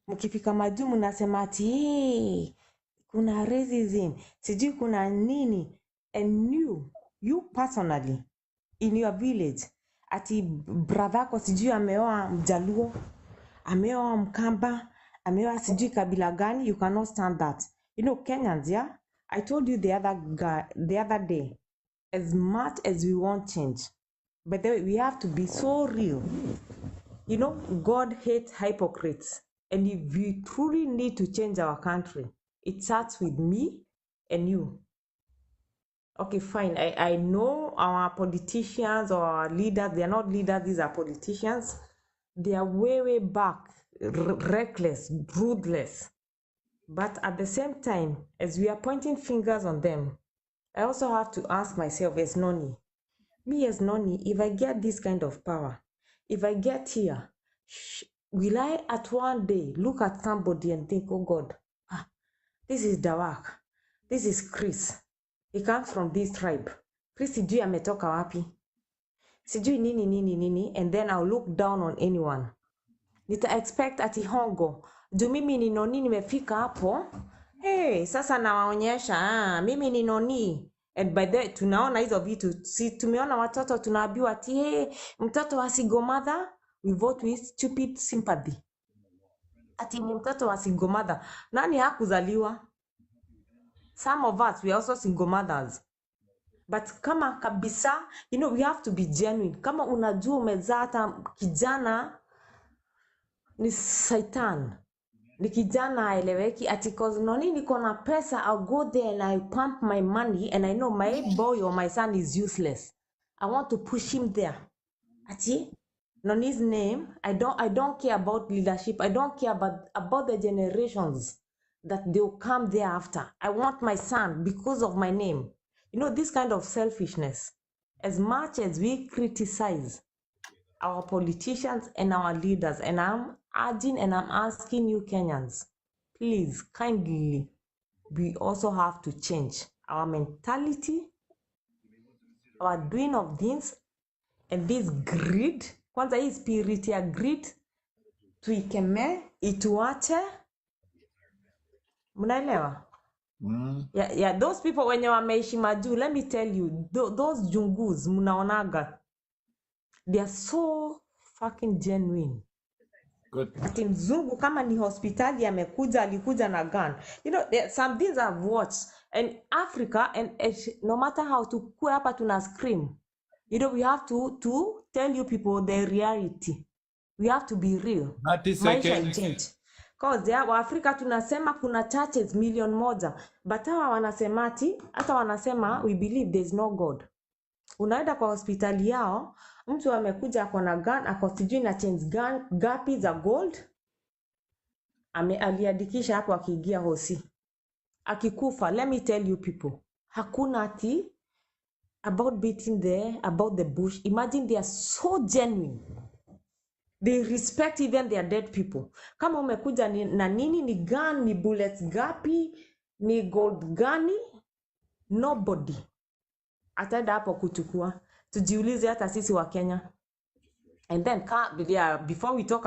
Mkifika majuu mnasema ati hey, kuna racism, sijui kuna nini. And you personally, in your village, ati brother ko sijui ameoa Mjaluo, ameoa Mkamba, ameoa sijui kabila gani, you cannot stand that. You know, Kenyans, yeah? I told you the other day, as much as we want change, but we have to be so real. You know, God hates hypocrites. And if we truly need to change our country, it starts with me and you. Okay, fine. I know our politicians or our leaders, they are not leaders, these are politicians. They are way, way back, reckless, ruthless. But at the same time, as we are pointing fingers on them, I also have to ask myself as Noni, me as Noni, if I get this kind of power, if I get here, will I at one day look at somebody and think, oh God, this is Dawak, this is Chris, he comes from this tribe. Chris sijui ametoka wapi, sijui nini, and then I'll look down on anyone. Nita expect ati hongo, juu mimi ni Noni nimefika hapo, hey, sasa nawaonyesha, mimi ni Noni. And by the tunaona hizo vitu, si tumeona watoto tunaambiwa ati hey, mtoto wa single mother, we vote with stupid sympathy. Ati ni mtoto wa single mother. Nani hakuzaliwa? Some of us, we are also single mothers. But kama kabisa, you know, we have to be genuine. Kama unajua umezaa hata kijana ni satan, ni kijana haeleweki, ati cause Noni niko na pesa, I'll go there and I pump my money and I know my boy or my son is useless. I want to push him there. Ati Noni's name, I don't care about leadership. I don't care about the generations that they'll come thereafter. I want my son because of my name. You know, this kind of selfishness. As much as we criticize our politicians and our leaders, and I'm urging and I'm asking you Kenyans, please, kindly, we also have to change our mentality, our doing of things, and this greed. Kwanza hii spirit ya greed tuikemee, ituache. Mnaelewa? Yeah, those people wenye wameishi majuu, let me tell you, those jungus mnaonaga, they are so fucking genuine. Good. Ati mzungu kama ni hospitali alikuja na gun. You know, some things I've watched in Africa, and no matter how tukue hapa tuna scream. You know, we have to tell you people the reality. We have to be real. Maisha change. Cause Afrika tunasema kuna churches million moja. But hawa wanasema ati, hata wanasema we believe there's no God. Unaenda kwa hospitali yao, mtu amekuja ako na gun, ako sijui na chains gapi za gold. Aliandikisha hapo akiingia hosi. Akikufa, let me tell you people, hakuna ati about beating about the bush. Imagine they are so genuine. They respect even their dead people. Kama umekuja na nini, ni gun, ni bullets gapi, ni gold gani, nobody ataenda hapo kuchukua. Tujiulize hata sisi wa Kenya. And then before we talk